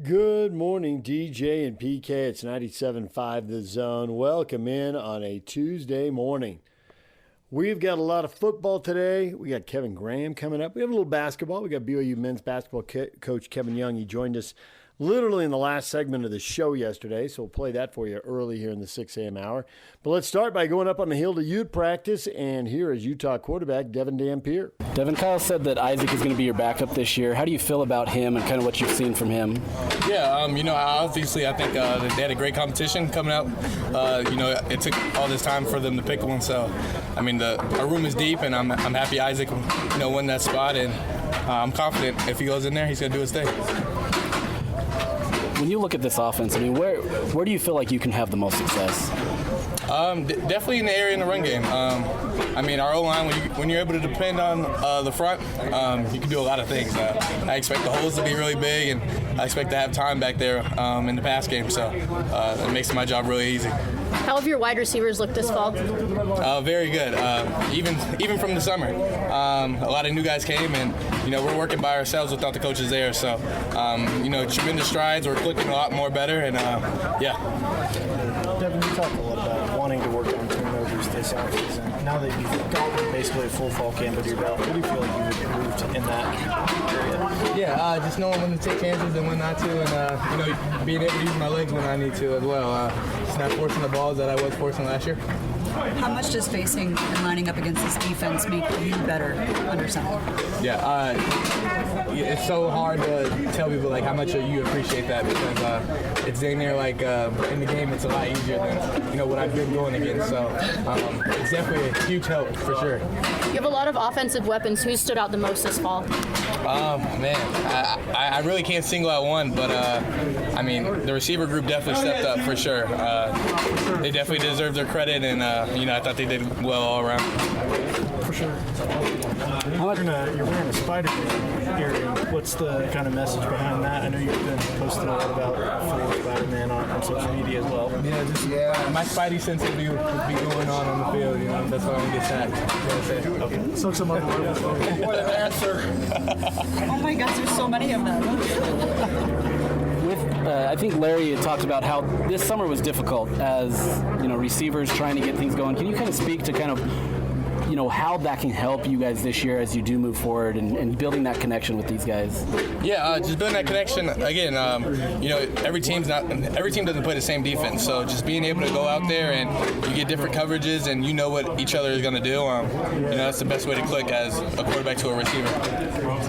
Good morning, DJ and PK. It's 97.5 The Zone. Welcome in on a Tuesday morning. We've got a lot of football today. We got Kevin Graham coming up. We have a little basketball. We got BYU men's basketball coach Kevin Young. He joined us literally in the last segment of the show yesterday, so we'll play that for you early here in the 6 a.m. hour. But let's start by going up on the hill to Ute practice, and here is Utah quarterback Devon Dampier. Devon, Kyle said that Isaac is going to be your backup this year. How do you feel about him and kind of what you've seen from him? Yeah, obviously I think they had a great competition coming out. It took all this time for them to pick one, so our room is deep, and I'm happy Isaac won that spot, and I'm confident if he goes in there, he's going to do his thing. When you look at this offense, where do you feel like you can have the most success? Definitely in the area in the run game. Our O-line, when you're able to depend on the front, you can do a lot of things. I expect the holes to be really big, and I expect to have time back there in the pass game, so it makes my job really easy. How have your wide receivers looked this fall? Very good. Even from the summer, a lot of new guys came, and we're working by ourselves without the coaches there. So tremendous strides. We're clicking a lot more better, and yeah. Devon, you talked a lot about wanting to work on turnovers this offseason. Now that you've gotten basically a full fall camp under your belt, what do you feel like you've improved in that area? Yeah, just knowing when to take chances and when not to, and being able to use my legs when I need to as well. Just not forcing the balls that I was forcing last year. How much does facing and lining up against this defense make you better under center? Yeah, it's so hard to tell people how much you appreciate that, because it's in there in the game it's a lot easier than what I've been going against. So it's definitely a huge help for sure. You have a lot of offensive weapons. Who stood out the most this fall? I really can't single out one, but the receiver group definitely stepped up for sure. They definitely deserve their credit, and I thought they did well all around. For sure. You're wearing a Spider-Man earring. What's the kind of message behind that? I know you've been posting a lot about Spider-Man on social media as well. Yeah, my Spidey sense would be going on the field. That's why I'm gonna get sacked. Okay. So some other words. What an answer! Oh my gosh, there's so many of them. I think Larry had talked about how this summer was difficult as receivers trying to get things going. Can you kind of speak to how that can help you guys this year as you do move forward and building that connection with these guys? Yeah, just building that connection. Again, every team doesn't play the same defense, so just being able to go out there and you get different coverages and you know what each other is going to do. That's the best way to click as a quarterback to a receiver.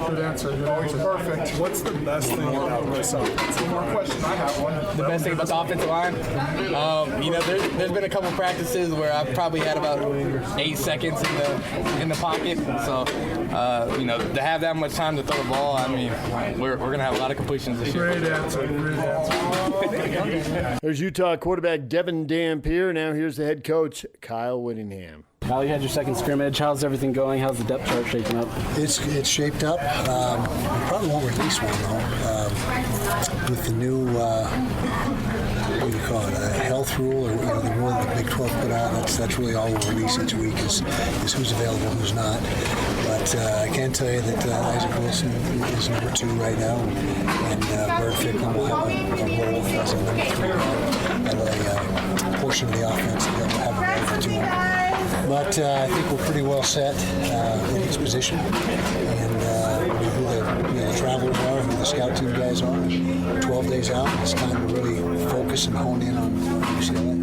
Good answer. You're always perfect. What's the best thing about this offense? One more question. I have one. The best thing about the offensive line? There's been a couple practices where I've probably had about 8 seconds in the pocket. So, to have that much time to throw the ball, we're going to have a lot of completions this year. Great answer. There's Utah quarterback Devon Dampier. Now here's the head coach, Kyle Whittingham. Kyle, you had your second scrimmage. How's everything going? How's the depth chart shaping up? It's shaped up. We probably won't release one, though. With the new, what do you call it, a health rule, or the rule that the Big 12 put out, that's really all we'll release each week is who's available and who's not. But I can tell you that Isaac Olsen is number 2 right now, and Bird Ficklin will have a role as a number 3 at a portion of the offense that will have available to him. But I think we're pretty well set in his position, and who the travelers are, who the scout team guys are. 12 days out, it's time to really focus and hone in on UCLA.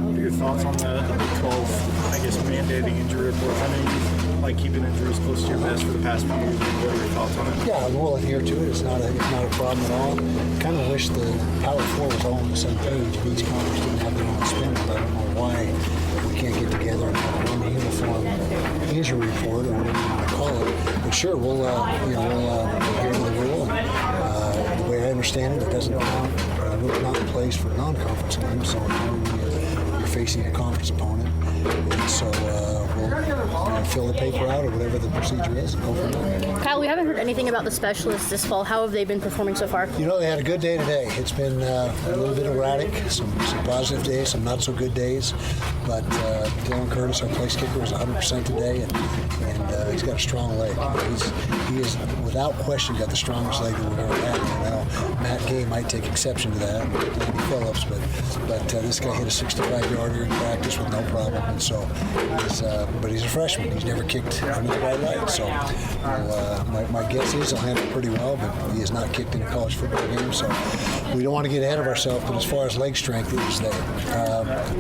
What are your thoughts on the Big 12, mandating injury reports? I know you like keeping injuries close to your vest for the past few years. What are your thoughts on it? Yeah, we'll adhere to it. It's not a problem at all. Kind of wish the Power 4 was all on the same page. Each conference didn't have their own spin, but I don't know why we can't get together and have one uniform injury report, or whatever you want to call it. But sure, we'll adhere to the rule. And, the way I understand it, it doesn't count. Rule's not in place for non-conference games, so you're facing a conference opponent. And so we'll fill the paper out or whatever the procedure is and go from there. Kyle, we haven't heard anything about the specialists this fall. How have they been performing so far? They had a good day today. It's been a little bit erratic, some positive days, some not so good days. But Dylan Curtis, our place kicker, was 100% today, and he's got a strong leg. He is, without question, got the strongest leg that we've ever had. Matt Gay might take exception to that, Andy Phillips, but this guy hit a 65-yarder in practice with no problem. And so, but he's a freshman. He's never kicked under the bright light. So my guess is he'll handle it pretty well, but he has not kicked in a college football game. So we don't want to get ahead of ourselves, but as far as leg strength, it is there.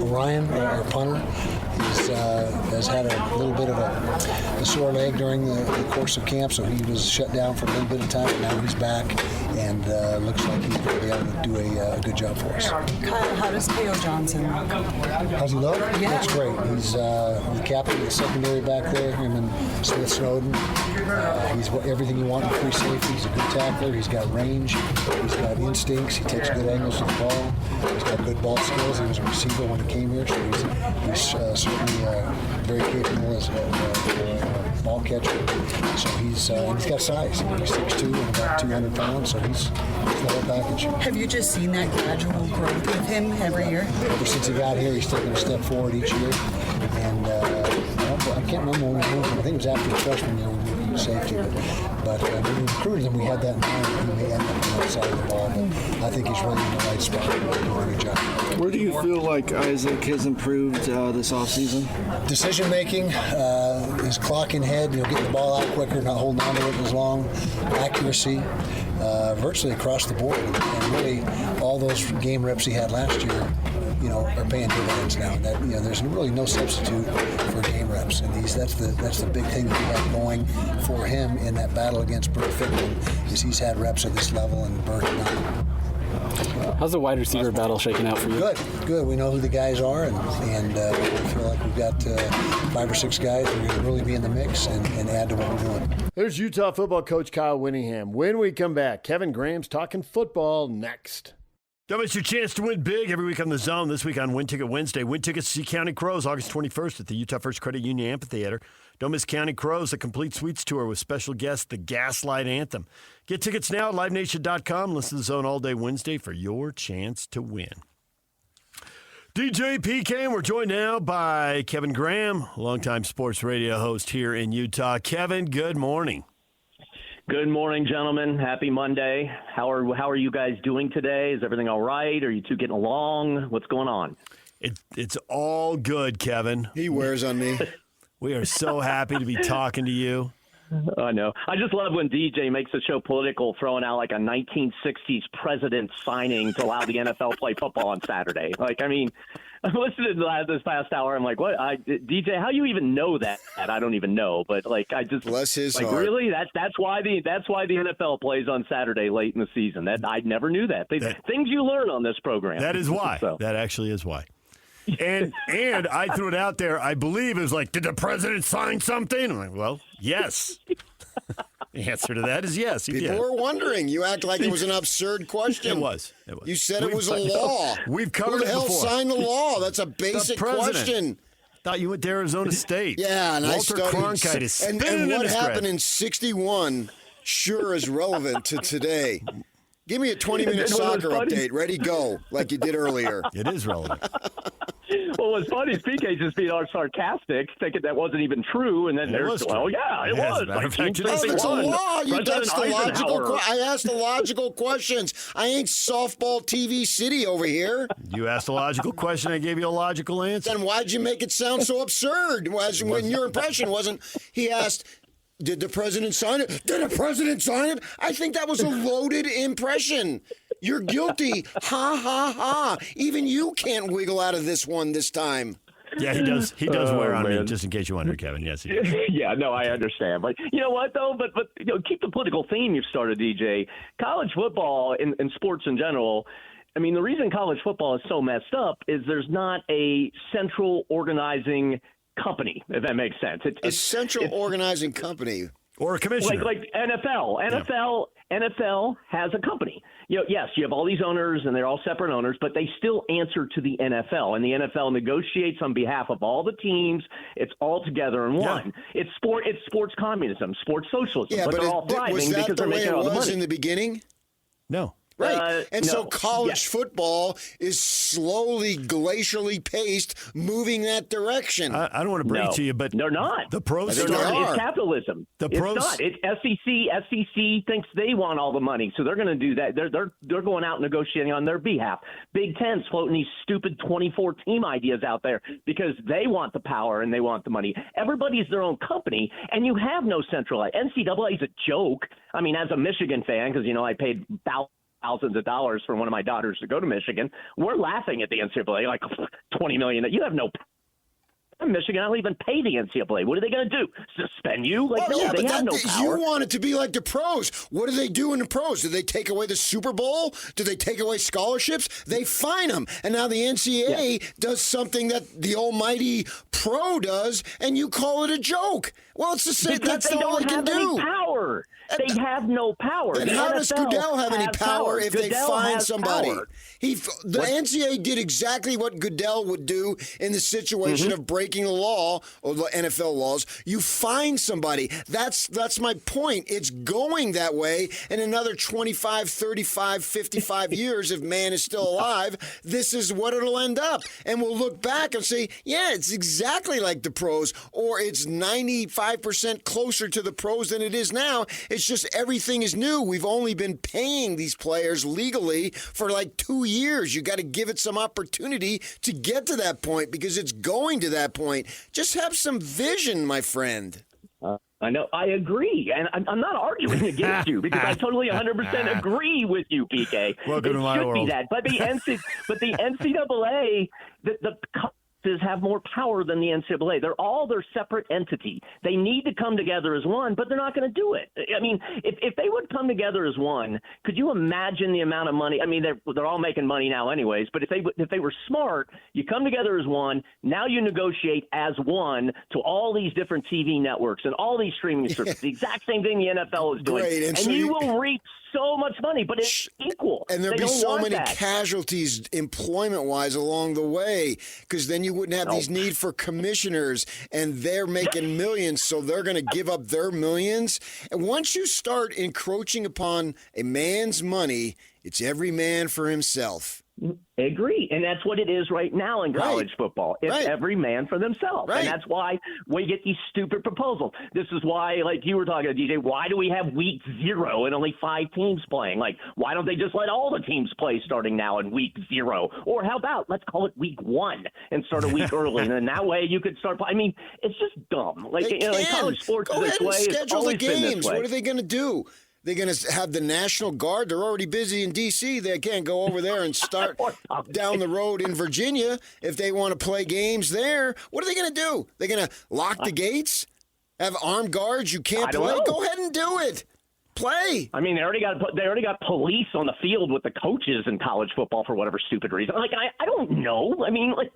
Orion, our punter, has had a little bit of a sore leg during the course of camp, so he was shut down for a little bit of time. Now he's back, and looks like he's going to be able to do a good job for us. Kyle, how does K.O. Johnson look? How's he look? Yeah. That's great. He's the captain of the secondary back there, him and Smith Snowden. He's everything you want in free safety. He's a good tackler. He's got range. He's got instincts. He takes good angles to the ball. He's got good ball skills. He was a receiver when he came here, so he's certainly very capable as a ball catcher. So he's got size. He's 6'2" and about 200 pounds, so he's the whole package. Have you just seen that gradual growth with him every year? Ever since he got here, he's taken a step forward each year. And I can't remember when we moved him. I think it was after the freshman year we moved him to safety. But when we recruited him, we had that in mind. He may end up on that side of the ball. But I think he's really in the right spot. He's doing a good job. Where do you feel like Isaac has improved this offseason? Decision making, his clocking head, getting the ball out quicker, not holding on to it as long, accuracy, virtually across the board. And really, all those game reps he had last year, are paying dividends now. That there's really no substitute for game reps, and that's the big thing that we have going for him in that battle against Bert Fickman, is he's had reps at this level and Bert not. How's the wide receiver battle shaking out for you? Good. We know who the guys are, and we feel like we've got 5 or 6 guys who are going to really be in the mix and add to what we're doing. There's Utah football coach Kyle Whittingham. When we come back, Kevin Graham's talking football next. Don't miss your chance to win big every week on The Zone. This week on Win Ticket Wednesday, win tickets to see County Crows August 21st at the Utah First Credit Union Amphitheater. Don't miss County Crows, a complete suites tour with special guest, the Gaslight Anthem. Get tickets now at livenation.com. Listen to The Zone all day Wednesday for your chance to win. DJ PK, and we're joined now by Kevin Graham, longtime sports radio host here in Utah. Kevin, good morning. Good morning, gentlemen. Happy Monday. How are you guys doing today? Is everything all right? Are you two getting along? What's going on? It's all good, Kevin. He wears on me. We are so happy to be talking to you. I know. I just love when DJ makes the show political, throwing out like a 1960s president signing to allow the NFL to play football on Saturday. I'm listening to this past hour. I'm like, what? DJ, how you even know that? I don't even know. But I just bless his heart. Really? That's why the NFL plays on Saturday late in the season. That I never knew that. Things you learn on this program. That is why. So. That actually is why. And I threw it out there. I believe it was like, did the president sign something? I'm like, well, yes. The answer to that is yes. People were wondering. You act like it was an absurd question. It was. You said it was a law. We've covered it before. Who the hell signed the law? That's a basic question. Thought you went to Arizona State. Yeah, and Walter I studied. Cronkite is spinning and what in his happened grave. in '61 sure is relevant to today. Give me a 20-minute soccer update. Ready, go, like you did earlier. It is relevant. Well, what's funny is PK just being all sarcastic, thinking that wasn't even true, and then it was true. It was. It's a law. That's the logical. I asked the logical questions. I ain't softball TV city over here. You asked a logical question. I gave you a logical answer. Then why'd you make it sound so absurd? When your impression wasn't, he asked, did the president sign it? Did the president sign it? I think that was a loaded impression. You're guilty. Ha, ha, ha. Even you can't wiggle out of this one this time. Yeah, he does. He does wear on me, just in case you wonder, Kevin. Yes, he does. Yeah, no, I understand. But you know what, though? But keep the political theme you've started, DJ. College football and sports in general, I mean, the reason college football is so messed up is there's not a central organizing company, if that makes sense. A central organizing company. Or a commissioner. Like NFL has a company. Yes, you have all these owners, and they're all separate owners, but they still answer to the NFL, and the NFL negotiates on behalf of all the teams. It's all together in one. It's sports communism, sports socialism, but they're all thriving because they're making all the money. Was in the beginning? No. Right. No. So college football is slowly, glacially paced, moving that direction. I don't want to break to you, but they're not. The pros It's capitalism. The pros. It's not. SEC thinks they want all the money, so they're going to do that. They're going out negotiating on their behalf. Big Ten's floating these stupid 24 team ideas out there because they want the power and they want the money. Everybody's their own company, and you have no centralized. NCAA is a joke. I mean, as a Michigan fan, because I paid thousands of dollars for one of my daughters to go to Michigan. We're laughing at the NCAA, like $20 million. You have no. I'm Michigan. I don't even pay the NCAA. What are they going to do? Suspend you? They have no power. You want it to be like the pros. What do they do in the pros? Do they take away the Super Bowl? Do they take away scholarships? They fine them. And now the NCAA does something that the almighty pro does, and you call it a joke. Well, it's the same. That's all they can do. They don't have any power. They have no power. Then how does Goodell have any power if they fine somebody? The NCAA did exactly what Goodell would do in the situation of breaking the law or the NFL laws. You fine somebody. That's my point. It's going that way. In another 25, 35, 55 years, if man is still alive, this is what it'll end up. And we'll look back and say, yeah, it's exactly like the pros, or it's 95% closer to the pros than it is now. It's just everything is new. We've only been paying these players legally for like 2 years. You got to give it some opportunity to get to that point because it's going to that point. Just have some vision, my friend. I know. I agree. And I'm not arguing against you because I totally 100% agree with you, PK. Welcome to my world. It should be that. But the NCAA, the have more power than the NCAA. They're all their separate entity. They need to come together as one, but they're not going to do it. I mean, if they would come together as one, could you imagine the amount of money? I mean, they're all making money now anyways, but if they were smart, you come together as one, now you negotiate as one to all these different TV networks and all these streaming services. The exact same thing the NFL is doing. And so you will reap so much money, but it's equal. And there'll be so many casualties employment-wise along the way because then you wouldn't have these need for commissioners, and they're making millions, so they're going to give up their millions. And once you start encroaching upon a man's money, it's every man for himself. I agree. And that's what it is right now in college football. It's every man for themselves. And that's why we get these stupid proposals. This is why, like you were talking to DJ, why do we have week 0 and only 5 teams playing? Like, why don't they just let all the teams play starting now in week 0? Or how about let's call it week 1 and start a week early. And then that way you could start. I mean, it's just dumb. Like, in college sports, go ahead and schedule the games. What are they going to do? They're going to have the National Guard. They're already busy in D.C. They can't go over there and start down the road in Virginia if they want to play games there. What are they going to do? They're going to lock the gates? Have armed guards? You can't play? Go ahead and do it. Play. I mean, they already got police on the field with the coaches in college football for whatever stupid reason. Like, I don't know. I mean, like,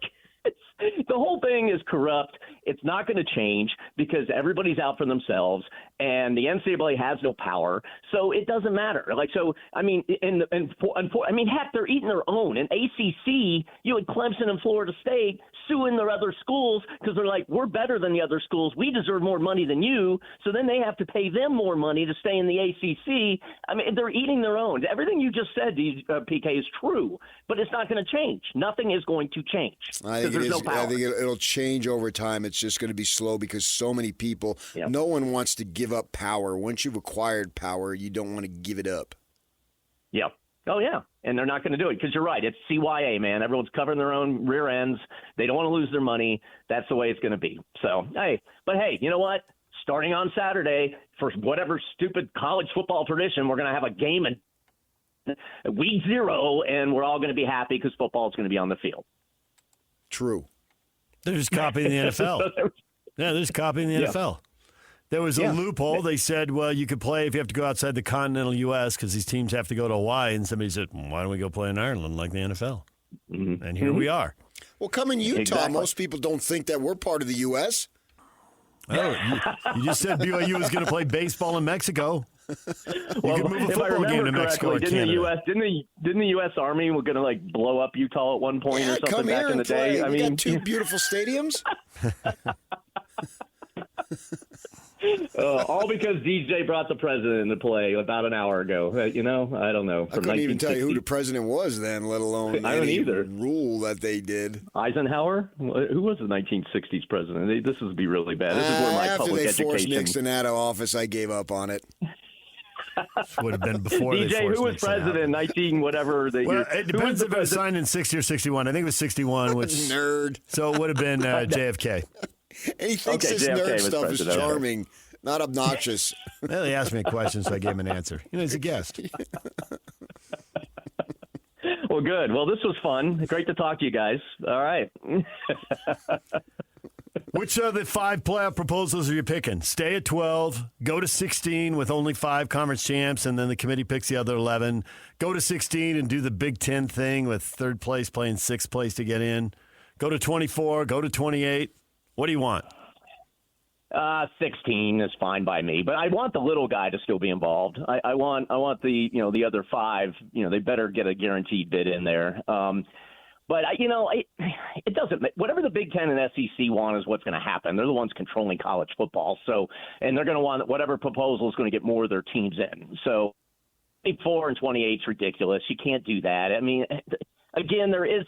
the whole thing is corrupt. It's not going to change because everybody's out for themselves, and the NCAA has no power, so it doesn't matter. Like, so I mean, I mean, heck, they're eating their own. In ACC, you had Clemson and Florida State suing their other schools because they're like, we're better than the other schools. We deserve more money than you. So then they have to pay them more money to stay in the ACC. I mean, they're eating their own. Everything you just said, PK, is true, but it's not going to change. Nothing is going to change because there's no power. I think it'll change over time. It's just going to be slow because so many people, no one wants to give up power. Once you've acquired power, you don't want to give it up. Yep. Oh, yeah. And they're not going to do it because you're right. It's CYA, man. Everyone's covering their own rear ends. They don't want to lose their money. That's the way it's going to be. So, hey, you know what? Starting on Saturday, for whatever stupid college football tradition, we're going to have a game in week 0, and we're all going to be happy because football is going to be on the field. True. They're just copying the NFL. Yeah, they're just copying the NFL. There was a loophole. They said, well, you could play if you have to go outside the continental U.S. because these teams have to go to Hawaii. And somebody said, why don't we go play in Ireland like the NFL? Mm-hmm. And here we are. Well, come in Utah, most people don't think that we're part of the U.S. Oh, you just said BYU was going to play baseball in Mexico. You could move a football game to Mexico or Canada. Didn't the U.S. Army were going to like blow up Utah at one point or something come back here in the and play. day? We got two beautiful stadiums. All because DJ brought the president into play about an hour ago. I don't know. I couldn't even tell you who the president was then, let alone I don't any either. rule that they did. Eisenhower? Who was the 1960s president? This would be really bad. This is where my after public they education. forced Nixon out of office, I gave up on it. Would have been before they DJ, forced who was Nixon president? out. 19 whatever. Well, it depends if it was signed in 60 or 61. I think it was 61. Which nerd. So it would have been JFK. And he thinks this JFK nerd was stuff is president. charming, not obnoxious. Well, he asked me a question, so I gave him an answer. He's a guest. Well, good. Well, this was fun. Great to talk to you guys. All right. Which of the 5 playoff proposals are you picking? Stay at 12, go to 16 with only 5 conference champs, and then the committee picks the other 11. Go to 16 and do the Big Ten thing with 3rd place playing 6th place to get in. Go to 24, go to 28. What do you want? 16 is fine by me, but I want the little guy to still be involved. I want the other 5. They better get a guaranteed bid in there. But it doesn't. Whatever the Big Ten and SEC want is what's going to happen. They're the ones controlling college football, and they're going to want whatever proposal is going to get more of their teams in. So, 4 and 28 is ridiculous. You can't do that. I mean, again, there is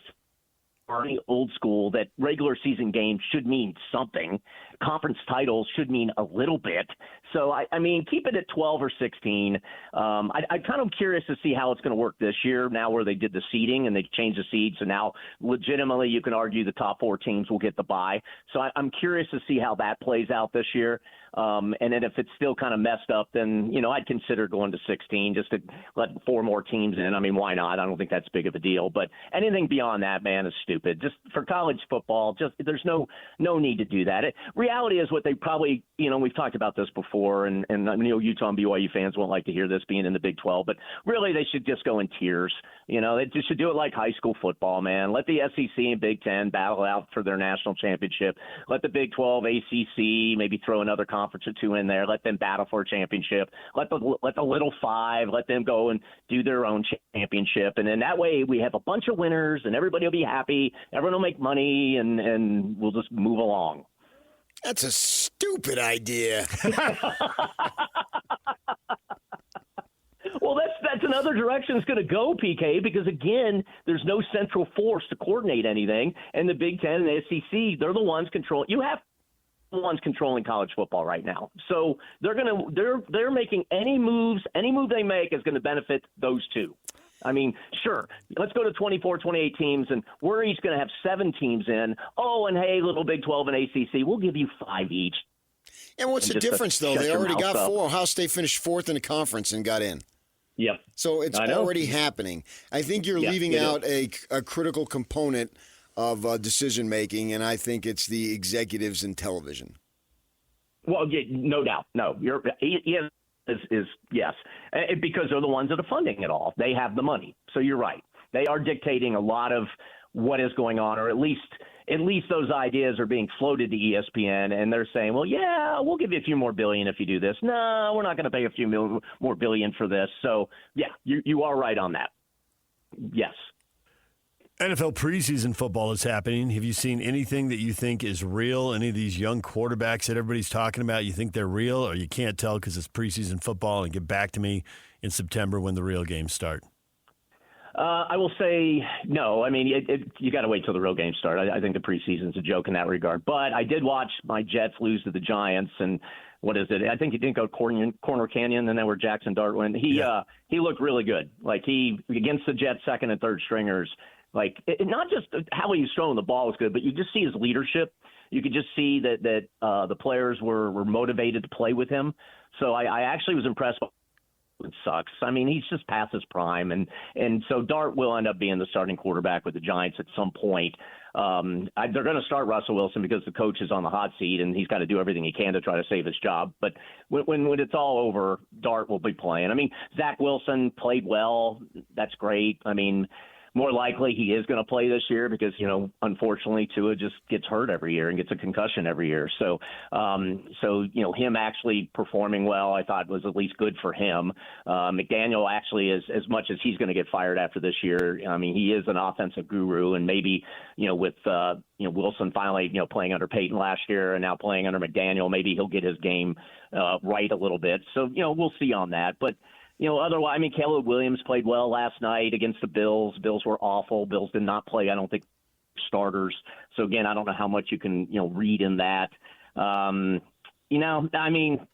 old school that regular season games should mean something. Conference titles should mean a little bit. So, I mean, keep it at 12 or 16. I'm kind of curious to see how it's going to work this year now where they did the seeding and they changed the seeds. So now legitimately you can argue the top 4 teams will get the bye. So I'm curious to see how that plays out this year. And then if it's still kind of messed up, then, I'd consider going to 16 just to let 4 more teams in. I mean, why not? I don't think that's big of a deal. But anything beyond that, man, is stupid. Just for college football, there's no need to do that. Reality is what they probably, we've talked about this before, and Utah and BYU fans won't like to hear this being in the Big 12, but really they should just go in tiers. They just should do it like high school football, man. Let the SEC and Big 10 battle out for their national championship. Let the Big 12, ACC, maybe throw another conference or 2 in there. Let them battle for a championship. Let the little 5, let them go and do their own championship. And then that way we have a bunch of winners and everybody will be happy. Everyone will make money and we'll just move along. That's a stupid idea. Well, that's another direction it's going to go, PK, because, again, there's no central force to coordinate anything. And the Big Ten and the SEC, they're the ones controlling. You have the ones controlling college football right now. So they're making any move they make is going to benefit those 2. I mean, sure, let's go to 24, 28 teams, and we're each going to have 7 teams in. Oh, and hey, little Big 12 and ACC, we'll give you 5 each. And what's the difference, though? They already got 4. Ohio State finished 4th in the conference and got in. Yep. So it's already happening. I think you're leaving out a critical component of decision-making, and I think it's the executives in television. Well, yeah, no doubt. No, is yes, because they're the ones that are funding it all. They have the money. So you're right. They are dictating a lot of what is going on, or at least those ideas are being floated to ESPN, and they're saying, well, yeah, we'll give you a few more billion if you do this. No, we're not going to pay a few more billion for this. So, yeah, you are right on that. Yes. NFL preseason football is happening. Have you seen anything that you think is real? Any of these young quarterbacks that everybody's talking about, you think they're real, or you can't tell because it's preseason football, and get back to me in September when the real games start? I will say no. I mean, you got to wait till the real games start. I think the preseason's a joke in that regard. But I did watch my Jets lose to the Giants, and what is it? I think he didn't go Corner Canyon, and then where Jackson Dart went. He looked really good. Like against the Jets' second and third stringers. Like not just how he was throwing the ball was good, but you just see his leadership. You could just see that the players were motivated to play with him. So I actually was impressed. It sucks. I mean, he's just past his prime, and so Dart will end up being the starting quarterback with the Giants at some point. They're going to start Russell Wilson because the coach is on the hot seat, and he's got to do everything he can to try to save his job. But when it's all over, Dart will be playing. I mean, Zach Wilson played well. That's great. I mean, more likely he is going to play this year because, unfortunately, Tua just gets hurt every year and gets a concussion every year. So, him actually performing well, I thought was at least good for him. McDaniel actually, as much as he's going to get fired after this year, I mean, he is an offensive guru, and maybe, with Wilson finally, playing under Peyton last year and now playing under McDaniel, maybe he'll get his game right a little bit. So, we'll see on that. But, otherwise, I mean, Caleb Williams played well last night against the Bills. Bills were awful. Bills did not play, I don't think, starters. So, again, I don't know how much you can, read in that. I mean,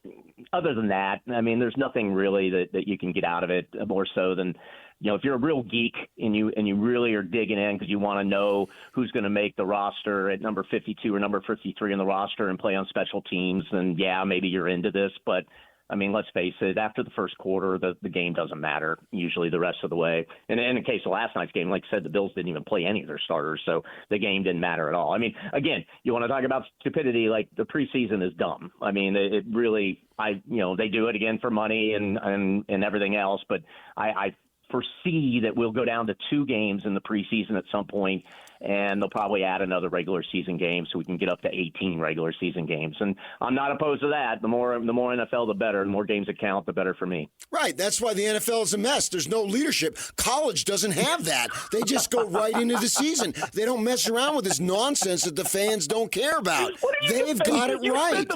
other than that, I mean, there's nothing really that you can get out of it more so than, if you're a real geek and you really are digging in because you want to know who's going to make the roster at number 52 or number 53 on the roster and play on special teams, then, yeah, maybe you're into this. But, I mean, let's face it, after the first quarter, the game doesn't matter usually the rest of the way. And in the case of last night's game, like I said, the Bills didn't even play any of their starters, so the game didn't matter at all. I mean, again, you want to talk about stupidity, like the preseason is dumb. I mean, it really they do it again for money and everything else, but I foresee that we'll go down to 2 games in the preseason at some point, and they'll probably add another regular season game so we can get up to 18 regular season games. And I'm not opposed to that. The more NFL, the better. The more games that count, the better for me. Right. That's why the NFL is a mess. There's no leadership. College doesn't have that. They just go right into the season. They don't mess around with this nonsense that the fans don't care about. They've got it right.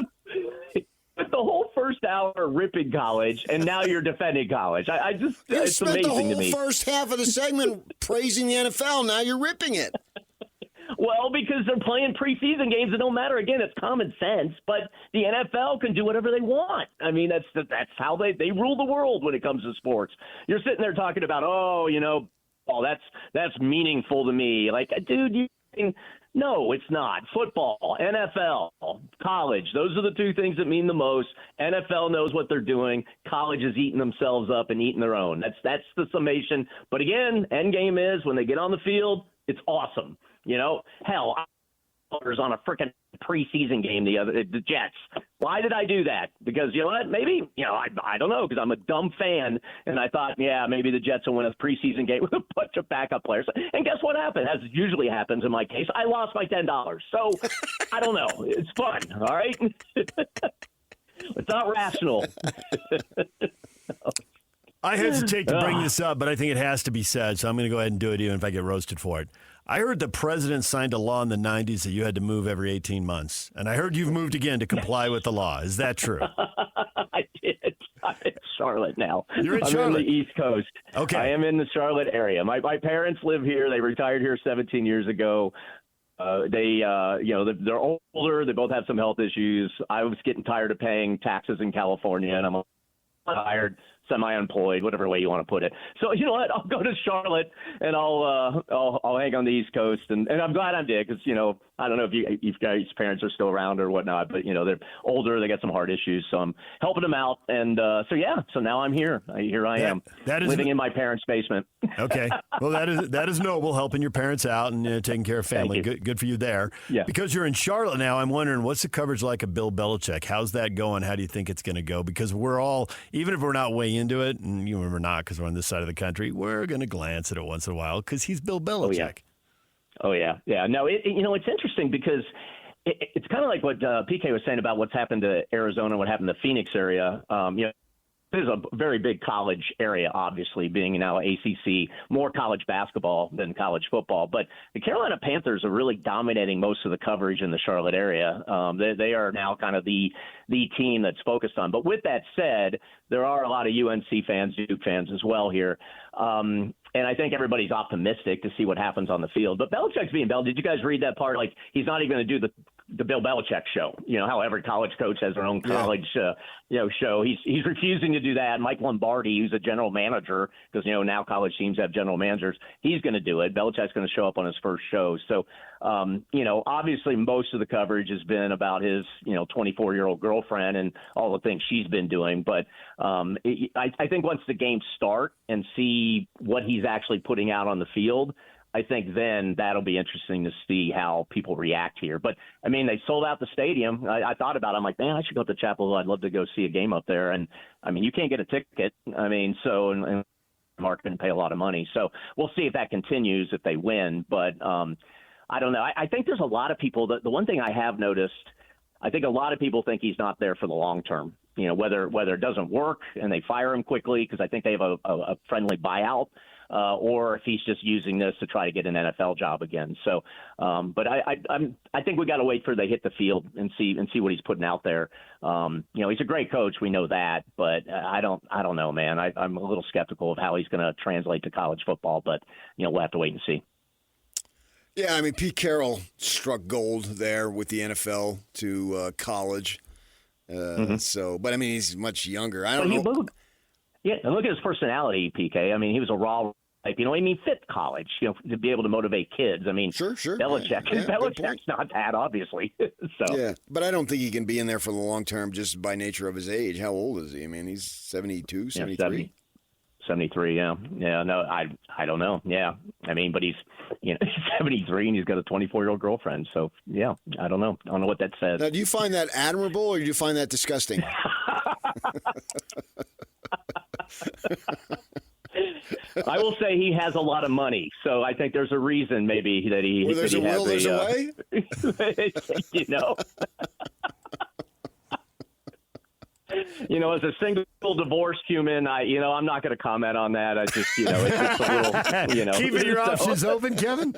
The whole first hour ripping college, and now you're defending college. It's amazing to me. You spent the whole first half of the segment praising the NFL. Now you're ripping it. Well, because they're playing preseason games that don't matter. Again, it's common sense, but the NFL can do whatever they want. I mean, that's how they rule the world when it comes to sports. You're sitting there talking about, that's meaningful to me. Like, dude, no, it's not. Football, NFL, college, those are the 2 things that mean the most. NFL knows what they're doing. College is eating themselves up and eating their own. That's the summation. But again, end game is when they get on the field, it's awesome. Hell, I was on a freaking preseason game the Jets. Why did I do that? Because you know what? Maybe I don't know because I'm a dumb fan and I thought maybe the Jets will win a preseason game with a bunch of backup players. And guess what happened? As usually happens in my case, I lost my $10. So I don't know. It's fun. All right. It's not rational. I hesitate to bring this up, but I think it has to be said, so I'm going to go ahead and do it even if I get roasted for it. I heard the president signed a law in the 90s that you had to move every 18 months, and I heard you've moved again to comply with the law. Is that true? I did. I'm in Charlotte now. You're in Charlotte? I'm in the East Coast. Okay. I am in the Charlotte area. My parents live here. They retired here 17 years ago. They're older. They both have some health issues. I was getting tired of paying taxes in California, and I'm tired, semi-employed, whatever way you want to put it. So you know what? I'll go to Charlotte and I'll hang on the East Coast, and I'm glad I did because I don't know if you guys' parents are still around or whatnot, but they're older, they got some heart issues, so I'm helping them out, and so now I'm here. Here I am, living in my parents' basement. Okay, well that is noble, helping your parents out and taking care of family. Good for you there. Yeah. Because you're in Charlotte now, I'm wondering what's the coverage like of Bill Belichick? How's that going? How do you think it's going to go? Because we're all, even if we're not way into it, and we're not because we're on this side of the country, we're going to glance at it once in a while because he's Bill Belichick. Oh, yeah. No, it's interesting because it's kind of like what PK was saying about what's happened to Arizona, what happened to the Phoenix area. This is a very big college area, obviously, being now ACC, more college basketball than college football. But the Carolina Panthers are really dominating most of the coverage in the Charlotte area. They are now kind of the team that's focused on. But with that said, there are a lot of UNC fans, Duke fans as well here. And I think everybody's optimistic to see what happens on the field. But Belichick's being Bell. Did you guys read that part? Like, he's not even going to do the Bill Belichick show. How every college coach has their own college show. He's refusing to do that. Mike Lombardi, who's a general manager, because now college teams have general managers, he's going to do it. Belichick's going to show up on his first show. So obviously most of the coverage has been about his 24-year-old girlfriend and all the things she's been doing. But I think once the games start and see what he's actually putting out on the field, I think then that'll be interesting to see how people react here. But, I mean, they sold out the stadium. I thought about it. I'm like, man, I should go up to Chapel Hill. I'd love to go see a game up there. And, I mean, you can't get a ticket. I mean, so and market and pay a lot of money. So we'll see if that continues if they win. But I don't know. I think there's a lot of people that the one thing I have noticed, I think a lot of people think he's not there for the long term. You know, whether it doesn't work and they fire him quickly because I think they have a friendly buyout, or if he's just using this to try to get an NFL job again. So, but I think we got to wait for they hit the field and see what he's putting out there. You know, he's a great coach, we know that, but I don't know, man. I'm a little skeptical of how he's going to translate to college football, but you know, we'll have to wait and see. Yeah, I mean, Pete Carroll struck gold there with the NFL to college. So, but I mean, he's much younger. I don't know. Yeah, and look at his personality, PK. I mean, he was a raw type. You know, I mean, fit college. You know, to be able to motivate kids. I mean, sure. Belichick's not that, obviously. So yeah, but I don't think he can be in there for the long term just by nature of his age. How old is he? I mean, he's 72, 73. 73, yeah. Yeah, no, I don't know. Yeah. I mean, but he's 73 and he's got a 24-year-old girlfriend. So, yeah, I don't know. I don't know what that says. Now, do you find that admirable or do you find that disgusting? I will say he has a lot of money, so I think there's a reason maybe that he. Where there's a will, there's a way. You know. You know, as a single divorced human, I'm not going to comment on that. I just, it's just a little, Keeping your options open, Kevin.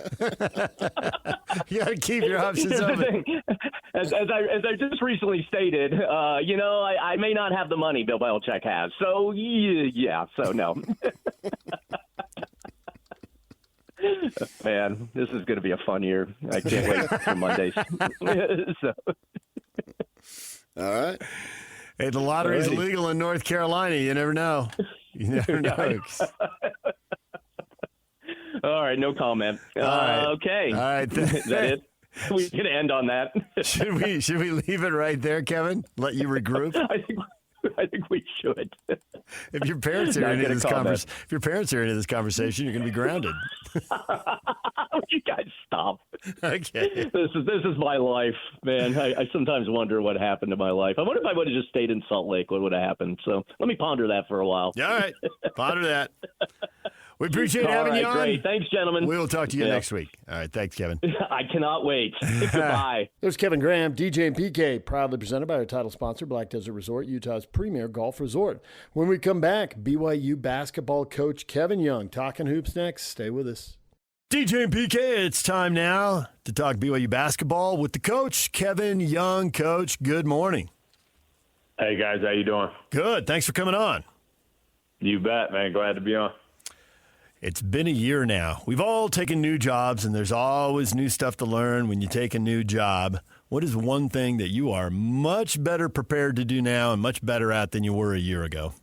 You got to keep your options open. As I just recently stated, I may not have the money Bill Belichick has. So, yeah, so no. Man, this is going to be a fun year. I can't wait for Mondays. So. All right. Hey, the lottery is illegal in North Carolina. You never know. You never know. All right, no comment. Okay. All right. Is that it? We can end on that. Should we leave it right there, Kevin? Let you regroup? I think we should. If your parents are into this conversation, you're going to be grounded. You guys stop. Okay. This is my life, man. I sometimes wonder what happened to my life. I wonder if I would have just stayed in Salt Lake, what would have happened? So let me ponder that for a while. All right. Ponder that. We appreciate having you on. Great. Thanks, gentlemen. We will talk to you next week. All right. Thanks, Kevin. I cannot wait. Goodbye. There's Kevin Graham, DJ and PK, proudly presented by our title sponsor, Black Desert Resort, Utah's premier golf resort. When we come back, BYU basketball coach Kevin Young talking hoops next. Stay with us. DJ and PK, it's time now to talk BYU basketball with the coach, Kevin Young. Coach, good morning. Hey, guys. How you doing? Good. Thanks for coming on. You bet, man. Glad to be on. It's been a year now. We've all taken new jobs, and there's always new stuff to learn when you take a new job. What is one thing that you are much better prepared to do now and much better at than you were a year ago?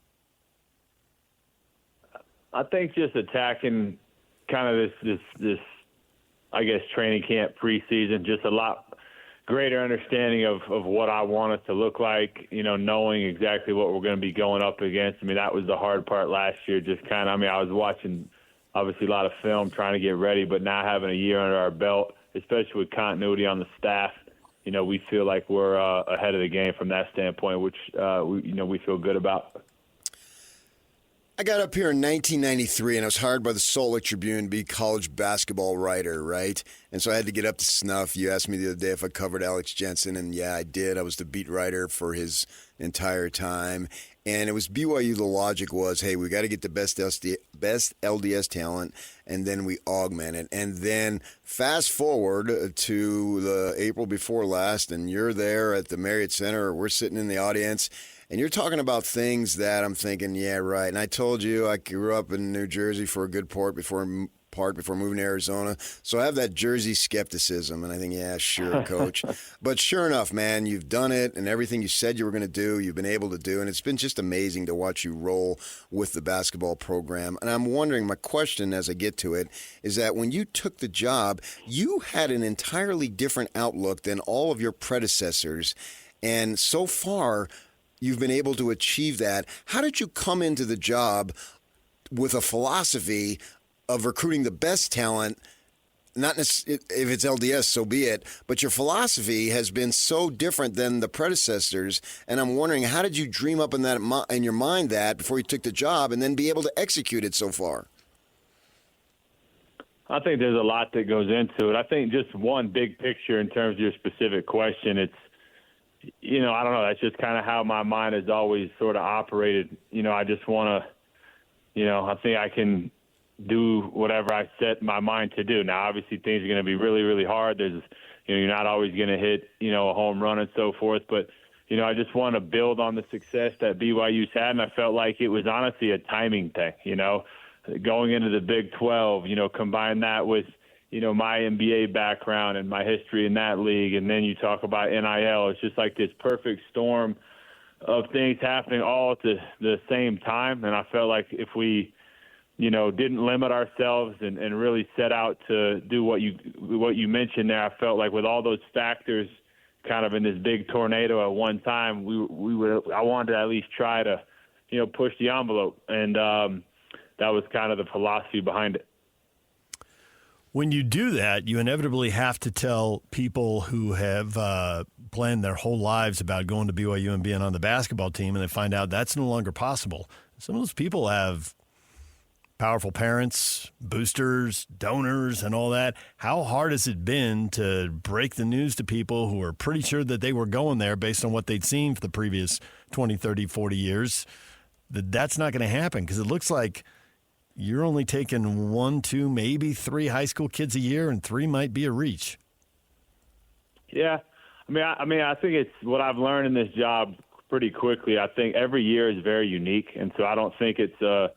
I think just attacking kind of this I guess, training camp preseason, just a lot greater understanding of what I want it to look like, knowing exactly what we're going to be going up against. I mean, that was the hard part last year, just kind of, I was watching obviously a lot of film trying to get ready, but now having a year under our belt, especially with continuity on the staff, we feel like we're ahead of the game from that standpoint, which we feel good about. I got up here in 1993, and I was hired by the Salt Lake Tribune to be college basketball writer, right? And so I had to get up to snuff. You asked me the other day if I covered Alex Jensen, and yeah, I did. I was the beat writer for his entire time. And it was BYU. The logic was, hey, we got to get the best LDS talent, and then we augment it. And then fast forward to the April before last, and you're there at the Marriott Center. We're sitting in the audience, and you're talking about things that I'm thinking, yeah, right. And I told you I grew up in New Jersey for a good part before moving to Arizona. So I have that Jersey skepticism, and I think, yeah, sure, Coach. But sure enough, man, you've done it, and everything you said you were going to do, you've been able to do, and it's been just amazing to watch you roll with the basketball program. And I'm wondering, my question as I get to it, is that when you took the job, you had an entirely different outlook than all of your predecessors, and so far you've been able to achieve that. How did you come into the job with a philosophy of recruiting the best talent not if it's LDS, so be it, but your philosophy has been so different than the predecessors, and I'm wondering, how did you dream up in your mind that before you took the job and then be able to execute it so far? I think there's a lot that goes into it. I think just one big picture in terms of your specific question, it's, I don't know, that's just kind of how my mind has always sort of operated. I just want to, I think I can do whatever I set my mind to do. Now, obviously, things are going to be really, really hard. There's, you're not always going to hit, a home run and so forth. But, I just want to build on the success that BYU's had, and I felt like it was honestly a timing thing, going into the Big 12, combine that with, my NBA background and my history in that league, and then you talk about NIL. It's just like this perfect storm of things happening all at the same time. And I felt like if we, didn't limit ourselves and really set out to do what you mentioned there, I felt like with all those factors kind of in this big tornado at one time, I wanted to at least try to, push the envelope. And that was kind of the philosophy behind it. When you do that, you inevitably have to tell people who have planned their whole lives about going to BYU and being on the basketball team, and they find out that's no longer possible. Some of those people have powerful parents, boosters, donors, and all that. How hard has it been to break the news to people who are pretty sure that they were going there based on what they'd seen for the previous 20, 30, 40 years, that's not going to happen? Because it looks like you're only taking 1, 2, maybe 3 high school kids a year, and 3 might be a reach. Yeah. I think it's what I've learned in this job pretty quickly. I think every year is very unique, and so I don't think it's a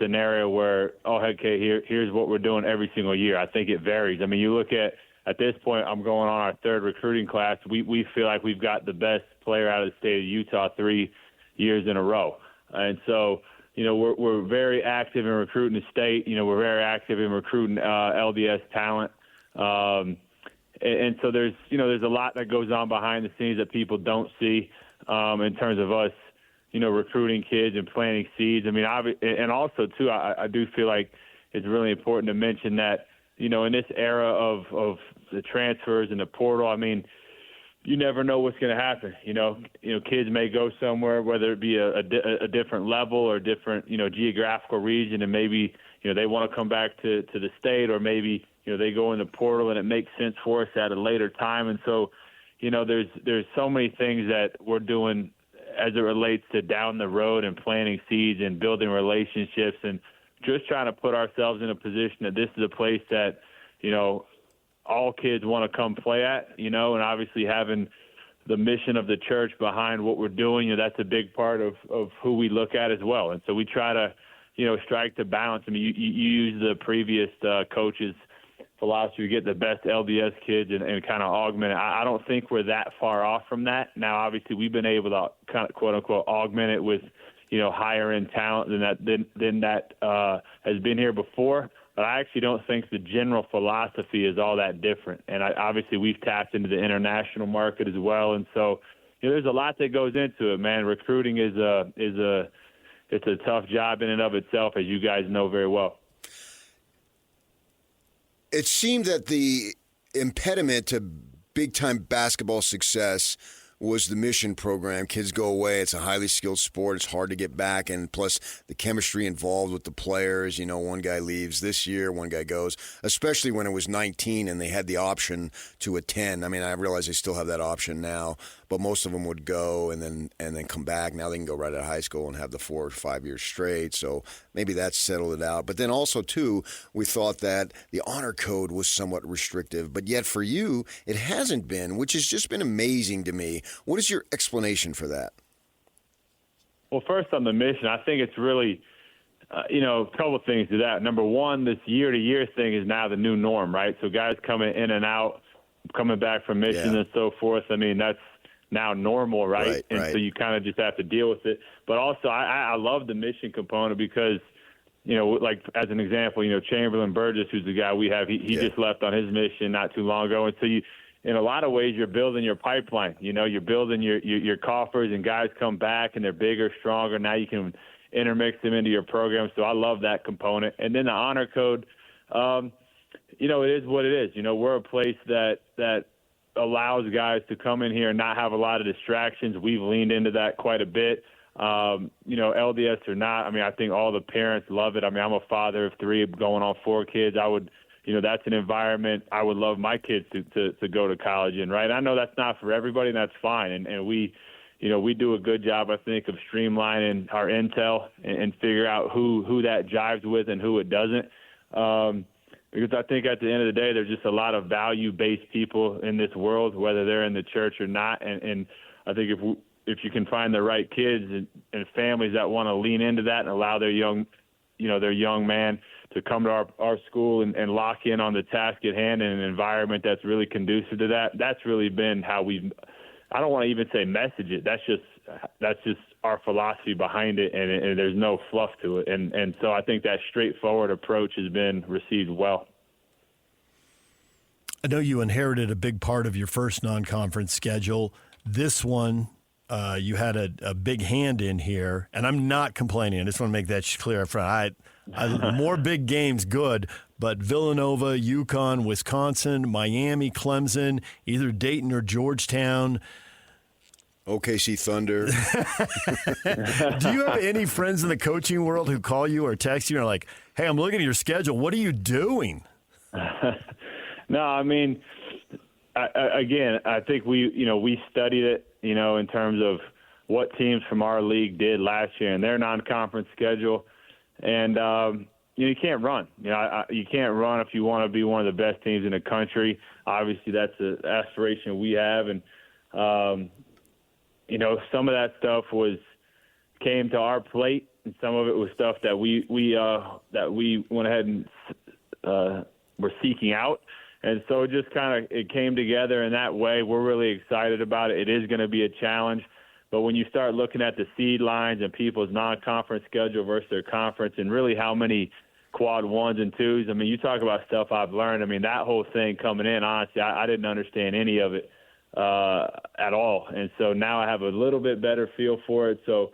scenario where, here's what we're doing every single year. I think it varies. You look at this point, I'm going on our 3rd recruiting class. We feel like we've got the best player out of the state of Utah 3 years in a row, and so. We're very active in recruiting the state. We're very active in recruiting LDS talent. And so there's a lot that goes on behind the scenes that people don't see in terms of us, recruiting kids and planting seeds. And also, too, I do feel like it's really important to mention that, in this era of the transfers and the portal, you never know what's going to happen. Kids may go somewhere, whether it be a different level or different, geographical region, and maybe, they want to come back to the state, or maybe, they go in the portal and it makes sense for us at a later time. And so, there's so many things that we're doing as it relates to down the road and planting seeds and building relationships and just trying to put ourselves in a position that this is a place that, all kids want to come play at, and obviously having the mission of the church behind what we're doing, that's a big part of who we look at as well. And so we try to, strike the balance. You use the previous coach's philosophy to get the best LDS kids and kind of augment it. I don't think we're that far off from that. Now, obviously, we've been able to kind of, quote unquote, augment it with, higher end talent than that has been here before. But I actually don't think the general philosophy is all that different. And obviously we've tapped into the international market as well. And so, there's a lot that goes into it, man. Recruiting it's a tough job in and of itself, as you guys know very well. It seemed that the impediment to big-time basketball success was the mission program. Kids go away. It's a highly skilled sport. It's hard to get back. And plus the chemistry involved with the players. One guy leaves this year, one guy goes, especially when it was 19 and they had the option to attend. I realize they still have that option now, but most of them would go and then come back. Now they can go right out of high school and have the 4 or 5 years straight. So maybe that settled it out. But then also, too, we thought that the honor code was somewhat restrictive. But yet for you, it hasn't been, which has just been amazing to me. What is your explanation for that? Well, first on the mission, I think it's really, a couple of things to that. Number one, this year-to-year thing is now the new norm, right? So guys coming in and out, coming back from mission and so forth, that's now normal, right? So you kind of just have to deal with it. But also, I love the mission component because, like as an example, Chamberlain Burgess, who's the guy we have, he just left on his mission not too long ago. And so in a lot of ways, you're building your pipeline. You're building your coffers, and guys come back and they're bigger, stronger. Now you can intermix them into your program. So I love that component. And then the honor code, it is what it is. We're a place that allows guys to come in here and not have a lot of distractions. We've leaned into that quite a bit. LDS or not, I think all the parents love it. I'm a father of 3 going on 4 kids. I would, that's an environment I would love my kids to go to college in, right? I know that's not for everybody, and that's fine. And we do a good job, I think, of streamlining our intel and figure out who that jives with and who it doesn't. Because I think at the end of the day, there's just a lot of value-based people in this world, whether they're in the church or not. And I think if you can find the right kids and families that want to lean into that and allow their young man to come to our school and lock in on the task at hand in an environment that's really conducive to that, that's really been how I don't want to even say message it. That's just our philosophy behind it, and there's no fluff to it. And so I think that straightforward approach has been received well. I know you inherited a big part of your first non-conference schedule. This one, you had a big hand in here, and I'm not complaining. I just want to make that clear up front. More big games, good, but Villanova, UConn, Wisconsin, Miami, Clemson, either Dayton or Georgetown. OKC Thunder. Do you have any friends in the coaching world who call you or text you and are like, hey, I'm looking at your schedule. What are you doing? No, I think we studied it, in terms of what teams from our league did last year in their non-conference schedule. And, you can't run. You can't run if you want to be one of the best teams in the country. Obviously, that's an aspiration we have. And, some of that stuff came to our plate, and some of it was stuff that we went ahead and were seeking out. And so it came together in that way. We're really excited about it. It is going to be a challenge. But when you start looking at the seed lines and people's non-conference schedule versus their conference and really how many quad 1s and 2s, you talk about stuff I've learned. That whole thing coming in, honestly, I didn't understand any of it at all. And so now I have a little bit better feel for it. So,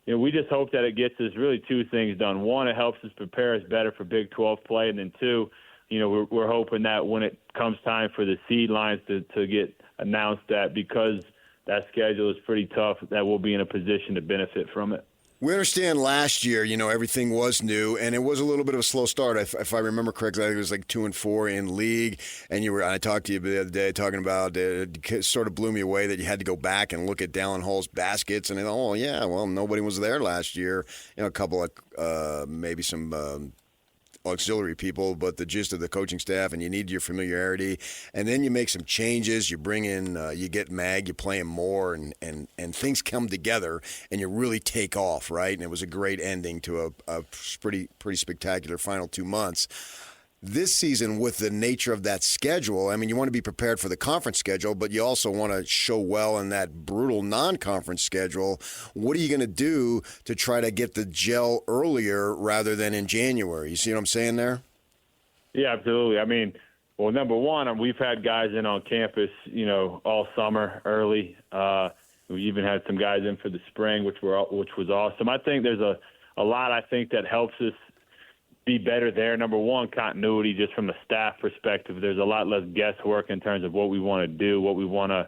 we just hope that it gets us really 2 things done. 1, it helps us prepare us better for Big 12 play. And then 2, we're hoping that when it comes time for the seed lines to get announced, that because that schedule is pretty tough, that we'll be in a position to benefit from it. We understand last year, everything was new, and it was a little bit of a slow start. If I remember correctly, I think it was like 2-4 in league. And I talked to you the other day talking about it sort of blew me away that you had to go back and look at Dallin Hall's baskets. And nobody was there last year. A couple of maybe some auxiliary people, but the gist of the coaching staff, and you need your familiarity. And then you make some changes. You bring in, you get Mag, you play him more, and things come together, and you really take off, right? And it was a great ending to a pretty spectacular final 2 months. This season, with the nature of that schedule, you want to be prepared for the conference schedule, but you also want to show well in that brutal non-conference schedule. What are you going to do to try to get the gel earlier rather than in January? You see what I'm saying there? Yeah, absolutely. Number one, we've had guys in on campus, all summer early. We even had some guys in for the spring, which was awesome. I think there's a lot, I think, that helps us be better there. Number one, continuity, just from a staff perspective. There's a lot less guesswork in terms of what we want to do, what we want to,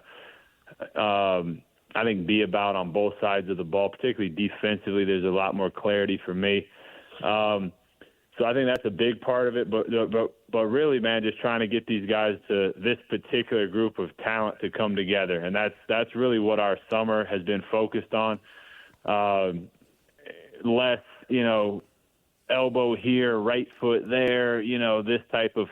I think, be about on both sides of the ball, particularly defensively. There's a lot more clarity for me. So I think that's a big part of it. But really, man, just trying to get these guys to this particular group of talent to come together, and that's really what our summer has been focused on. Less, elbow here, right foot there, this type of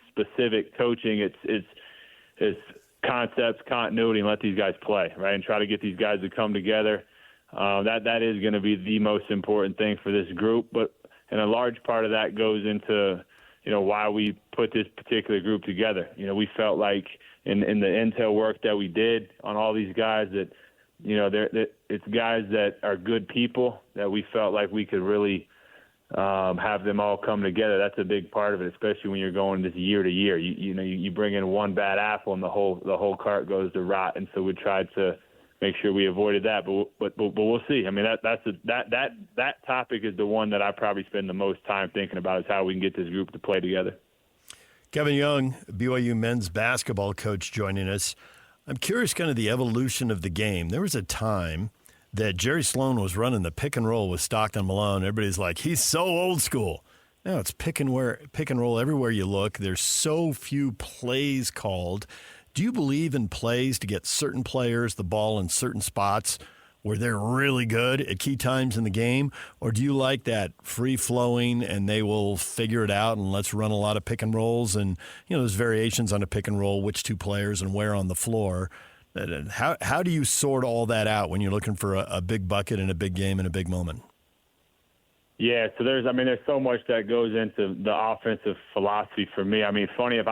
specific coaching. It's concepts, continuity, and let these guys play, right, and try to get these guys to come together. That is going to be the most important thing for this group. And a large part of that goes into, why we put this particular group together. We felt like in the intel work that we did on all these guys that, it's guys that are good people that we felt like we could really have them all come together. That's a big part of it, especially when you're going this year to year. You bring in one bad apple and the whole cart goes to rot. And so we tried to make sure we avoided that. But we'll see. That topic is the one that I probably spend the most time thinking about, is how we can get this group to play together. Kevin Young, BYU men's basketball coach, joining us. I'm curious kind of the evolution of the game. There was a time that Jerry Sloan was running the pick and roll with Stockton Malone. Everybody's like, he's so old school. Now it's pick and roll everywhere you look. There's so few plays called. Do you believe in plays to get certain players the ball in certain spots where they're really good at key times in the game? Or do you like that free-flowing and they will figure it out and let's run a lot of pick and rolls and, there's variations on a pick and roll, which two players and where on the floor? How do you sort all that out when you're looking for a big bucket in a big game in a big moment? Yeah, so there's so much that goes into the offensive philosophy for me. Funny enough,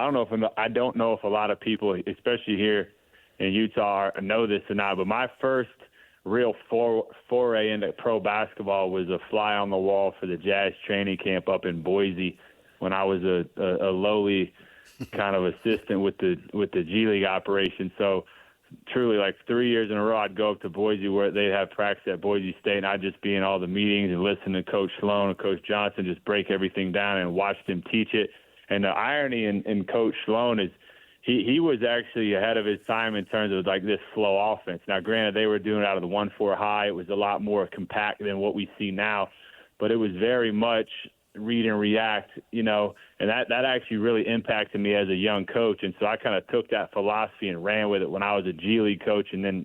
I don't know if a lot of people, especially here in Utah, know this or not, but my first real foray into pro basketball was a fly on the wall for the Jazz training camp up in Boise when I was a lowly kind of assistant with the G League operation. So truly, like 3 years in a row, I'd go up to Boise where they'd have practice at Boise State, and I'd just be in all the meetings and listen to Coach Sloan and Coach Johnson just break everything down and watch them teach it. And the irony in Coach Sloan is he was actually ahead of his time in terms of like this flow offense. Now, granted, they were doing it out of the 1-4 high. It was a lot more compact than what we see now, but it was very much read and react, and that actually really impacted me as a young coach. And so I kind of took that philosophy and ran with it when I was a G League coach, and then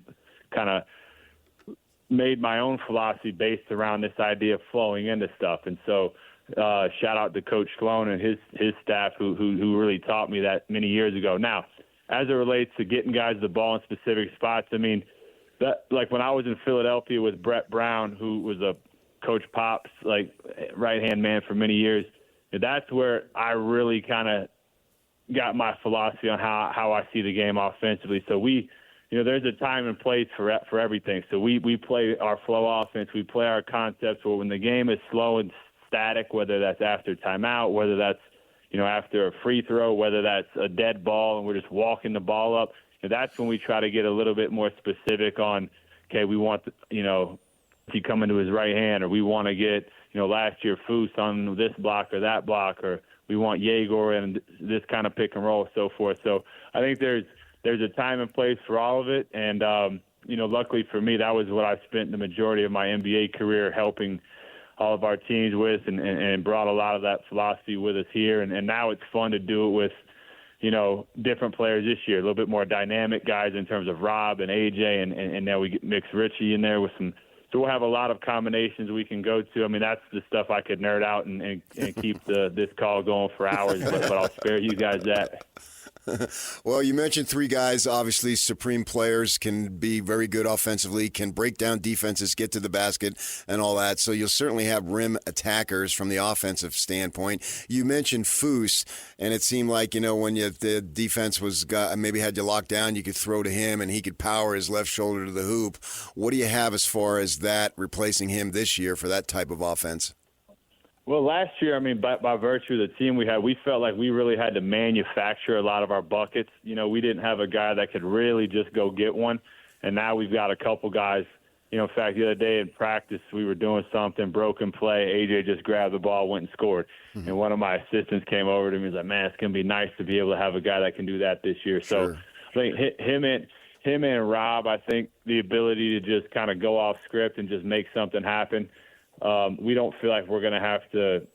kind of made my own philosophy based around this idea of flowing into stuff. And so shout out to Coach Sloan and his staff who really taught me that many years ago. Now, as it relates to getting guys the ball in specific spots, that like when I was in Philadelphia with Brett Brown, who was a Coach Pop's like right-hand man for many years, that's where I really kind of got my philosophy on how I see the game offensively. So there's a time and place for everything. So we play our flow offense, we play our concepts where when the game is slow and static, whether that's after timeout, whether that's after a free throw, whether that's a dead ball and we're just walking the ball up, that's when we try to get a little bit more specific on, okay, we want he come into his right hand, or we want to get last year Foose on this block or that block, or we want Jaeger and this kind of pick and roll, so forth. So I think there's a time and place for all of it, and luckily for me, that was what I spent the majority of my NBA career helping all of our teams with, and brought a lot of that philosophy with us here. And now it's fun to do it with, different players this year, a little bit more dynamic guys in terms of Rob and AJ, and now we mix Richie in there with some. So we'll have a lot of combinations we can go to. That's the stuff I could nerd out and keep this call going for hours, but I'll spare you guys that. Well, you mentioned three guys, obviously supreme players, can be very good offensively, can break down defenses, get to the basket and all that. So you'll certainly have rim attackers from the offensive standpoint. You mentioned Foose, and it seemed like, when the defense maybe had you locked down, you could throw to him and he could power his left shoulder to the hoop. What do you have as far as that replacing him this year for that type of offense? Well, last year, by virtue of the team we had, we felt like we really had to manufacture a lot of our buckets. We didn't have a guy that could really just go get one, and now we've got a couple guys. In fact, the other day in practice, we were doing something, broken play. AJ just grabbed the ball, went and scored. Mm-hmm. And one of my assistants came over to me and was like, man, it's going to be nice to be able to have a guy that can do that this year. Sure. So I think him and Rob, I think the ability to just kind of go off script and just make something happen. We don't feel like we're going to have to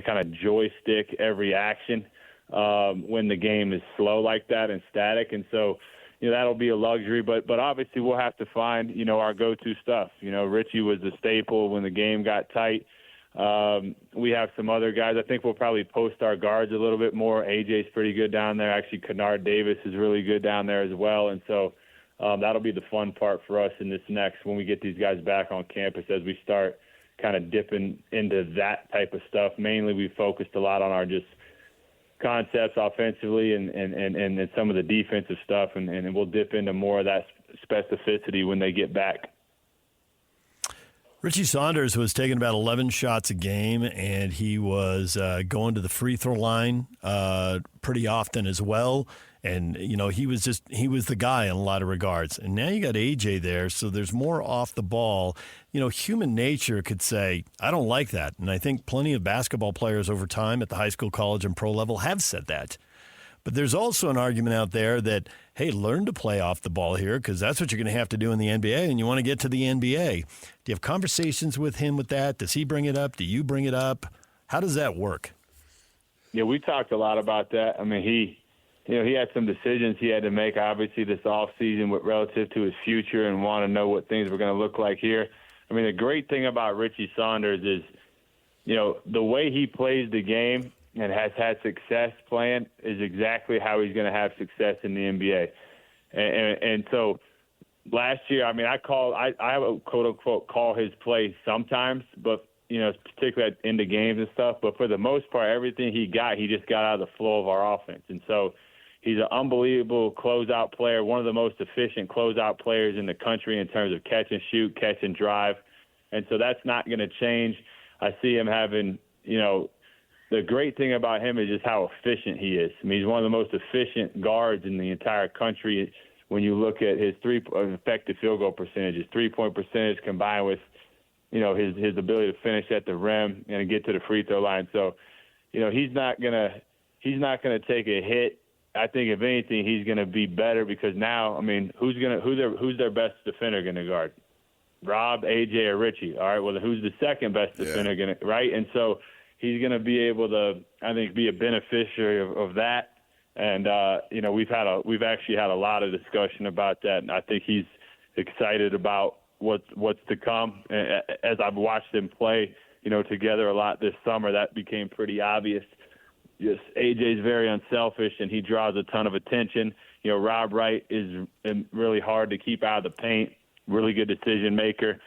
kind of joystick every action when the game is slow like that and static. And so, that'll be a luxury. But obviously we'll have to find, our go-to stuff. Richie was the staple when the game got tight. We have some other guys. I think we'll probably post our guards a little bit more. AJ's pretty good down there. Actually, Kennard Davis is really good down there as well. And so that'll be the fun part for us in this next when we get these guys back on campus as we start kind of dipping into that type of stuff. Mainly we focused a lot on our just concepts offensively and some of the defensive stuff, and we'll dip into more of that specificity when they get back. Richie Saunders was taking about 11 shots a game, and he was going to the free throw line pretty often as well. And, he was the guy in a lot of regards. And now you got AJ there, so there's more off the ball. Human nature could say, I don't like that. And I think plenty of basketball players over time at the high school, college, and pro level have said that. But there's also an argument out there that, hey, learn to play off the ball here because that's what you're going to have to do in the NBA, and you want to get to the NBA. Do you have conversations with him with that? Does he bring it up? Do you bring it up? How does that work? Yeah, we talked a lot about that. I mean, he had some decisions he had to make, obviously, this offseason with relative to his future and want to know what things were going to look like here. I mean, the great thing about Richie Saunders is, the way he plays the game and has had success playing is exactly how he's going to have success in the NBA. And so last year, I mean, I would quote-unquote call his play sometimes, but, particularly in the games and stuff. But for the most part, everything he just got out of the flow of our offense. And so he's an unbelievable closeout player, one of the most efficient closeout players in the country in terms of catch and shoot, catch and drive. And so that's not going to change. I see him having, the great thing about him is just how efficient he is. I mean, he's one of the most efficient guards in the entire country when you look at his effective field goal percentage, his three-point percentage combined with, his ability to finish at the rim and get to the free throw line. So, he's not gonna take a hit. I think if anything, he's gonna be better because now, I mean, who's their best defender gonna guard? Rob, AJ, or Richie? All right. Well, who's the second best defender gonna, right? And so he's gonna be able to, I think, be a beneficiary of that. And we've actually had a lot of discussion about that, and I think he's excited about what's to come. As I've watched them play, together a lot this summer, that became pretty obvious. Just AJ's very unselfish, and he draws a ton of attention. Rob Wright is really hard to keep out of the paint, really good decision maker.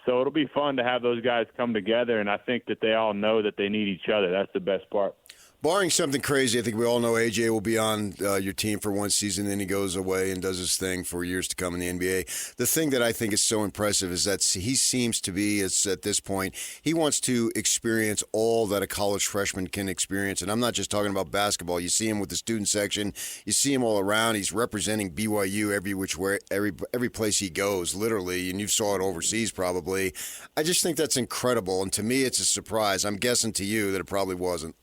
So it'll be fun to have those guys come together, and I think that they all know that they need each other. That's the best part. Barring something crazy, I think we all know AJ will be on your team for one season, then he goes away and does his thing for years to come in the NBA. The thing that I think is so impressive is that he seems to be, at this point, he wants to experience all that a college freshman can experience. And I'm not just talking about basketball. You see him with the student section. You see him all around. He's representing BYU every which way, every place he goes, literally, and you saw it overseas probably. I just think that's incredible, and to me it's a surprise. I'm guessing to you that it probably wasn't.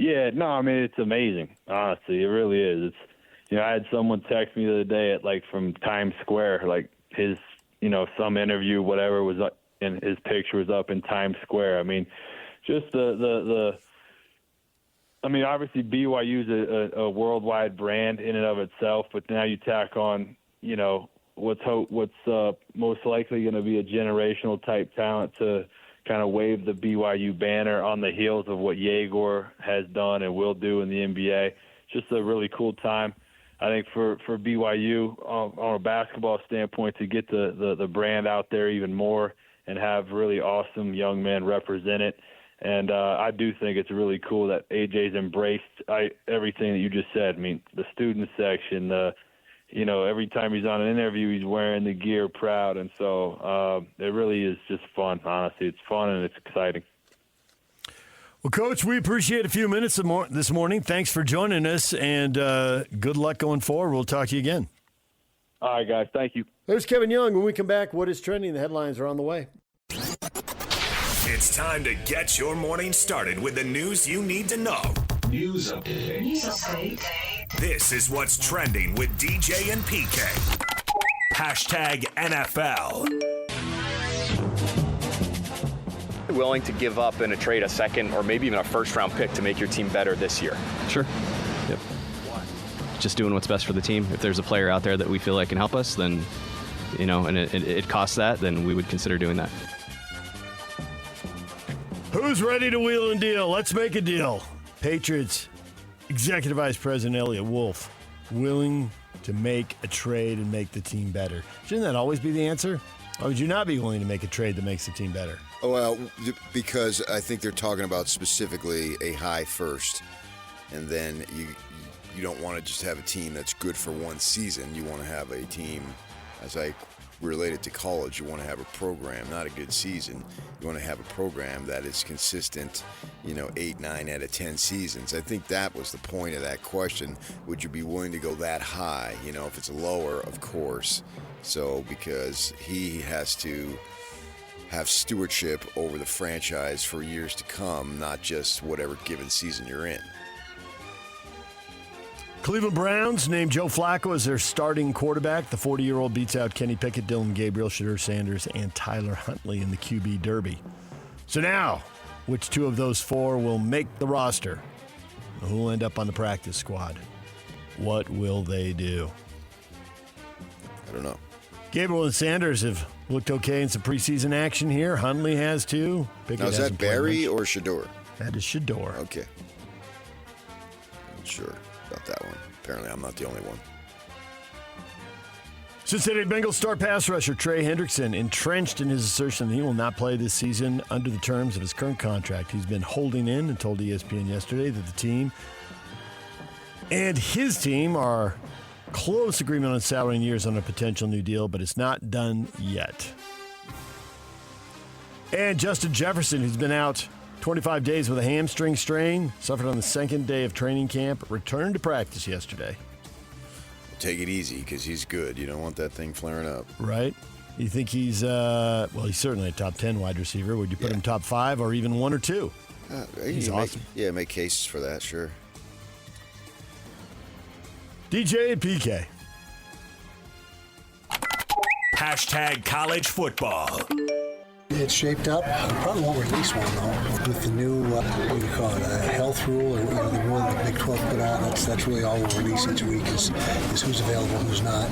Yeah, no, I mean, it's amazing, honestly. It really is. It's, I had someone text me the other day from Times Square, his, some interview, whatever was up, and his picture was up in Times Square. I mean, just obviously BYU's a worldwide brand in and of itself, but now you tack on, what's most likely going to be a generational type talent to kind of wave the BYU banner on the heels of what Yegor has done and will do in the NBA. Just a really cool time, I think, for BYU on a basketball standpoint to get the brand out there even more and have really awesome young men represent it. And I do think it's really cool that AJ's embraced everything that you just said. I mean, the student section, every time he's on an interview, he's wearing the gear proud. And so it really is just fun, honestly. It's fun and it's exciting. Well, Coach, we appreciate a few minutes this morning. Thanks for joining us, and good luck going forward. We'll talk to you again. All right, guys. Thank you. There's Kevin Young. When we come back, what is trending? The headlines are on the way. It's time to get your morning started with the news you need to know. News update. This is what's trending with DJ and PK. Hashtag NFL. Willing to give up in a trade a second or maybe even a first-round pick to make your team better this year? Sure. Yep. Just doing what's best for the team. If there's a player out there that we feel like can help us, then, and it costs that, then we would consider doing that. Who's ready to wheel and deal? Let's make a deal. Patriots Executive Vice President Elliot Wolf willing to make a trade and make the team better. Shouldn't that always be the answer? Why would you not be willing to make a trade that makes the team better? Well, because I think they're talking about specifically a high first, and then you don't want to just have a team that's good for one season. You want to have a team, as I related to college, you want to have a program, not a good season. You want to have a program that is consistent, 8, 9 out of 10 seasons. I think that was the point of that question. Would you be willing to go that high? If it's lower, of course. So, because he has to have stewardship over the franchise for years to come, not just whatever given season you're in. Cleveland Browns named Joe Flacco as their starting quarterback. The 40-year-old beats out Kenny Pickett, Dylan Gabriel, Shadur Sanders, and Tyler Huntley in the QB Derby. So now, which two of those four will make the roster? Who will end up on the practice squad? What will they do? I don't know. Gabriel and Sanders have looked okay in some preseason action here. Huntley has too. Pickett Now, is that Barry or Shador? That is Shador. Okay. Not sure about that one. Apparently, I'm not the only one. Cincinnati Bengals star pass rusher Trey Hendrickson entrenched in his assertion that he will not play this season under the terms of his current contract. He's been holding in and told ESPN yesterday that the team and his team are close agreement on salary and years on a potential new deal, but it's not done yet. And Justin Jefferson, who's been out 25 days with a hamstring strain, suffered on the second day of training camp, returned to practice yesterday. Take it easy because he's good. You don't want that thing flaring up. Right? You think he's, he's certainly a top 10 wide receiver. Would you put him top 5 or even 1 or 2? He's awesome. Make cases for that, sure. DJ and PK. Hashtag college football. It's shaped up. We probably won't release one, though, with the new, health rule, or the rule that the Big 12 put out. That's really all we'll release each week is who's available, who's not.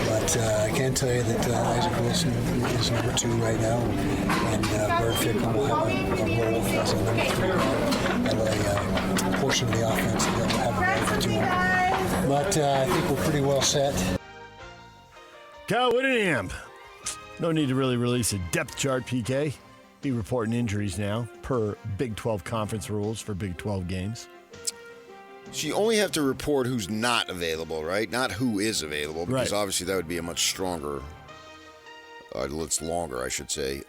But I can tell you that Isaac Wilson is number 2 right now, and Bird Fickle will have a role as a number 3 at a portion of the offense that will have available to him. But I think we're pretty well set. Kyle Whittingham. No need to really release a depth chart, PK. Be reporting injuries now, per Big 12 conference rules for Big 12 games. So you only have to report who's not available, right? Not who is available, because obviously that would be a much stronger, longer, I should say,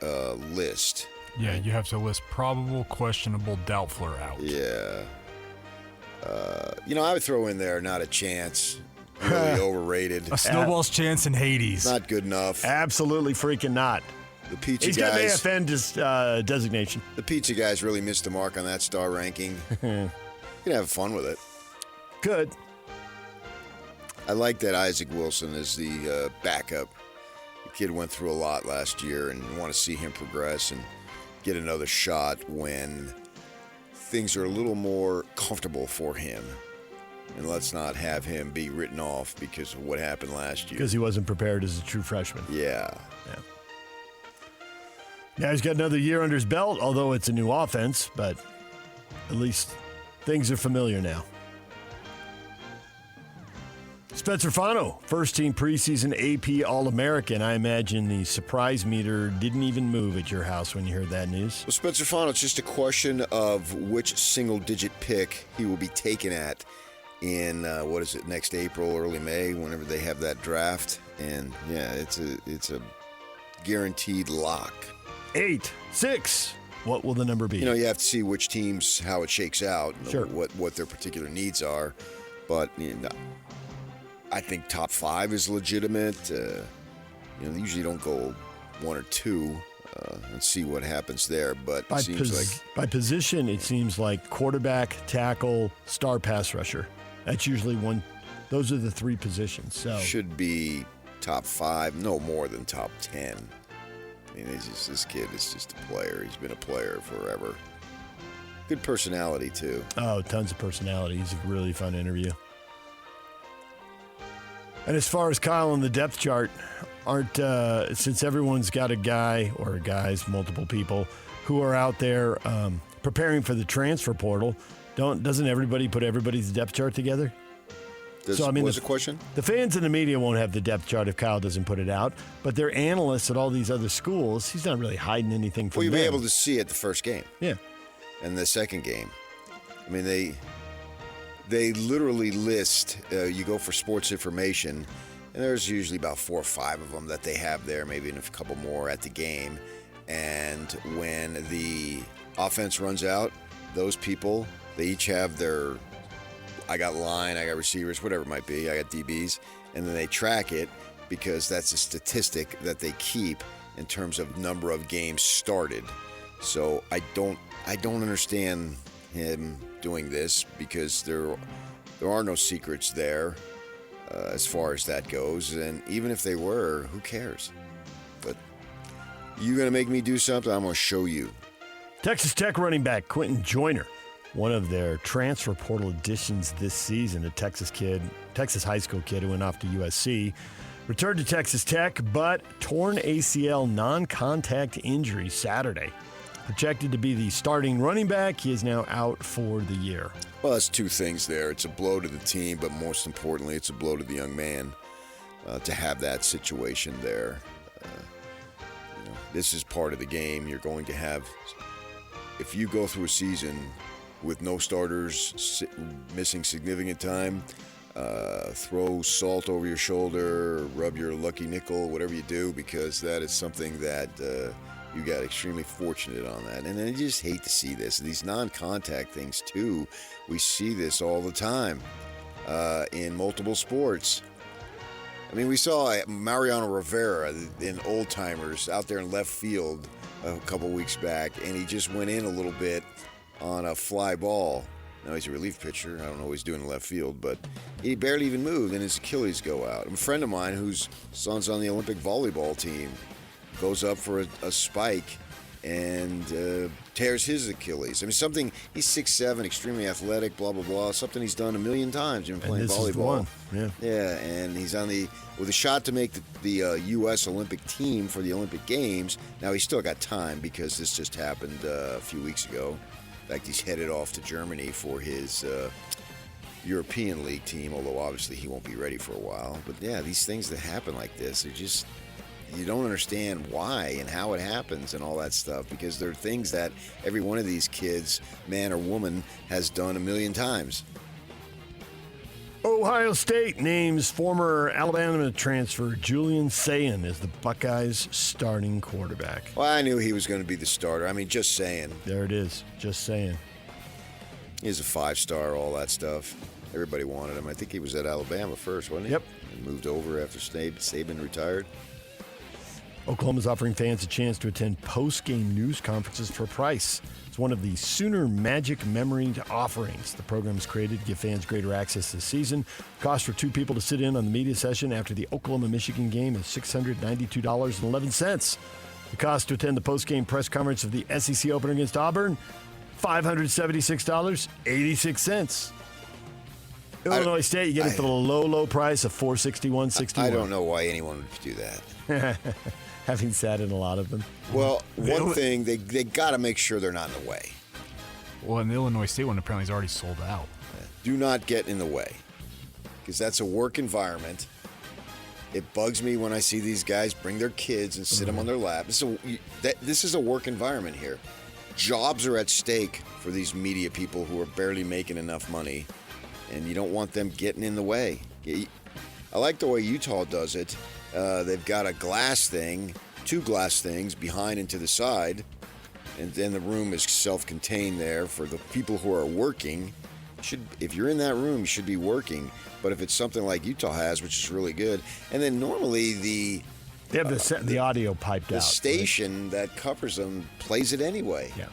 list. Yeah, you have to list probable, questionable, doubtful, or out. Yeah. I would throw in there not a chance. Really overrated. A snowball's chance in Hades. Not good enough. Absolutely freaking not. The pizza He's guys. got an AFN designation. The pizza guys really missed the mark on that star ranking. You can have fun with it. Good. I like that Isaac Wilson is the backup. The kid went through a lot last year, and want to see him progress and get another shot when things are a little more comfortable for him. And let's not have him be written off because of what happened last year. Because he wasn't prepared as a true freshman. Yeah. Now he's got another year under his belt, although it's a new offense, but at least things are familiar now. Spencer Fano, first team preseason AP All-American. I imagine the surprise meter didn't even move at your house when you heard that news. Well, Spencer Fano, it's just a question of which single-digit pick he will be taken at in, next April, early May, whenever they have that draft. And, yeah, it's a guaranteed lock. 8, 6. What will the number be? You have to see which teams, how it shakes out, sure. what their particular needs are. But, I think top 5 is legitimate. They usually don't go 1 or 2 and see what happens there. But it seems by position, it seems like quarterback, tackle, star pass rusher. That's usually one. Those are the 3 positions. So should be top 5, no more than top 10. I mean, this kid is just a player. He's been a player forever. Good personality too. Oh, tons of personality. He's a really fun interview. And as far as Kyle on the depth chart, since everyone's got a guy or guys, multiple people who are out there preparing for the transfer portal, doesn't everybody put everybody's depth chart together? What's the question? The fans and the media won't have the depth chart if Kyle doesn't put it out, but they're analysts at all these other schools. He's not really hiding anything from them. Well, you'll be able to see it the first game. Yeah. And the second game. I mean, they literally list, you go for sports information, and there's usually about 4 or 5 of them that they have there, maybe a couple more at the game. And when the offense runs out, those people, they each have their, I got line, I got receivers, whatever it might be, I got DBs, and then they track it because that's a statistic that they keep in terms of number of games started. So I don't understand him doing this because there are no secrets there as far as that goes. And even if they were, who cares? But you're going to make me do something, I'm going to show you. Texas Tech running back Quentin Joyner, one of their transfer portal additions this season, a Texas high school kid who went off to USC, returned to Texas Tech, but torn ACL non-contact injury Saturday. Projected to be the starting running back, he is now out for the year. Well, that's two things there. It's a blow to the team, but most importantly, it's a blow to the young man to have that situation there. This is part of the game. You're going to have, if you go through a season with no starters, missing significant time, throw salt over your shoulder, rub your lucky nickel, whatever you do, because that is something that you got extremely fortunate on that. And I just hate to see this. These non-contact things, too, we see this all the time in multiple sports. I mean, we saw Mariano Rivera in Old Timers out there in left field a couple weeks back, and he just went in a little bit on a fly ball. Now he's a relief pitcher. I don't know what he's doing in left field, but he barely even moved, and his Achilles go out. A friend of mine whose son's on the Olympic volleyball team goes up for a spike and tears his Achilles. I mean, he's 6'7", extremely athletic, blah, blah, blah, something he's done a million times in playing volleyball. Yeah, and he's with a shot to make the U.S. Olympic team for the Olympic Games. Now, he's still got time because this just happened a few weeks ago. In fact, he's headed off to Germany for his European League team, although obviously he won't be ready for a while. But yeah, these things that happen like this, you don't understand why and how it happens and all that stuff, because there are things that every one of these kids, man or woman, has done a million times. Ohio State names former Alabama transfer Julian Sayin as the Buckeyes' starting quarterback. Well, I knew he was going to be the starter. I mean, just saying. There it is. Just saying. He's a 5-star, all that stuff. Everybody wanted him. I think he was at Alabama first, wasn't he? Yep. And moved over after Saban retired. Oklahoma's offering fans a chance to attend post-game news conferences for a price. It's one of the Sooner Magic Memory offerings. The program is created to give fans greater access this season. Cost for two people to sit in on the media session after the Oklahoma-Michigan game is $692.11. The cost to attend the post-game press conference of the SEC opener against Auburn, $576.86. Illinois State, you get it for the low price of $461.61. I don't know why anyone would do that. Having sat in a lot of them. Well, one thing, they got to make sure they're not in the way. Well, and the Illinois State one apparently is already sold out. Do not get in the way, because that's a work environment. It bugs me when I see these guys bring their kids and sit them on their lap. This is a work environment here. Jobs are at stake for these media people who are barely making enough money, and you don't want them getting in the way. I like the way Utah does it. They've got a glass thing, two glass things behind and to the side, and then the room is self-contained there for the people who are working. If you're in that room, you should be working. But if it's something like Utah has, which is really good, and then normally they have the audio piped out. The station that covers them plays it anyway. Yeah,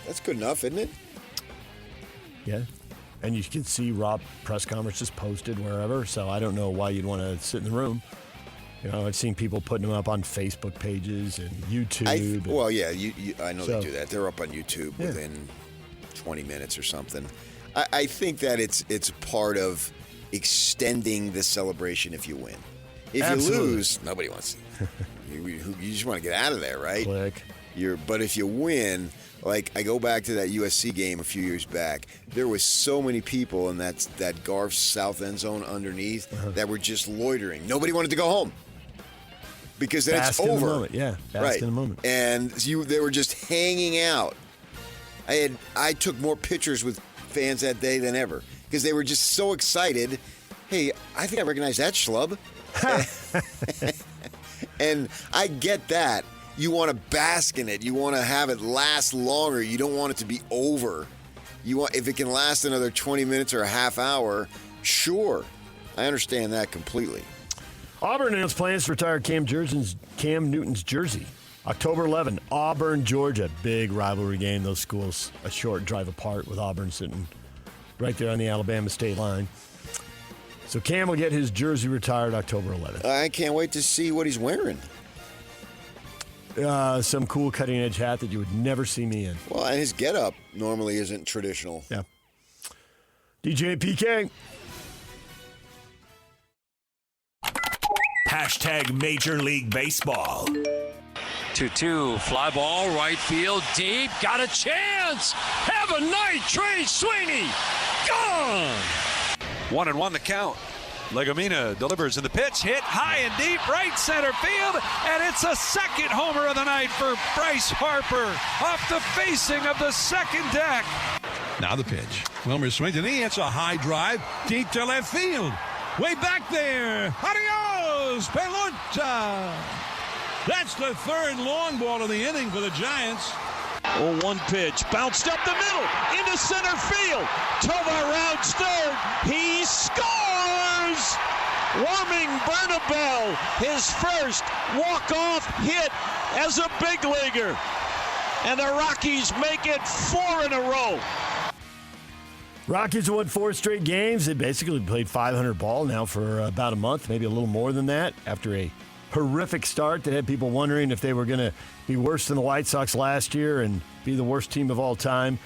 that's good enough, isn't it? Yeah. And you can see Rob press conferences posted wherever, so I don't know why you'd want to sit in the room. You know, I've seen people putting them up on Facebook pages and YouTube. I know they do that. They're up on YouTube within 20 minutes or something. I think that it's part of extending the celebration if you win. If Absolutely. you lose, nobody wants to. You just want to get out of there, right? Click. But if you win... Like, I go back to that USC game a few years back. There was so many people in that Garf South end zone underneath that were just loitering. Nobody wanted to go home because then it's over. In the moment. Yeah, right. In the moment. And they were just hanging out. I took more pictures with fans that day than ever because they were just so excited. Hey, I think I recognize that schlub. And I get that. You want to bask in it. You want to have it last longer. You don't want it to be over. If it can last another 20 minutes or a half hour, sure. I understand that completely. Auburn announced plans to retire Cam Newton's jersey. October 11, Auburn, Georgia. Big rivalry game. Those schools a short drive apart with Auburn sitting right there on the Alabama state line. So Cam will get his jersey retired October 11th. I can't wait to see what he's wearing. Some cool cutting-edge hat that you would never see me in. Well, and his getup normally isn't traditional. Yeah. DJ and PK. Hashtag Major League Baseball. 2-2, fly ball, right field, deep, got a chance! Have a night, Trey Sweeney! Gone! 1-1 the count. Legumina delivers in the pitch, hit high and deep, right center field, and it's a second homer of the night for Bryce Harper off the facing of the second deck. Now the pitch. Wilmer swings and he hits a high drive deep to left field. Way back there. Adios, Pelota. That's the third long ball of the inning for the Giants. 0-1 pitch, bounced up the middle, into center field. Tovar rounds third. He scores! Warming Bernabel, his first walk-off hit as a big leaguer. And the Rockies make it 4 in a row. Rockies have won 4 straight games. They basically played 500 ball now for about a month, maybe a little more than that, after a horrific start that had people wondering if they were going to be worse than the White Sox last year and be the worst team of all time.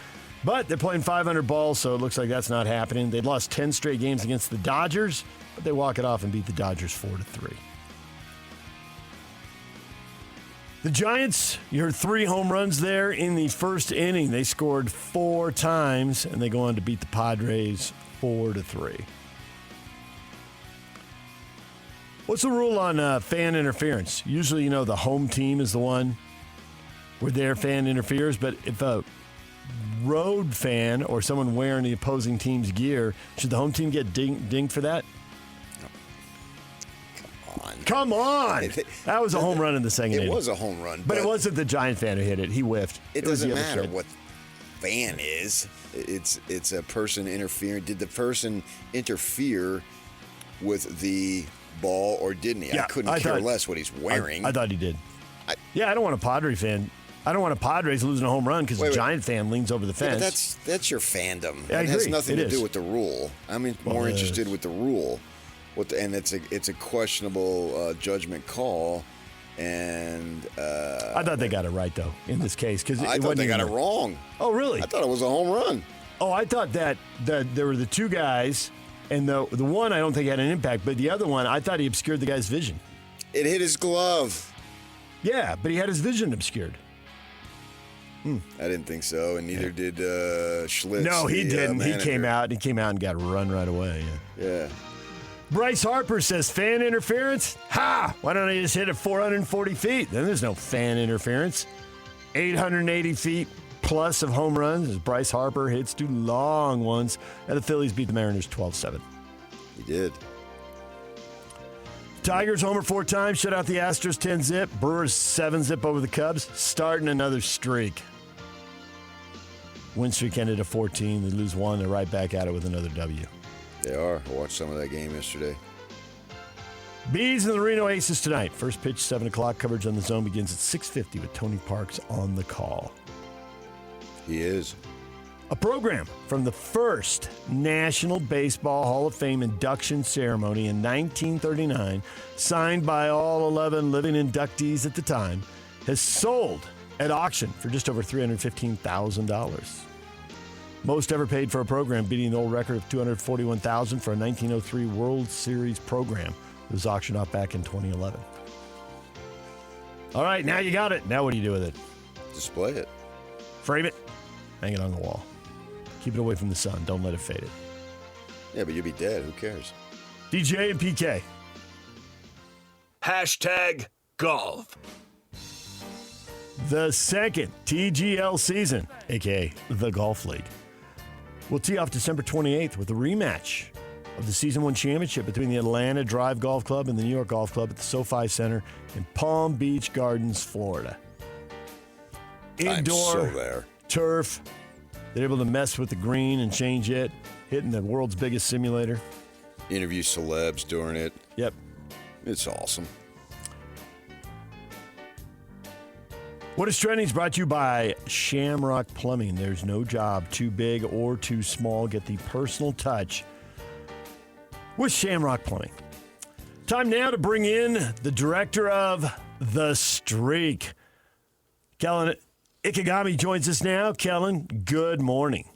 But they're playing 500 balls, so it looks like that's not happening. They'd lost 10 straight games against the Dodgers, but they walk it off and beat the Dodgers 4-3. The Giants, you heard 3 home runs there in the first inning. They scored 4 times, and they go on to beat the Padres 4-3. What's the rule on fan interference? Usually, the home team is the one where their fan interferes, but if a road fan or someone wearing the opposing team's gear, should the home team get dinged for that? Come on! That was a home run in the second inning. It was a home run. But it wasn't the Giant fan who hit it. He whiffed. It doesn't matter what fan is. It's a person interfering. Did the person interfere with the ball or didn't he? Yeah, I couldn't care less what he's wearing. I thought he did. I don't want a Padre fan. I don't want a Padres losing a home run because a Giant fan leans over the fence. Yeah, that's your fandom. Yeah, it has nothing to do with the rule. I'm more it interested is. with the rule. And it's a questionable judgment call. And I thought they got it right though in this case because I thought they got it wrong. Oh, really? I thought it was a home run. Oh, I thought that there were the 2 guys, and the one I don't think had an impact, but the other one I thought he obscured the guy's vision. It hit his glove. Yeah, but he had his vision obscured. I didn't think so, and neither did Schlitz. No, he didn't. He manager. came out and got run right away. Yeah. Bryce Harper says fan interference? Ha! Why don't I just hit it 440 feet? Then there's no fan interference. 880 feet plus of home runs as Bryce Harper hits 2 long ones. And the Phillies beat the Mariners 12-7. He did. Tigers homer 4 times, shut out the Astros 10-zip. Brewers 7-zip over the Cubs, starting another streak. Win streak ended at 14. They lose 1. They're right back at it with another W. They are. I watched some of that game yesterday. Bees and the Reno Aces tonight. First pitch, 7 o'clock. Coverage on the Zone begins at 6:50 with Tony Parks on the call. He is. A program from the first National Baseball Hall of Fame induction ceremony in 1939, signed by all 11 living inductees at the time, has sold at auction for just over $315,000. Most ever paid for a program, beating the old record of $241,000 for a 1903 World Series program. It was auctioned off back in 2011. All right, now you got it. Now what do you do with it? Display it. Frame it. Hang it on the wall. Keep it away from the sun. Don't let it fade it. Yeah, but you'll be dead. Who cares? DJ and PK. Hashtag golf. The second TGL season, a.k.a. the Golf League, will tee off December 28th with a rematch of the Season 1 championship between the Atlanta Drive Golf Club and the New York Golf Club at the SoFi Center in Palm Beach Gardens, Florida. Indoor I'm so there. turf. They're able to mess with the green and change it, hitting the world's biggest simulator. Interview celebs during it. Yep. It's awesome. What is Trending is brought to you by Shamrock Plumbing. There's no job too big or too small. Get the personal touch with Shamrock Plumbing. Time now to bring in the director of The Streak. Kellen Ikegami joins us now. Kellen, good morning.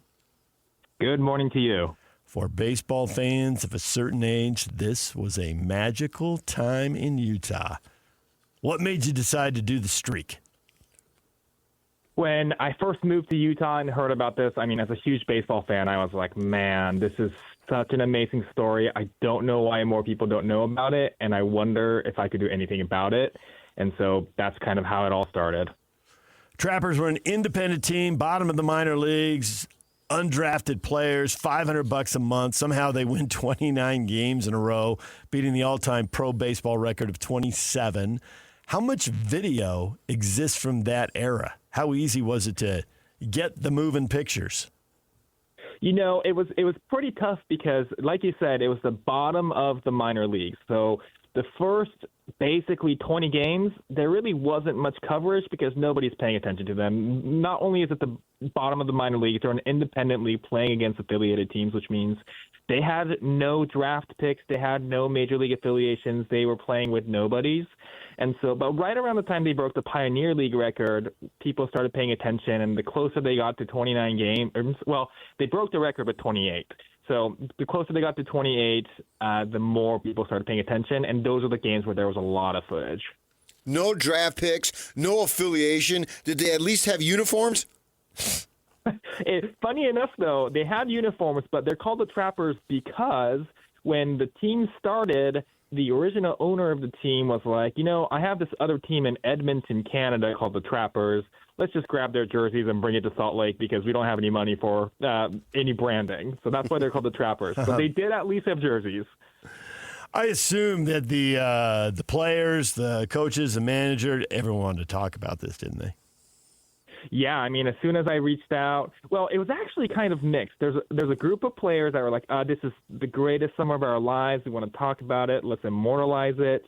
Good morning to you. For baseball fans of a certain age, this was a magical time in Utah. What made you decide to do The Streak? When I first moved to Utah and heard about this, as a huge baseball fan, I was like, man, this is such an amazing story. I don't know why more people don't know about it, and I wonder if I could do anything about it. And so that's kind of how it all started. Trappers were an independent team, bottom of the minor leagues, undrafted players, $500 a month. Somehow they win 29 games in a row, beating the all-time pro baseball record of 27. How much video exists from that era? How easy was it to get the moving pictures? It was pretty tough because, like you said, it was the bottom of the minor leagues. So the first basically 20 games, there really wasn't much coverage because nobody's paying attention to them. Not only is it the bottom of the minor leagues, they're an independent league playing against affiliated teams, which means they had no draft picks. They had no major league affiliations. They were playing with nobodies. And so, but right around the time they broke the Pioneer League record, people started paying attention, and the closer they got to 29 games, well, they broke the record with 28. So the closer they got to 28, the more people started paying attention, and those are the games where there was a lot of footage. No draft picks, no affiliation. Did they at least have uniforms? Funny enough, though, they had uniforms, but they're called the Trappers because when the team started, the original owner of the team was like, I have this other team in Edmonton, Canada called the Trappers. Let's just grab their jerseys and bring it to Salt Lake because we don't have any money for any branding. So that's why they're called the Trappers. But they did at least have jerseys. I assume that the players, the coaches, the manager, everyone wanted to talk about this, didn't they? Yeah, as soon as I reached out, well, it was actually kind of mixed. There's a group of players that were like, this is the greatest summer of our lives. We want to talk about it. Let's immortalize it.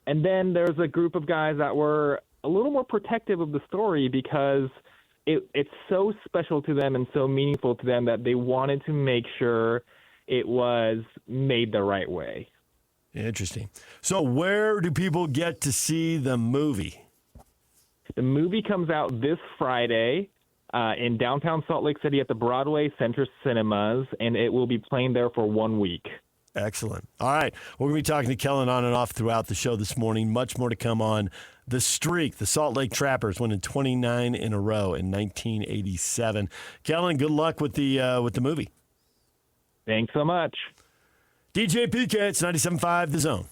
And then there's a group of guys that were a little more protective of the story because it's so special to them and so meaningful to them that they wanted to make sure it was made the right way. Interesting. So where do people get to see the movie? The movie comes out this Friday in downtown Salt Lake City at the Broadway Center Cinemas, and it will be playing there for 1 week. Excellent. All right. We're going to be talking to Kellen on and off throughout the show this morning. Much more to come on The Streak. The Salt Lake Trappers winning 29 in a row in 1987. Kellen, good luck with the movie. Thanks so much. DJ PK, it's 97.5 The Zone.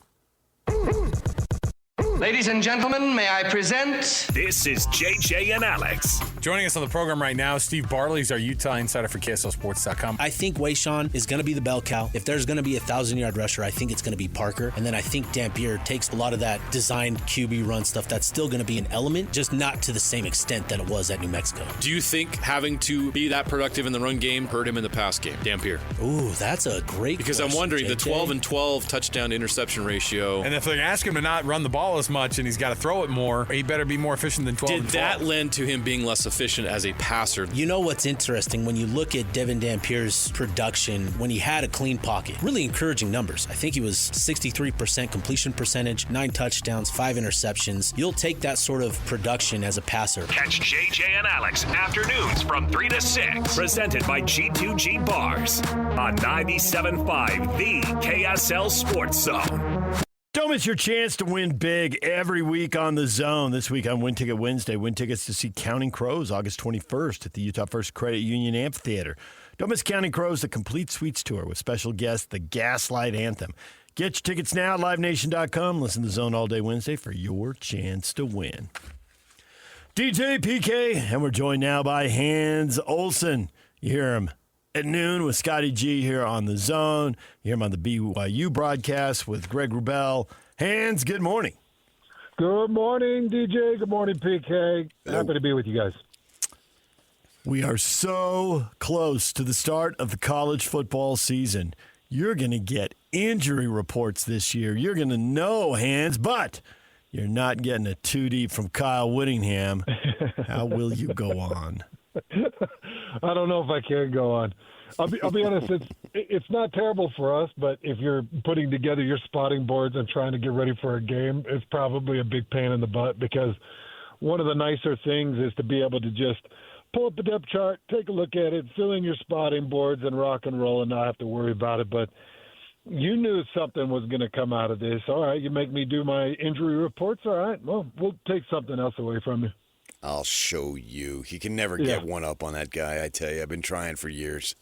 Ladies and gentlemen, may I present... This is JJ and Alex. Joining us on the program right now, Steve Bartley is our Utah insider for KSLSports.com. I think Wayshawn is going to be the bell cow. If there's going to be a 1,000-yard rusher, I think it's going to be Parker. And then I think Dampier takes a lot of that designed QB run stuff. That's still going to be an element, just not to the same extent that it was at New Mexico. Do you think having to be that productive in the run game hurt him in the pass game, Dampier? Ooh, that's a great Because question, I'm wondering, JJ. the 12-12 touchdown-interception ratio. And if they ask him to not run the ball as much and he's got to throw it more, he better be more efficient than 12 Did that lend to him being less efficient as a passer? You know what's interesting? When you look at Devon Dampier's production, when he had a clean pocket, really encouraging numbers. I think he was 63% completion percentage, 9 touchdowns, 5 interceptions. You'll take that sort of production as a passer. Catch JJ and Alex afternoons from 3 to 6. Presented by G2G Bars on 97.5, the KSL Sports Zone. Don't miss your chance to win big every week on The Zone. This week on Win Ticket Wednesday, win tickets to see Counting Crows August 21st at the Utah First Credit Union Amphitheater. Don't miss Counting Crows, the complete suites tour with special guest, the Gaslight Anthem. Get your tickets now at livenation.com. Listen to The Zone all day Wednesday for your chance to win. DJ PK, and we're joined now by Hans Olsen. You hear him at noon with Scotty G here on The Zone. You hear him on the BYU broadcast with Greg Wrubell. Hans, good morning. Good morning, DJ. Good morning, PK. Happy to be with you guys. We are so close to the start of the college football season. You're going to get injury reports this year. You're going to know, Hans, but You're not getting a 2 deep from Kyle Whittingham. How will you go on? I don't know if I can go on. I'll be honest. It's not terrible for us, but if you're putting together your spotting boards and trying to get ready for a game, it's probably a big pain in the butt, because one of the nicer things is to be able to just pull up the depth chart, take a look at it, fill in your spotting boards, and rock and roll and not have to worry about it. But you knew something was going to come out of this. All right, you make me do my injury reports. All right, well, we'll take something else away from you. I'll show you. You can never get one up on that guy, I tell you. I've been trying for years.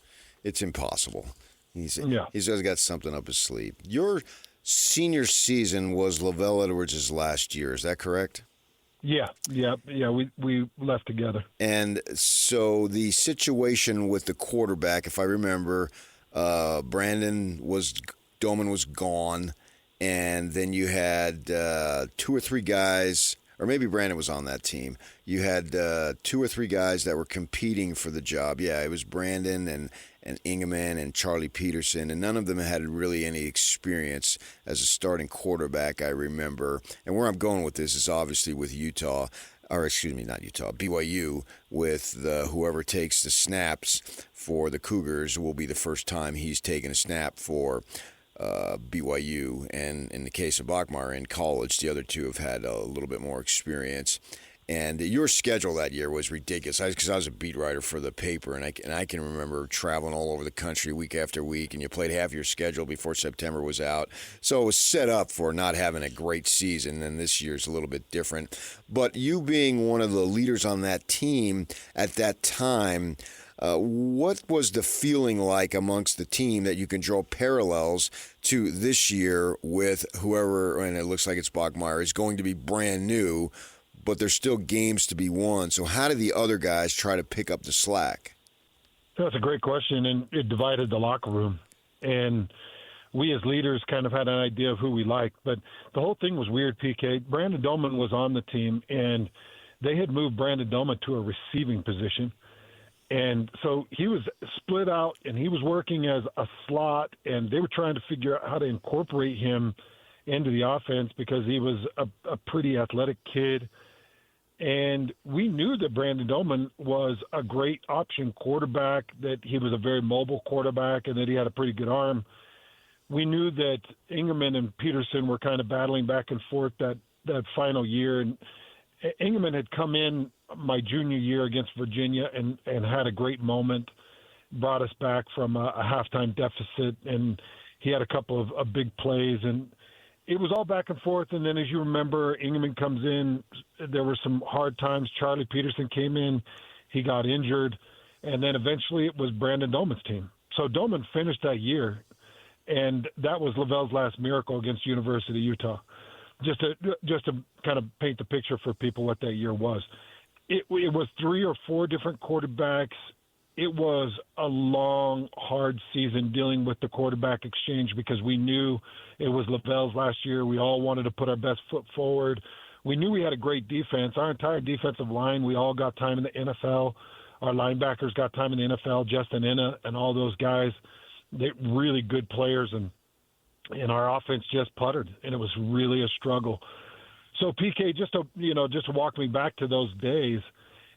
It's impossible. He's always got something up his sleeve. Your senior season was Lavelle Edwards' last year. Is that correct? Yeah. We left together. And so the situation with the quarterback, if I remember, Doman was gone, and then you had 2 or 3 guys, or maybe Brandon was on that team. You had 2 or 3 guys that were competing for the job. Yeah, it was Brandon and Ingeman and Charlie Peterson, and none of them had really any experience as a starting quarterback, I remember. And where I'm going with this is obviously with BYU, with whoever takes the snaps for the Cougars will be the first time he's taken a snap for BYU. And in the case of Bachmeier in college, the other two have had a little bit more experience. And your schedule that year was ridiculous, because I was a beat writer for the paper, and I can remember traveling all over the country week after week, and you played half your schedule before September was out. So it was set up for not having a great season, and this year's a little bit different. But you being one of the leaders on that team at that time, what was the feeling like amongst the team that you can draw parallels to this year with whoever, and it looks like it's Bachmeier, is going to be brand new, but there's still games to be won. So how did the other guys try to pick up the slack? That's a great question, and it divided the locker room. And we as leaders kind of had an idea of who we liked. But the whole thing was weird, PK. Brandon Doman was on the team, and they had moved Brandon Doman to a receiving position. And so he was split out, and he was working as a slot, and they were trying to figure out how to incorporate him into the offense because he was a pretty athletic kid. And we knew that Brandon Doman was a great option quarterback, that he was a very mobile quarterback, and that he had a pretty good arm. We knew that Ingeman and Peterson were kind of battling back and forth that final year. And Ingeman had come in my junior year against Virginia and had a great moment, brought us back from a halftime deficit, and he had a couple of big plays. And it was all back and forth, and then as you remember, Ingeman comes in. There were some hard times. Charlie Peterson came in. He got injured, and then eventually it was Brandon Doman's team. So Doman finished that year, and that was Lavelle's last miracle against University of Utah. Just to kind of paint the picture for people what that year was. It was 3 or 4 different quarterbacks. It was a long, hard season dealing with the quarterback exchange because we knew it was Lavelle's last year. We all wanted to put our best foot forward. We knew we had a great defense. Our entire defensive line, we all got time in the NFL. Our linebackers got time in the NFL, Justin Inna and all those guys. They're really good players, and our offense just puttered, and it was really a struggle. So, PK, just to walk me back to those days,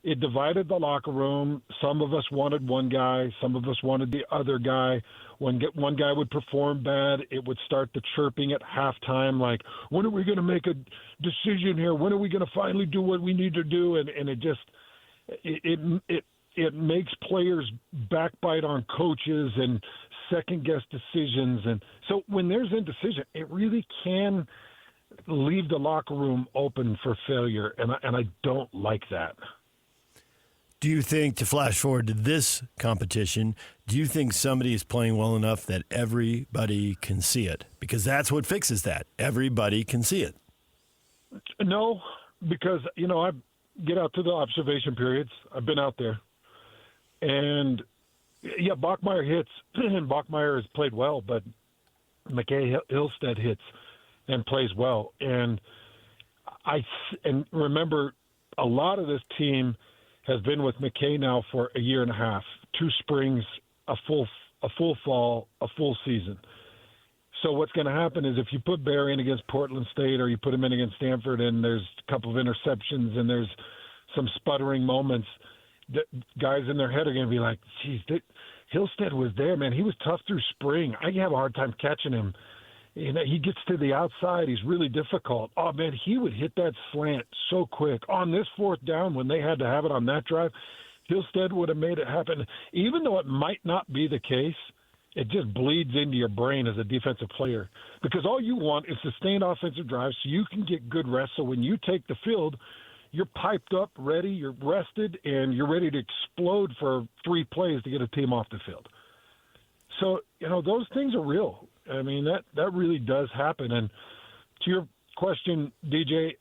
it divided the locker room. Some of us wanted one guy. Some of us wanted the other guy. When one guy would perform bad, it would start the chirping at halftime, like, when are we going to make a decision here? When are we going to finally do what we need to do? And it makes players backbite on coaches and second-guess decisions. And so when there's indecision, it really can leave the locker room open for failure, and I don't like that. Do you think, to flash forward to this competition, do you think somebody is playing well enough that everybody can see it? Because that's what fixes that. Everybody can see it. No, because, I get out to the observation periods. I've been out there. And, yeah, Bachmeier hits, and Bachmeier has played well, but McKay Hillstead hits and plays well. And remember, a lot of this team has been with McKay now for a year and a half, 2 springs, a full fall, a full season. So what's going to happen is if you put Bear in against Portland State or you put him in against Stanford and there's a couple of interceptions and there's some sputtering moments, the guys in their head are going to be like, geez, Hillstead was there, man. He was tough through spring. I have a hard time catching him. You know, he gets to the outside. He's really difficult. Oh, man, he would hit that slant so quick. On this fourth down, when they had to have it on that drive, Hillstead would have made it happen. Even though it might not be the case, it just bleeds into your brain as a defensive player because all you want is sustained offensive drives so you can get good rest. So when you take the field, you're piped up, ready, you're rested, and you're ready to explode for 3 plays to get a team off the field. So, you know, those things are real. I mean, that really does happen. And to your question, DJ,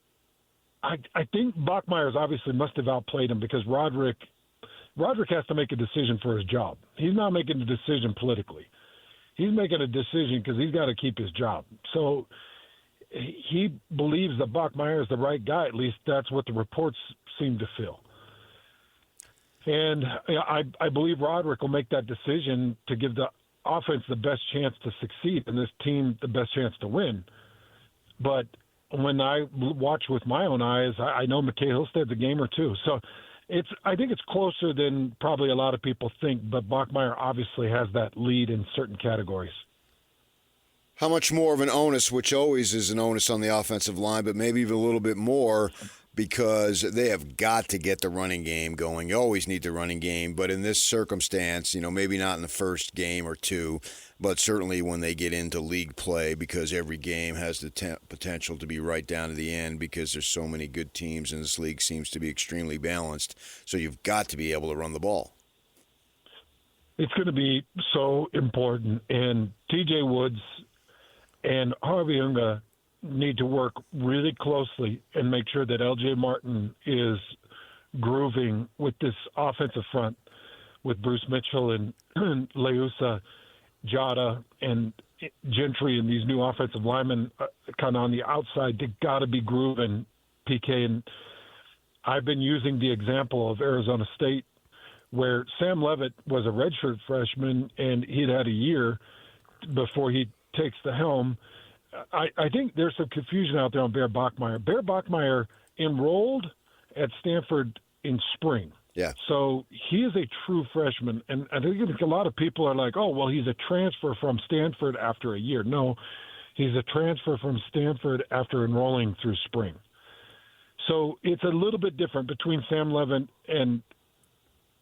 I think Bachmeier obviously must have outplayed him because Roderick has to make a decision for his job. He's not making a decision politically. He's making a decision because he's got to keep his job. So he believes that Bachmeier is the right guy. At least that's what the reports seem to feel. And I believe Roderick will make that decision to give the offense the best chance to succeed and this team the best chance to win. But when I watch with my own eyes, I know McKay Hillstead's a game or two. So I think it's closer than probably a lot of people think, but Bachmeier obviously has that lead in certain categories. How much more of an onus, which always is an onus on the offensive line, but maybe even a little bit more because they have got to get the running game going. You always need the running game, but in this circumstance, you know, maybe not in the first game or two, but certainly when they get into league play because every game has the potential to be right down to the end because there's so many good teams and this league seems to be extremely balanced. So you've got to be able to run the ball. It's going to be so important, and TJ Woods and Harvey Unga need to work really closely and make sure that LJ Martin is grooving with this offensive front with Bruce Mitchell and Leusa, Jada, and Gentry and these new offensive linemen kind of on the outside. They got to be grooving, PK. And I've been using the example of Arizona State where Sam Leavitt was a redshirt freshman and he'd had a year before he takes the helm. I think there's some confusion out there on Bear Bachmeier. Bear Bachmeier enrolled at Stanford in spring. Yeah. So he is a true freshman. And I think a lot of people are like, oh, well, he's a transfer from Stanford after a year. No, he's a transfer from Stanford after enrolling through spring. So it's a little bit different between Sam Leavitt and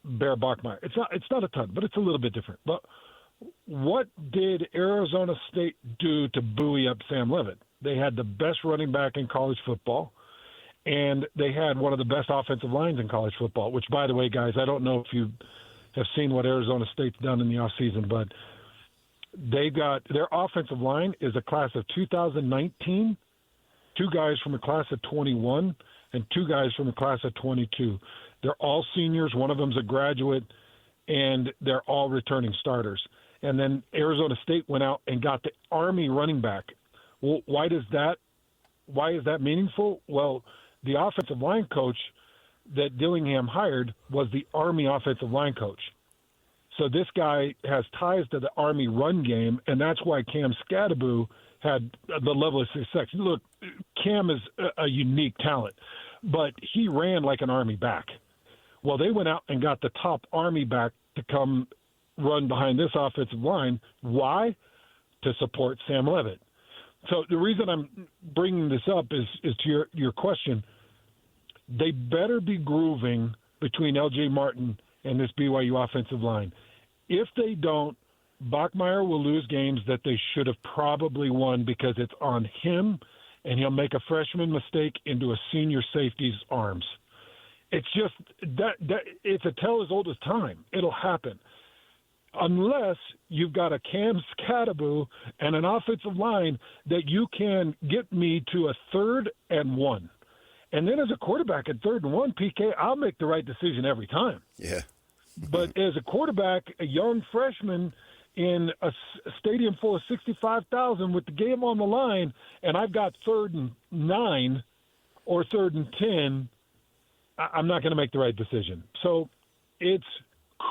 Bear Bachmeier. It's not a ton, but it's a little bit different. But what did Arizona State do to buoy up Sam Leavitt? They had the best running back in college football, and they had one of the best offensive lines in college football, which, by the way, guys, I don't know if you have seen what Arizona State's done in the offseason, but they got their offensive line is a class of 2019, 2 guys from a class of 21, and 2 guys from a class of 22. They're all seniors. One of them's a graduate, and they're all returning starters. And then Arizona State went out and got the Army running back. Well, why is that meaningful? Well, the offensive line coach that Dillingham hired was the Army offensive line coach. So this guy has ties to the Army run game, and that's why Cam Scadaboo had the level of success. Look, Cam is a unique talent, but he ran like an Army back. Well, they went out and got the top Army back to come run behind this offensive line. Why? To support Sam Leavitt. So the reason I'm bringing this up is to your question. They better be grooving between L.J. Martin and this BYU offensive line. If they don't, Bachmeier will lose games that they should have probably won because it's on him, and he'll make a freshman mistake into a senior safety's arms. It's just that it's a tale as old as time. It'll happen. Unless you've got a Cam Scadaboo and an offensive line that you can get me to a 3rd and 1. And then as a quarterback at 3rd and 1, PK, I'll make the right decision every time. Yeah. But as a quarterback, a young freshman in a stadium full of 65,000 with the game on the line, and I've got 3rd and 9 or 3rd and 10, I'm not going to make the right decision. So it's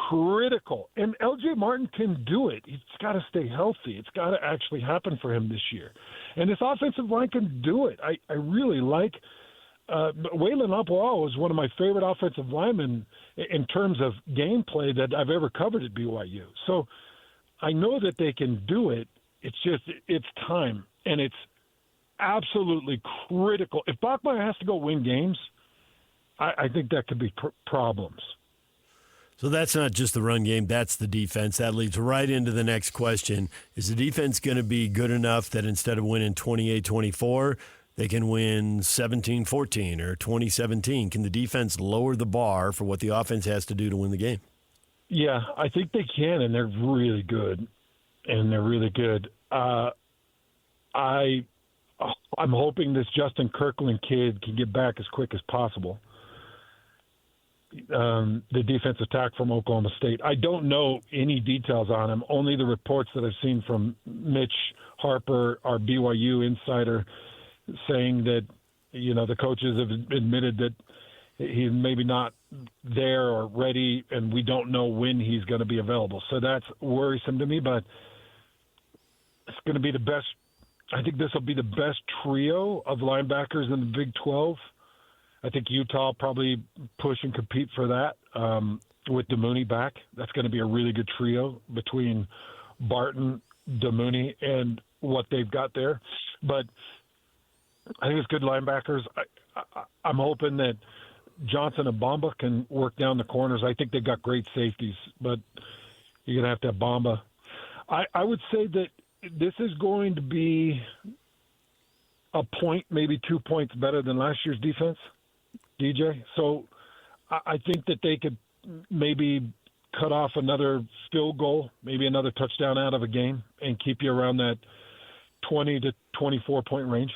critical. And L.J. Martin can do it. He's got to stay healthy. It's got to actually happen for him this year. And this offensive line can do it. I really like Waylon Apawao was one of my favorite offensive linemen in terms of gameplay that I've ever covered at BYU. So I know that they can do it. It's just it's time, and it's absolutely critical. If Bachmeier has to go win games, I think that could be problems. So that's not just the run game, that's the defense. That leads right into the next question. Is the defense going to be good enough that instead of winning 28-24, they can win 17-14 or 20-17? Can the defense lower the bar for what the offense has to do to win the game? Yeah, I think they can, and they're really good. I'm hoping this Justin Kirkland kid can get back as quick as possible. The defensive tackle from Oklahoma State. I don't know any details on him, only the reports that I've seen from Mitch Harper, our BYU insider, saying that, the coaches have admitted that he's maybe not there or ready, and we don't know when he's going to be available. So that's worrisome to me, but it's going to be the best. I think this will be the best trio of linebackers in the Big 12. I think Utah will probably push and compete for that with DeMooney back. That's going to be a really good trio between Barton, DeMooney, and what they've got there. But I think it's good linebackers. I'm hoping that Johnson and Bamba can work down the corners. I think they've got great safeties, but you're going to have Bamba. I would say that this is going to be a point, maybe 2 points better than last year's defense, DJ. So I think that they could maybe cut off another field goal, maybe another touchdown out of a game, and keep you around that 20 to 24 point range.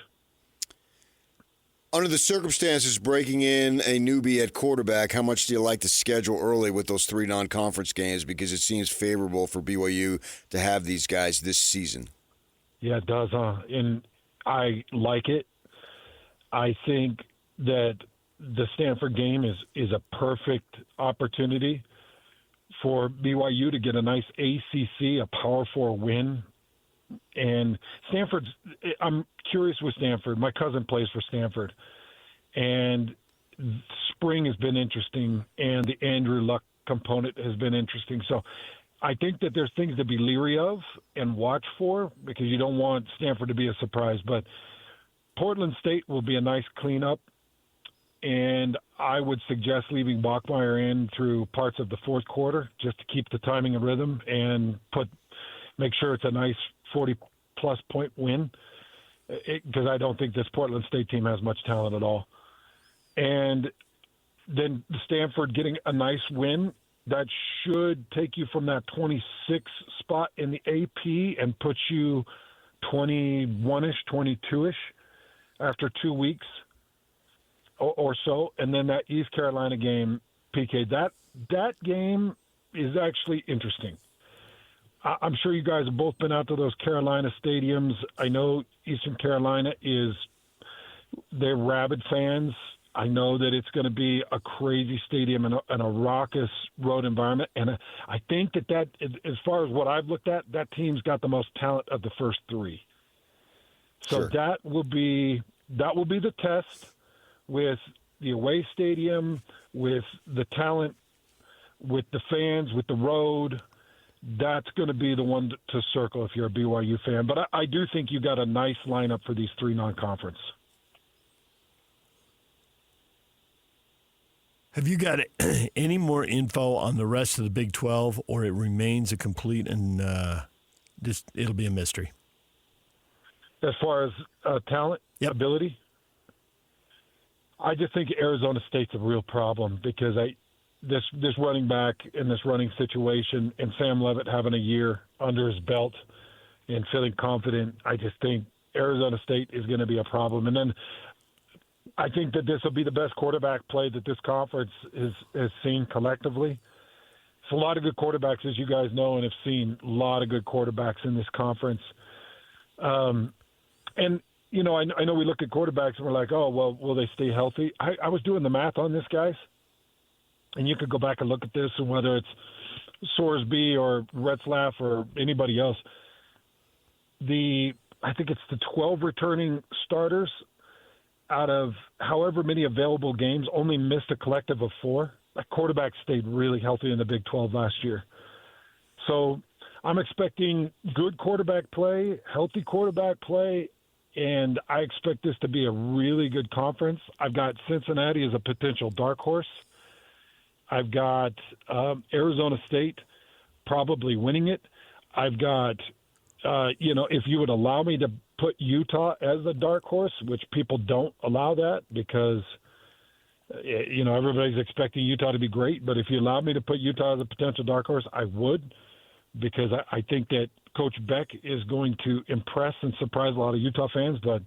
Under the circumstances, breaking in a newbie at quarterback, how much do you like to schedule early with those 3 non-conference games? Because it seems favorable for BYU to have these guys this season. Yeah, it does, huh? And I like it. I think that the Stanford game is a perfect opportunity for BYU to get a nice ACC, a Power 4 win. And I'm curious with Stanford. My cousin plays for Stanford. And spring has been interesting, and the Andrew Luck component has been interesting. So I think that there's things to be leery of and watch for, because you don't want Stanford to be a surprise. But Portland State will be a nice cleanup, and I would suggest leaving Bachmeier in through parts of the fourth quarter just to keep the timing and rhythm and make sure it's a nice 40-plus point win, because I don't think this Portland State team has much talent at all. And then Stanford getting a nice win, that should take you from that 26 spot in the AP and put you 21-ish, 22-ish after 2 weeks or so. And then that East Carolina game, PK, that game is actually interesting. I'm sure you guys have both been out to those Carolina stadiums. I know Eastern Carolina they're rabid fans. I know that it's going to be a crazy stadium and a raucous road environment. And I think that as far as what I've looked at, that team's got the most talent of the first 3. So sure. That will be the test with the away stadium, with the talent, with the fans, with the road. That's going to be the one to circle if you're a BYU fan. But I do think you got a nice lineup for these 3 non-conference. Have you got any more info on the rest of the Big 12, or it remains a complete and it'll be a mystery? As far as talent, ability, I just think Arizona State's a real problem, because this running back in this running situation and Sam Leavitt having a year under his belt and feeling confident, I just think Arizona State is going to be a problem. And then I think that this will be the best quarterback play that this conference has seen collectively. It's a lot of good quarterbacks, as you guys know, and have seen a lot of good quarterbacks in this conference. And, I know we look at quarterbacks and we're like, oh, well, will they stay healthy? I was doing the math on this, guys. And you could go back and look at this, and whether it's Sorsby or Retzlaff or anybody else. I think it's the 12 returning starters out of however many available games only missed a collective of 4. That quarterback stayed really healthy in the Big 12 last year. So I'm expecting good quarterback play, healthy quarterback play, and I expect this to be a really good conference. I've got Cincinnati as a potential dark horse. I've got Arizona State probably winning it. I've got, if you would allow me to put Utah as a dark horse, which people don't allow that because, everybody's expecting Utah to be great. But if you allow me to put Utah as a potential dark horse, I would, because I think that Coach Beck is going to impress and surprise a lot of Utah fans. But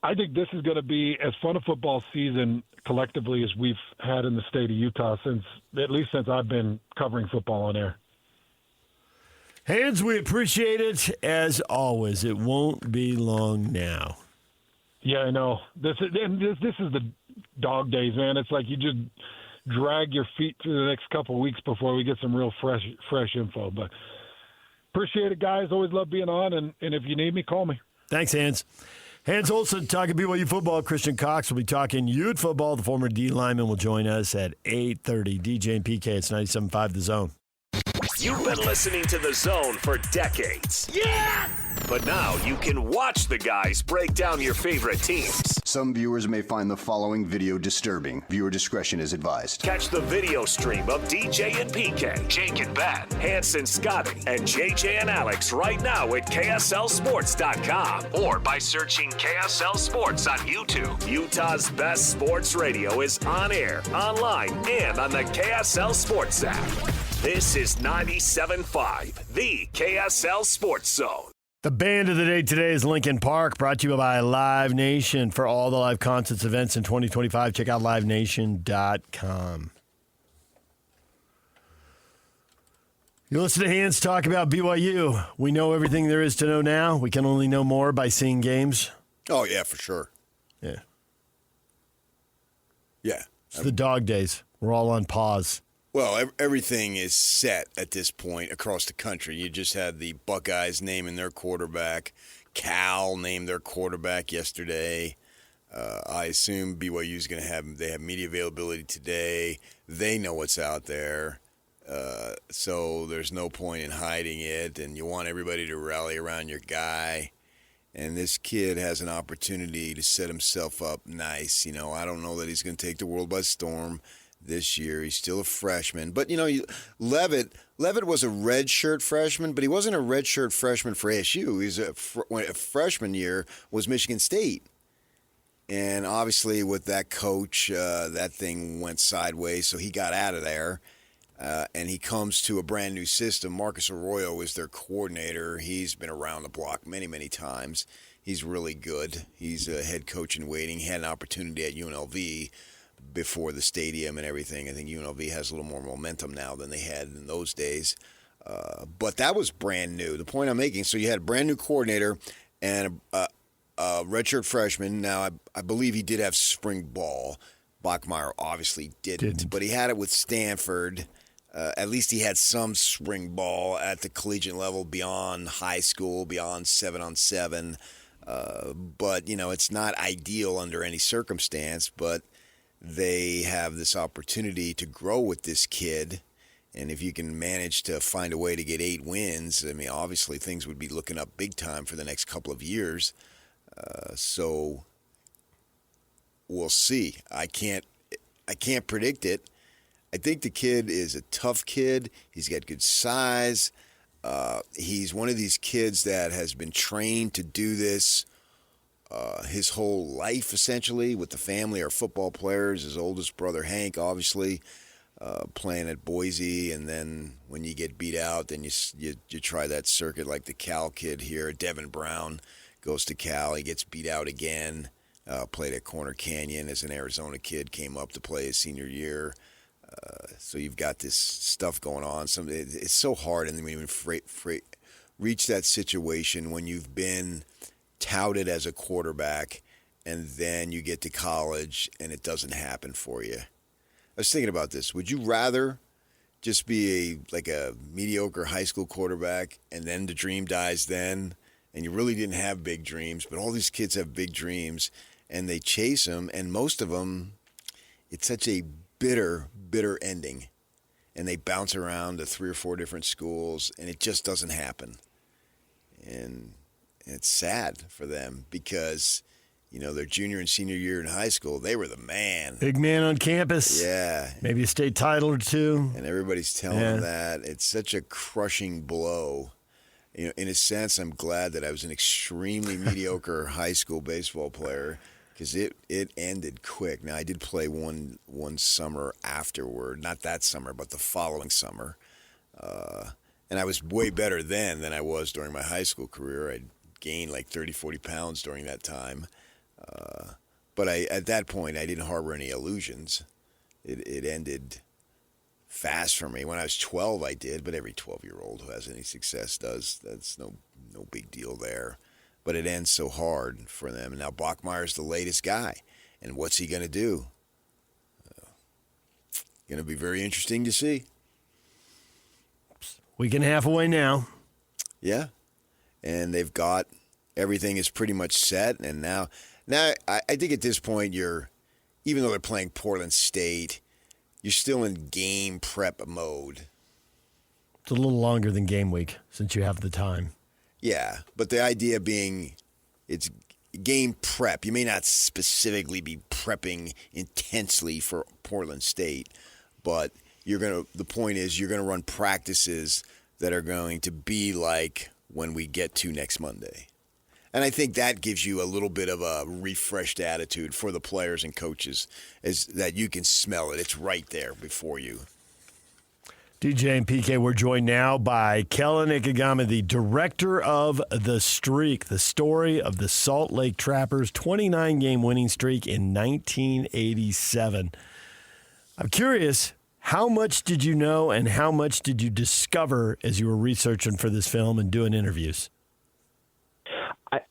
I think this is going to be as fun a football season collectively as we've had in the state of Utah since I've been covering football on air. Hans, we appreciate it as always. It won't be long now. Yeah, I know. This is the dog days, man. It's like you just drag your feet through the next couple of weeks before we get some real fresh info. But appreciate it, guys. Always love being on, and if you need me, call me. Thanks, Hans. Hans Olsen talking BYU football. Christian Cox will be talking Ute football. The former D lineman will join us at 8:30. DJ and PK, it's 97.5 The Zone. You've been listening to The Zone for decades. Yes! But now you can watch the guys break down your favorite teams. Some viewers may find the following video disturbing. Viewer discretion is advised. Catch the video stream of DJ and PK, Jake and Ben, Hanson, Scotty, and JJ and Alex right now at KSLSports.com or by searching KSL Sports on YouTube. Utah's best sports radio is on air, online, and on the KSL Sports app. This is 97.5, the KSL Sports Zone. The band of the day today is Linkin Park, brought to you by Live Nation. For all the live concerts events in 2025, check out livenation.com. You listen to Hans talk about BYU. We know everything there is to know now. We can only know more by seeing games. Oh, yeah, for sure. Yeah. Yeah. It's the dog days. We're all on pause. Well, everything is set at this point across the country. You just had the Buckeyes naming their quarterback. Cal named their quarterback yesterday. I assume BYU is going to have media availability today. They know what's out there. So there's no point in hiding it, and you want everybody to rally around your guy. And this kid has an opportunity to set himself up nice. I don't know that he's going to take the world by storm this year. He's still a freshman. But, Levitt was a redshirt freshman, but he wasn't a redshirt freshman for ASU. He's a freshman year was Michigan State. And obviously with that coach, that thing went sideways, so he got out of there. And he comes to a brand new system. Marcus Arroyo is their coordinator. He's been around the block many, many times. He's really good. He's a head coach in waiting. He had an opportunity at UNLV before the stadium and everything. I think UNLV has a little more momentum now than they had in those days. But that was brand new. The point I'm making, so you had a brand new coordinator and a redshirt freshman. Now, I believe he did have spring ball. Bachmeier obviously didn't. But he had it with Stanford. At least he had some spring ball at the collegiate level beyond high school, beyond 7-on-7. But, it's not ideal under any circumstance, but they have this opportunity to grow with this kid. And if you can manage to find a way to get 8 wins, obviously things would be looking up big time for the next couple of years. So we'll see. I can't predict it. I think the kid is a tough kid. He's got good size. He's one of these kids that has been trained to do this his whole life, essentially, with the family or football players. His oldest brother, Hank, obviously, playing at Boise. And then when you get beat out, then you try that circuit like the Cal kid here. Devon Brown goes to Cal. He gets beat out again. Played at Corner Canyon as an Arizona kid, came up to play his senior year. So you've got this stuff going on. It's so hard, and then when you reach that situation when you've been touted as a quarterback, and then you get to college and it doesn't happen for you. I was thinking about this. Would you rather just be like a mediocre high school quarterback, and then the dream dies then, and you really didn't have big dreams, but all these kids have big dreams, and they chase them, and most of them, it's such a bitter ending, and they bounce around to 3 or 4 different schools, and it just doesn't happen. And it's sad for them because, their junior and senior year in high school, they were the man. Big man on campus. Yeah. Maybe a state title or two. And everybody's telling them that. It's such a crushing blow. In a sense, I'm glad that I was an extremely mediocre high school baseball player because it ended quick. Now, I did play one summer afterward. Not that summer, but the following summer. And I was way better then than I was during my high school career. I gained like 30, 40 pounds during that time. But at that point, I didn't harbor any illusions. It ended fast for me. When I was 12, I did, but every 12-year-old who has any success does. That's no big deal there. But it ends so hard for them. And now Bachmeier's the latest guy. And what's he going to do? Going to be very interesting to see. Week and a half away now. Yeah. And they've got everything is pretty much set. And now I think at this point, even though they're playing Portland State, you're still in game prep mode. It's a little longer than game week since you have the time. Yeah, but the idea being it's game prep. You may not specifically be prepping intensely for Portland State, but the point is you're going to run practices that are going to be like when we get to next Monday. And I think that gives you a little bit of a refreshed attitude for the players and coaches, is that you can smell it. It's right there before you. DJ and PK, we're joined now by Kellen Ikegama, the director of The Streak, the story of the Salt Lake Trappers' 29-game winning streak in 1987. I'm curious, how much did you know and how much did you discover as you were researching for this film and doing interviews? I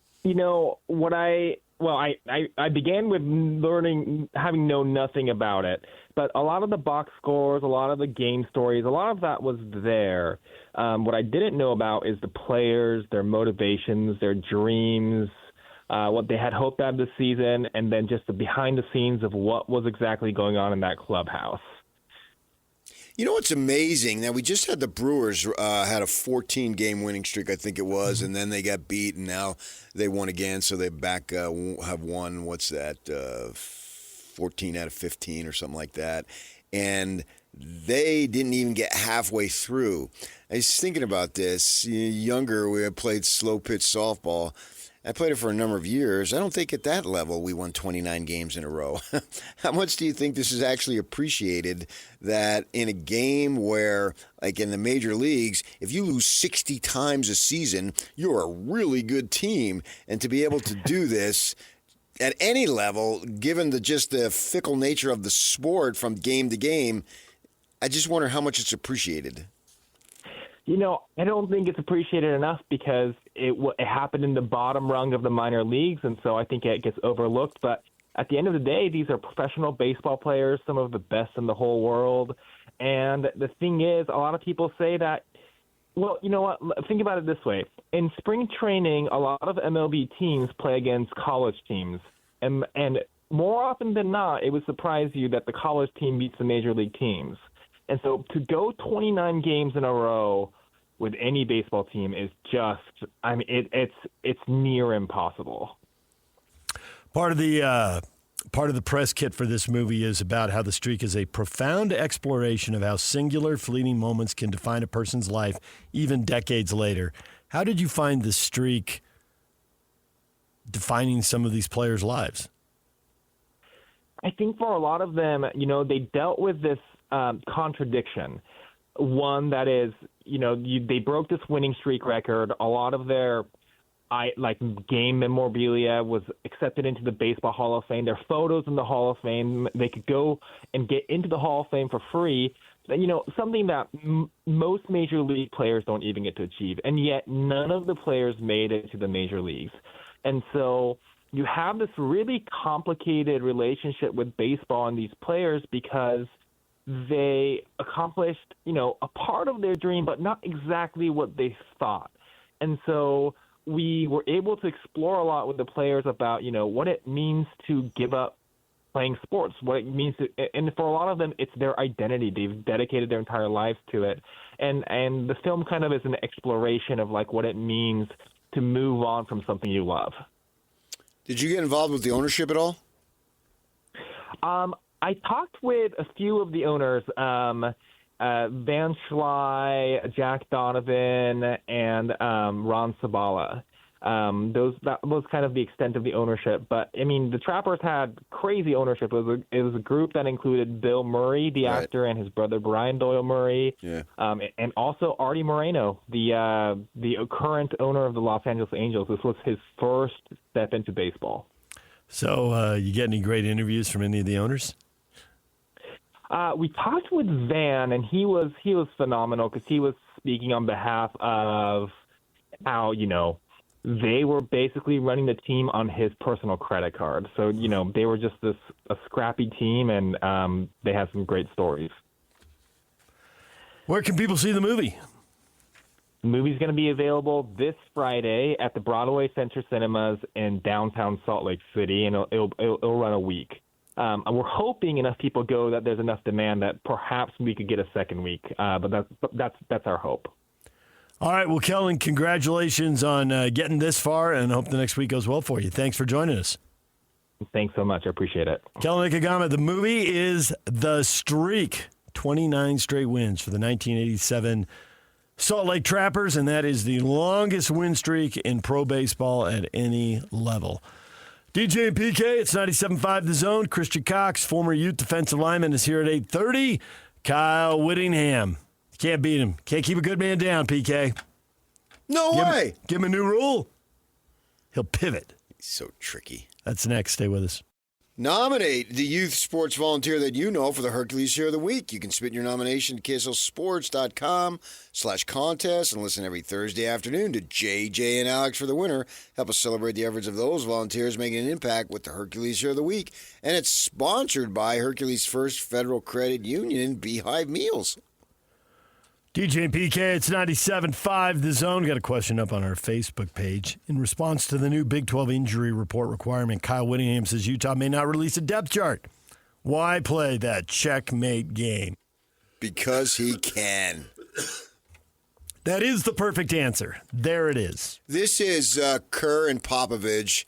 began with learning, having known nothing about it, but a lot of the box scores, a lot of the game stories, a lot of that was there. What I didn't know about is the players, their motivations, their dreams, what they had hoped out of the season, and then just the behind the scenes of what was exactly going on in that clubhouse. You know what's amazing? Now, we just had the Brewers had a 14-game winning streak, I think it was, and then they got beat, and now they won again, so they have won, 14 out of 15 or something like that. And they didn't even get halfway through. I was thinking about this. Younger, we had played slow-pitch softball. I played it for a number of years. I don't think at that level we won 29 games in a row. How much do you think this is actually appreciated that in a game where, like in the major leagues, if you lose 60 times a season, you're a really good team. And to be able to do this at any level, given the fickle nature of the sport from game to game, I just wonder how much it's appreciated. I don't think it's appreciated enough because it happened in the bottom rung of the minor leagues, and so I think it gets overlooked. But at the end of the day, these are professional baseball players, some of the best in the whole world. And the thing is, a lot of people say that, well, you know what? Think about it this way. In spring training, a lot of MLB teams play against college teams. And more often than not, it would surprise you that the college team beats the major league teams. And so to go 29 games in a row with any baseball team is just, it's near impossible. Part of the press kit for this movie is about how the streak is a profound exploration of how singular, fleeting moments can define a person's life, even decades later. How did you find the streak defining some of these players' lives? I think for a lot of them, they dealt with this contradiction. One that is, they broke this winning streak record. A lot of their game memorabilia was accepted into the Baseball Hall of Fame. Their photos in the Hall of Fame, they could go and get into the Hall of Fame for free. Something that most major league players don't even get to achieve. And yet none of the players made it to the major leagues. And so you have this really complicated relationship with baseball and these players because they accomplished, a part of their dream, but not exactly what they thought. And so we were able to explore a lot with the players about, what it means to give up playing sports, what it means to, and for a lot of them, it's their identity. They've dedicated their entire lives to it. And the film kind of is an exploration of like what it means to move on from something you love. Did you get involved with the ownership at all? I talked with a few of the owners, Van Schley, Jack Donovan, and Ron Sabala. That was kind of the extent of the ownership. But, I mean, the Trappers had crazy ownership. It was a group that included Bill Murray, the actor, and his brother Brian Doyle Murray, and also Artie Moreno, the current owner of the Los Angeles Angels. This was his first step into baseball. So you get any great interviews from any of the owners? We talked with Van, and he was phenomenal because he was speaking on behalf of how, they were basically running the team on his personal credit card. So, they were just a scrappy team, and they had some great stories. Where can people see the movie? The movie's going to be available this Friday at the Broadway Center Cinemas in downtown Salt Lake City, and it'll run a week. And we're hoping enough people go that there's enough demand that perhaps we could get a second week. But that's our hope. All right. Well, Kellen, congratulations on getting this far, and hope the next week goes well for you. Thanks for joining us. Thanks so much. I appreciate it. Kellen Ikegama, the movie is The Streak. 29 straight wins for the 1987 Salt Lake Trappers, and that is the longest win streak in pro baseball at any level. DJ and PK, it's 97.5 The Zone. Christian Cox, former Ute defensive lineman, is here at 8:30. Kyle Whittingham. Can't beat him. Can't keep a good man down, PK. No way. Give him a new rule. He'll pivot. He's so tricky. That's next. Stay with us. Nominate the youth sports volunteer that you know for the Hercules Hero of the Week. You can submit your nomination to KSLSports.com/contest and listen every Thursday afternoon to JJ and Alex for the winner. Help us celebrate the efforts of those volunteers making an impact with the Hercules Hero of the Week. And it's sponsored by Hercules First Federal Credit Union and Beehive Meals. DJ and PK, it's 97.5 The Zone. Got a question up on our Facebook page. In response to the new Big 12 injury report requirement, Kyle Whittingham says Utah may not release a depth chart. Why play that checkmate game? Because he can. That is the perfect answer. There it is. This is Kerr and Popovich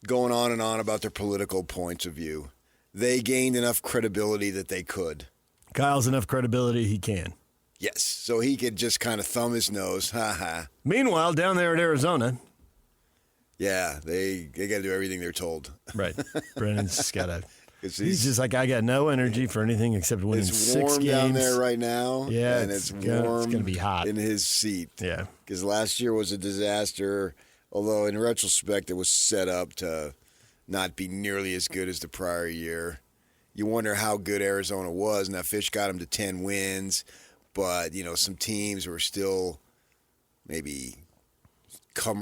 going on and on about their political points of view. They gained enough credibility that they could. Kyle's enough credibility he can. Yes, so he could just kind of thumb his nose. Ha ha. Meanwhile, down there at Arizona. Yeah, they got to do everything they're told. Right. Brennan's got to. He's just like, I got no energy for anything except winning 6 games. It's warm down there right now. Yeah, and it's warm. It's going to be hot in his seat. Yeah. Because last year was a disaster, although in retrospect it was set up to not be nearly as good as the prior year. You wonder how good Arizona was. Now, Fish got him to 10 wins. But, some teams were still maybe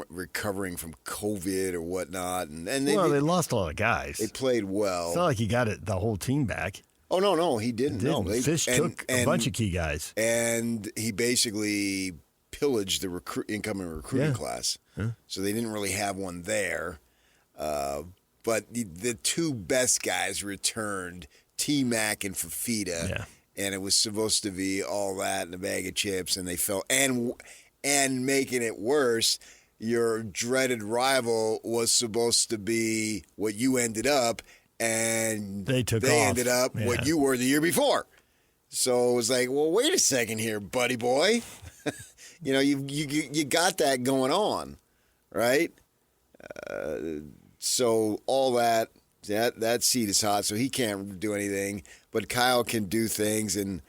recovering from COVID or whatnot. And they lost a lot of guys. They played well. It's not like he got the whole team back. Oh, no, he didn't. No, Fish took a bunch of key guys. And he basically pillaged the incoming recruiting class. Yeah. So they didn't really have one there. But the two best guys returned, T-Mac and Fafita. Yeah. And it was supposed to be all that in a bag of chips, and they fell. And making it worse, your dreaded rival was supposed to be what you ended up, and they ended up what you were the year before. So it was like, well, wait a second here, buddy boy. You got that going on, right? So all that seat is hot, so he can't do anything. But Kyle can do things, and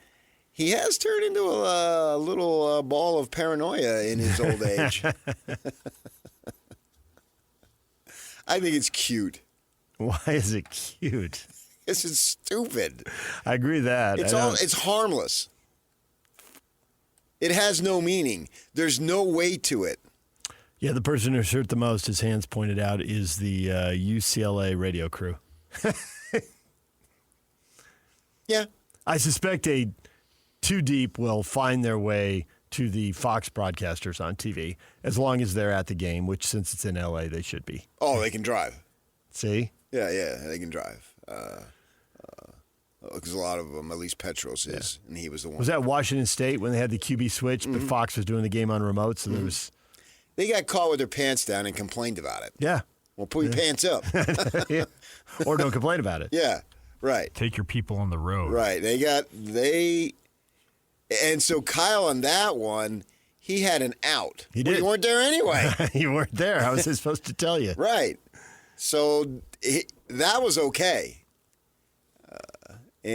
he has turned into a little ball of paranoia in his old age. I think it's cute. Why is it cute? This is stupid. I agree that. It's harmless. It has no meaning. There's no weight to it. Yeah, the person who's hurt the most, his hands pointed out, is the UCLA radio crew. Yeah. I suspect a Too Deep will find their way to the Fox broadcasters on TV as long as they're at the game, which since it's in L.A., they should be. Oh, they can drive. See? Yeah, they can drive. Because a lot of them, at least Petros is, and he was the one. Was that Washington State when they had the QB switch, but Fox was doing the game on remote, so there was... They got caught with their pants down and complained about it. Yeah. Well, pull your pants up. Yeah. Or don't complain about it. Yeah, right. Take your people on the road. Right. And so Kyle on that one, he had an out. He did. Well, you weren't there anyway. You weren't there. How was he supposed to tell you? Right. So that was okay. But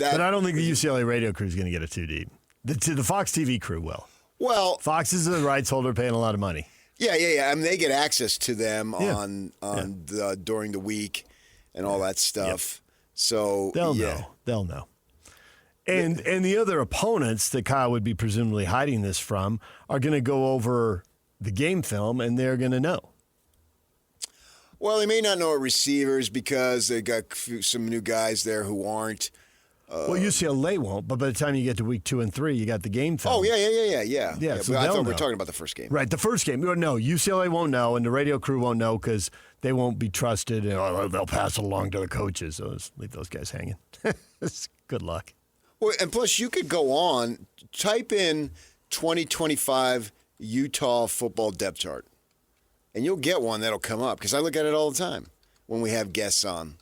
I don't think the UCLA radio crew is going to get it too deep. The Fox TV crew will. Well, Fox is the rights holder paying a lot of money. Yeah. I mean, they get access to them during the week and all that stuff. Yep. So they'll know. And the other opponents that Kyle would be presumably hiding this from are going to go over the game film, and they're going to know. Well, they may not know at receivers because they got some new guys there who aren't. Well, UCLA won't, but by the time you get to week 2 and 3, you got the game film. Oh, yeah. So I thought we know. were talking about the first game. Right, the first game. No, UCLA won't know, and the radio crew won't know because they won't be trusted. And, they'll pass it along to the coaches. So let's leave those guys hanging. Good luck. Well, and plus, you could go on, type in 2025 Utah football depth chart, and you'll get one that'll come up because I look at it all the time when we have guests on.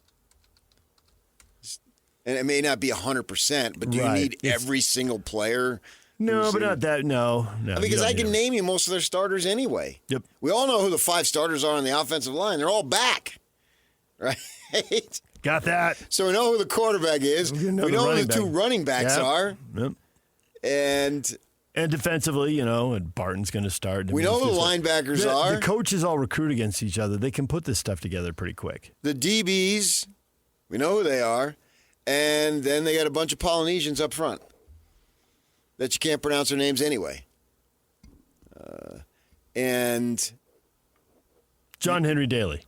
And it may not be 100%, but do you need every single player? No, but not that. No. Because I can name you most of their starters anyway. Yep. We all know who the 5 starters are on the offensive line. They're all back, right? Got that. So we know who the quarterback is. We know who the 2 running backs are. Yep. And defensively, and Barton's going to start. We know who the linebackers are. The coaches all recruit against each other. They can put this stuff together pretty quick. The DBs, we know who they are. And then they got a bunch of Polynesians up front that you can't pronounce their names anyway. And John Henry Daly.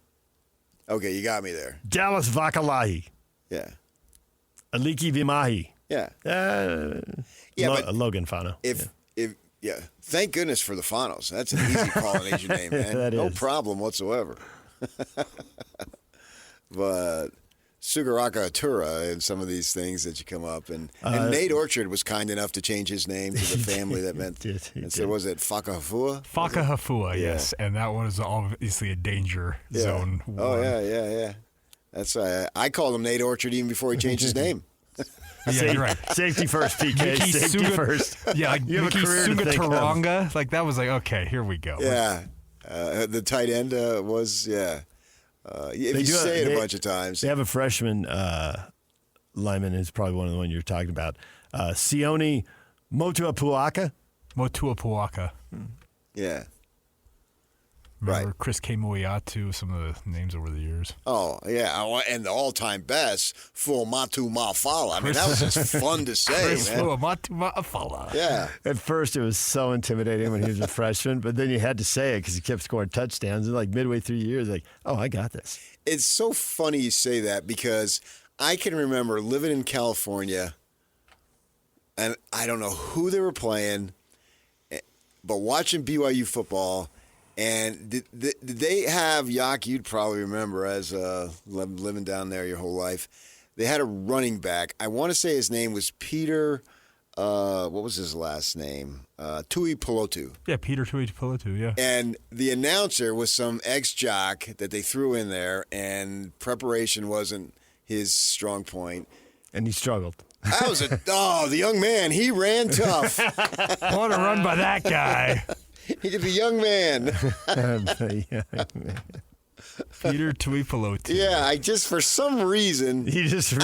Okay, you got me there. Dallas Vakalahi. Yeah. Aliki Vimahi. Yeah. Logan Fano. Thank goodness for the Fanos. That's an easy Polynesian name, man. No problem whatsoever. But Sugaraka Atura and some of these things that you come up. And Nate Orchard was kind enough to change his name to the family that meant. So was it Fakahafua? Fakahafua, yes. And that one is obviously a danger zone. Oh, yeah. That's I called him Nate Orchard even before he changed his name. Yeah, you're right. Safety first, PK. Safety first. Yeah, like Miki Sugataranga. Like, that was like, okay, here we go. Yeah. The tight end was, if you say it a bunch of times. They have a freshman lineman who's probably one of the ones you're talking about. Sione Motuapuaka. Yeah. Remember Chris K. Moiatu, some of the names over the years. Oh, yeah. And the all-time best, Fuamatu Mafala. I mean, that was just fun to say, man. Fuamatu Mafala. Yeah. At first, it was so intimidating when he was a freshman, but then you had to say it because he kept scoring touchdowns. And like midway through the year, like, oh, I got this. It's so funny you say that because I can remember living in California, and I don't know who they were playing, but watching BYU football. And did they have, Yak, you'd probably remember as living down there your whole life, they had a running back. I want to say his name was Peter, what was his last name? Tui Pelotu. Yeah, Peter Tui Pelotu, yeah. And the announcer was some ex-jock that they threw in there, and preparation wasn't his strong point. And he struggled. That was the young man, he ran tough. I want to run by that guy. He's a young man. Peter Tuipulotu. Yeah, I just, for some reason, I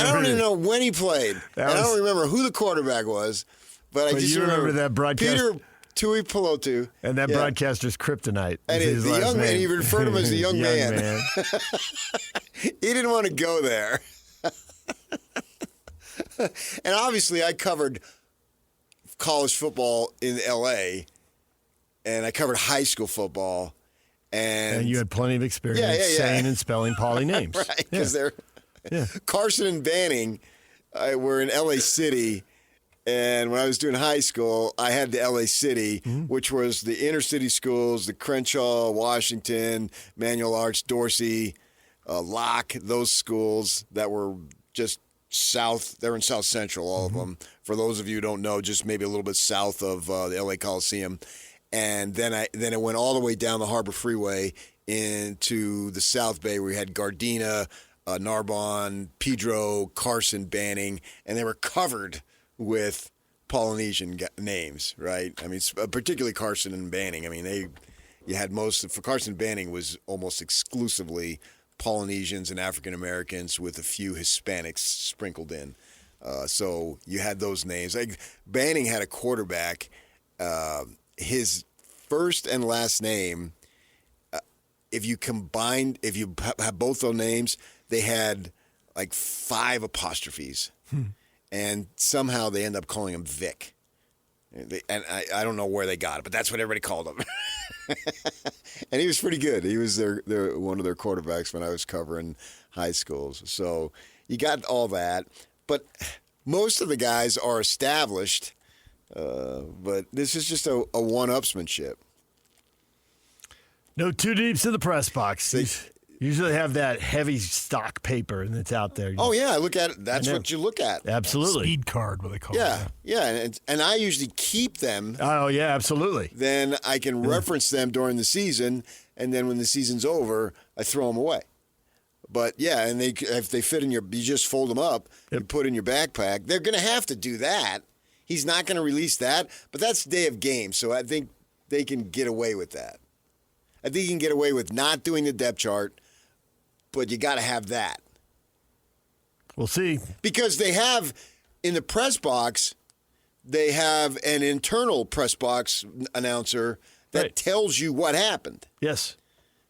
don't even know when he played. I don't remember who the quarterback was, but I just remember that broadcast. Peter Tuipulotu. And that broadcaster's kryptonite. And the young man, he referred to him as the young man. He didn't want to go there. And obviously, I covered college football in L.A., and I covered high school football. And you had plenty of experience saying and spelling Pauly names. Right, because they're Yeah. Carson and Banning were in L.A. City, and when I was doing high school, I had the L.A. City, which was the inner city schools, the Crenshaw, Washington, Manual Arts, Dorsey, Locke, those schools that were just south. They're in South Central, all of them. For those of you who don't know, just maybe a little bit south of the L.A. Coliseum. And then it went all the way down the Harbor Freeway into the South Bay, where we had Gardena, Narbonne, Pedro, Carson, Banning, and they were covered with Polynesian names, right? I mean, particularly Carson and Banning. I mean, you had for Carson Banning was almost exclusively Polynesians and African Americans with a few Hispanics sprinkled in. So you had those names. Like Banning had a quarterback. His first and last name, if you have both those names, they had like 5 apostrophes. And somehow they end up calling him Vic. And I don't know where they got it, but that's what everybody called him. And he was pretty good. He was one of their quarterbacks when I was covering high schools. So you got all that. But most of the guys are established. But this is just a one-upsmanship. No two deeps in the press box. Usually have that heavy stock paper and it's out there. Oh, yeah, I look at it. That's what you look at. Absolutely. Speed card, what they call it. Yeah, and I usually keep them. Oh, yeah, absolutely. Then I can reference them during the season, and then when the season's over, I throw them away. But, yeah, and if they fit in you just fold them up, you put in your backpack. They're going to have to do that. He's not going to release that, but that's the day of game, so I think they can get away with that. I think you can get away with not doing the depth chart, but you got to have that. We'll see. Because they have, in the press box, they have an internal press box announcer that tells you what happened. Yes.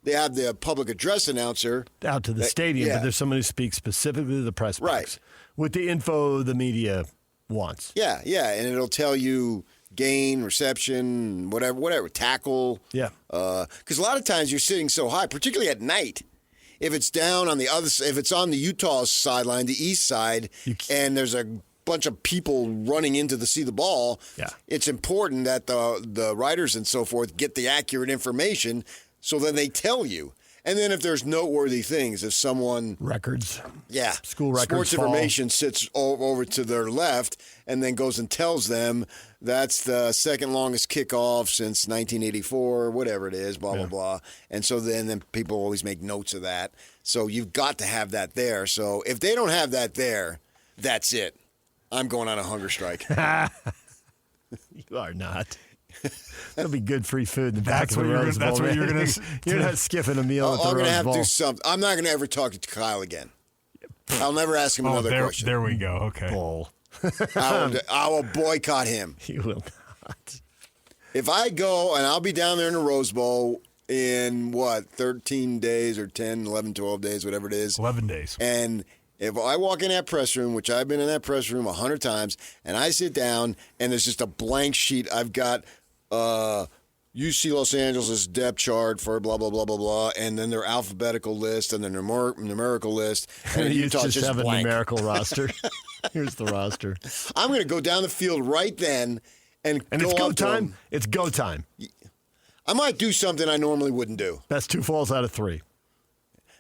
They have the public address announcer. Out to the stadium, but there's someone who speaks specifically to the press box. With the info the media wants. Yeah, and it'll tell you gain, reception, whatever, tackle. Yeah. Because a lot of times you're sitting so high, particularly at night. If it's down on if it's on the Utah sideline, the east side, and there's a bunch of people running into to see the ball, it's important that the writers and so forth get the accurate information, so then they tell you. And then if there's noteworthy things, if someone... Records. Yeah. School records Sports information sits over to their left and then goes and tells them that's the second longest kickoff since 1984, whatever it is, blah, blah, blah. And so then people always make notes of that. So you've got to have that there. So if they don't have that there, that's it. I'm going on a hunger strike. You are not. That'll be good free food in the back That's of the Rose Bowl. That's what you're going to... You're not skipping a meal at the I'm going Rose to have Bowl. to do something. I'm not going to ever talk to Kyle again. I'll never ask him another question. There we go. Okay. Bowl. I will boycott him. You will not. If I go, and I'll be down there in the Rose Bowl in, 13 days or 10, 11, 12 days, whatever it is. 11 days. And if I walk in that press room, which I've been in that press room 100 times, and I sit down and there's just a blank sheet, I've got UC Los Angeles' depth chart for blah, blah, blah, blah, blah, and then their alphabetical list and their numerical list. And you Utah just have blank. a numerical roster. Here's the roster. I'm going to go down the field right then and it's go up to time. them. It's go time. I might do something I normally wouldn't do. That's 2 falls out of 3.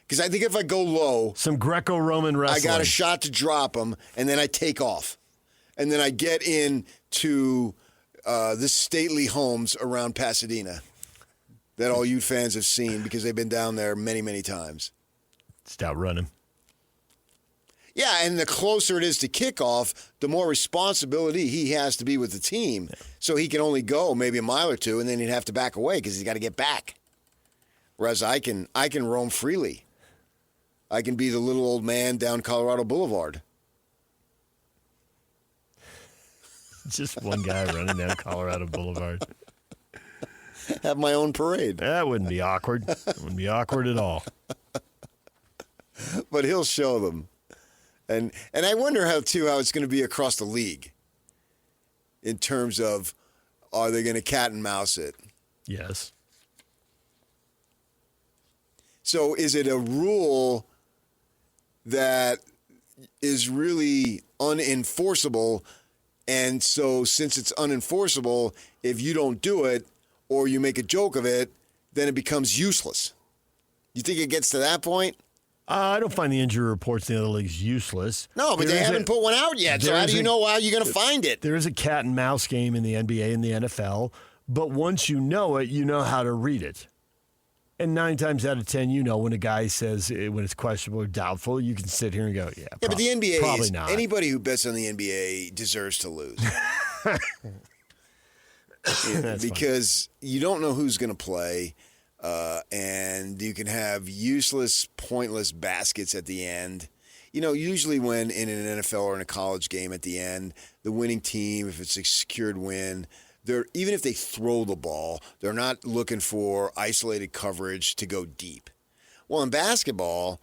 Because I think if I go low, some Greco-Roman wrestling. I got a shot to drop them, and then I take off. And then I get into this stately homes around Pasadena that all you fans have seen because they've been down there many, many times. Just outrunning. Yeah, and the closer it is to kickoff, the more responsibility he has to be with the team. So he can only go maybe a mile or two, and then he'd have to back away because he's got to get back. Whereas I can roam freely. I can be the little old man down Colorado Boulevard. Just one guy running down Colorado Boulevard. Have my own parade. That wouldn't be awkward. It wouldn't be awkward at all. But he'll show them. And I wonder how it's going to be across the league in terms of, are they going to cat and mouse it? Yes. So is it a rule that is really unenforceable. And so since it's unenforceable, if you don't do it or you make a joke of it, then it becomes useless. You think it gets to that point? I don't find the injury reports in the other leagues useless. No, but they haven't put one out yet. So how do you know how you're going to find it? There is a cat and mouse game in the NBA and the NFL, but once you know it, you know how to read it. And 9 times out of 10, you know when a guy says when it's questionable or doubtful, you can sit here and go, yeah, but the NBA probably is, not. Anybody who bets on the NBA deserves to lose. Because you don't know who's going to play. And you can have useless, pointless baskets at the end. You know, usually when in an NFL or in a college game at the end, the winning team, if it's a secured win, even if they throw the ball, they're not looking for isolated coverage to go deep. Well, in basketball,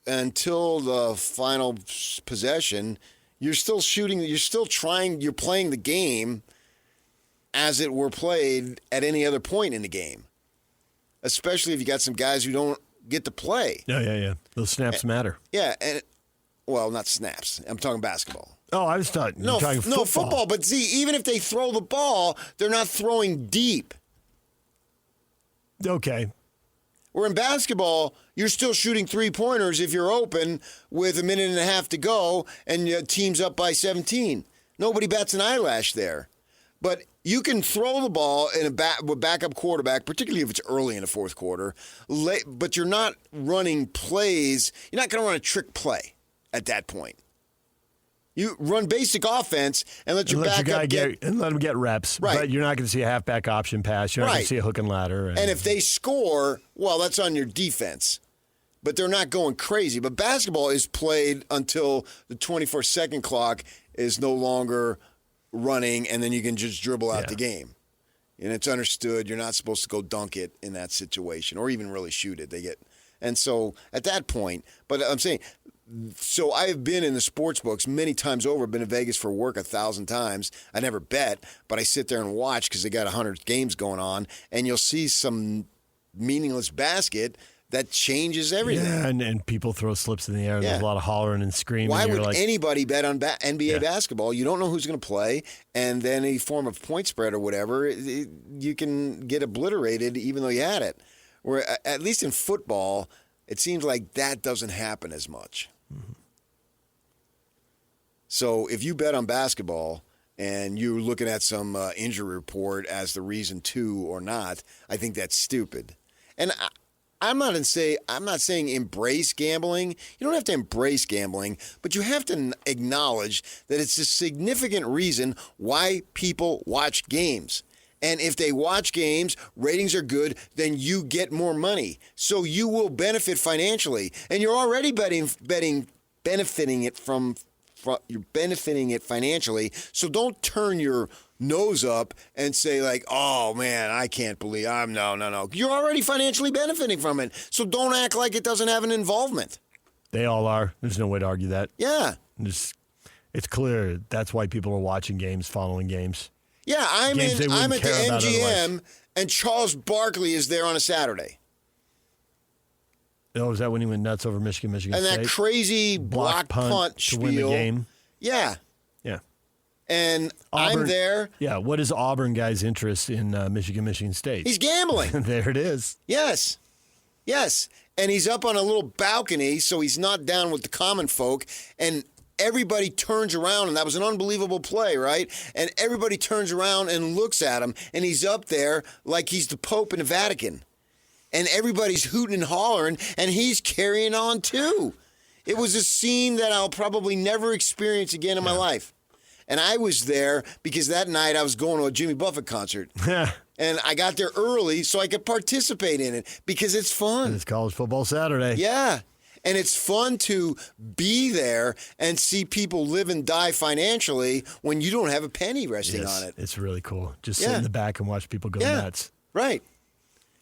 until the final possession, you're still shooting, you're still trying, you're playing the game as it were played at any other point in the game. Especially if you got some guys who don't get to play. Yeah. Those snaps matter. Yeah, well, not snaps. I'm talking basketball. Oh, I was talking. No, football. But see, even if they throw the ball, they're not throwing deep. Okay. Where in basketball, you're still shooting 3-pointers if you're open with a minute and a half to go and your team's up by 17. Nobody bats an eyelash there. But you can throw the ball in with backup quarterback, particularly if it's early in the fourth quarter, but you're not running plays. You're not going to run a trick play at that point. You run basic offense and let your backup get and let them get reps. Right. But you're not going to see a halfback option pass. You're not going to see a hook and ladder. And if they score, well, that's on your defense. But they're not going crazy. But basketball is played until the 24-second clock is no longer running, and then you can just dribble out the game. And it's understood you're not supposed to go dunk it in that situation or even really shoot it. And so at that point, but I'm saying, so I've been in the sports books many times over. I've been in Vegas for work 1,000 times. I never bet, but I sit there and watch because they got 100 games going on, and you'll see some meaningless basket that changes everything. Yeah, and people throw slips in the air. There's a lot of hollering and screaming. Why would anybody bet on NBA basketball? You don't know who's going to play, and then any form of point spread or whatever, you can get obliterated even though you had it. Where at least in football, it seems like that doesn't happen as much. Mm-hmm. So if you bet on basketball and you're looking at some injury report as the reason to or not, I think that's stupid. And I'm not saying embrace gambling. You don't have to embrace gambling, but you have to acknowledge that it's a significant reason why people watch games. And if they watch games, ratings are good, then you get more money. So you will benefit financially. And you're already benefiting it you're benefiting it financially. So don't turn your nose up and say like, oh man, I can't believe no. You're already financially benefiting from it. So don't act like it doesn't have an involvement. They all are. There's no way to argue that. Yeah. It's clear that's why people are watching games, following games. Yeah, I'm at the MGM, otherwise. and Charles Barkley is there on a Saturday. Oh, is that when he went nuts over Michigan State? And that crazy block punt to win the game. Yeah. Yeah. And Auburn, I'm there. Yeah, what is Auburn guy's interest in Michigan State? He's gambling. There it is. Yes. And he's up on a little balcony, so he's not down with the common folk, and everybody turns around, and that was an unbelievable play, right? And everybody turns around and looks at him, and he's up there like he's the Pope in the Vatican. And everybody's hooting and hollering, and he's carrying on too. It was a scene that I'll probably never experience again in my life. And I was there because that night I was going to a Jimmy Buffett concert. And I got there early so I could participate in it because it's fun. It's College Football Saturday. Yeah. And it's fun to be there and see people live and die financially when you don't have a penny resting on it. It's really cool. Just sit in the back and watch people go nuts. Right.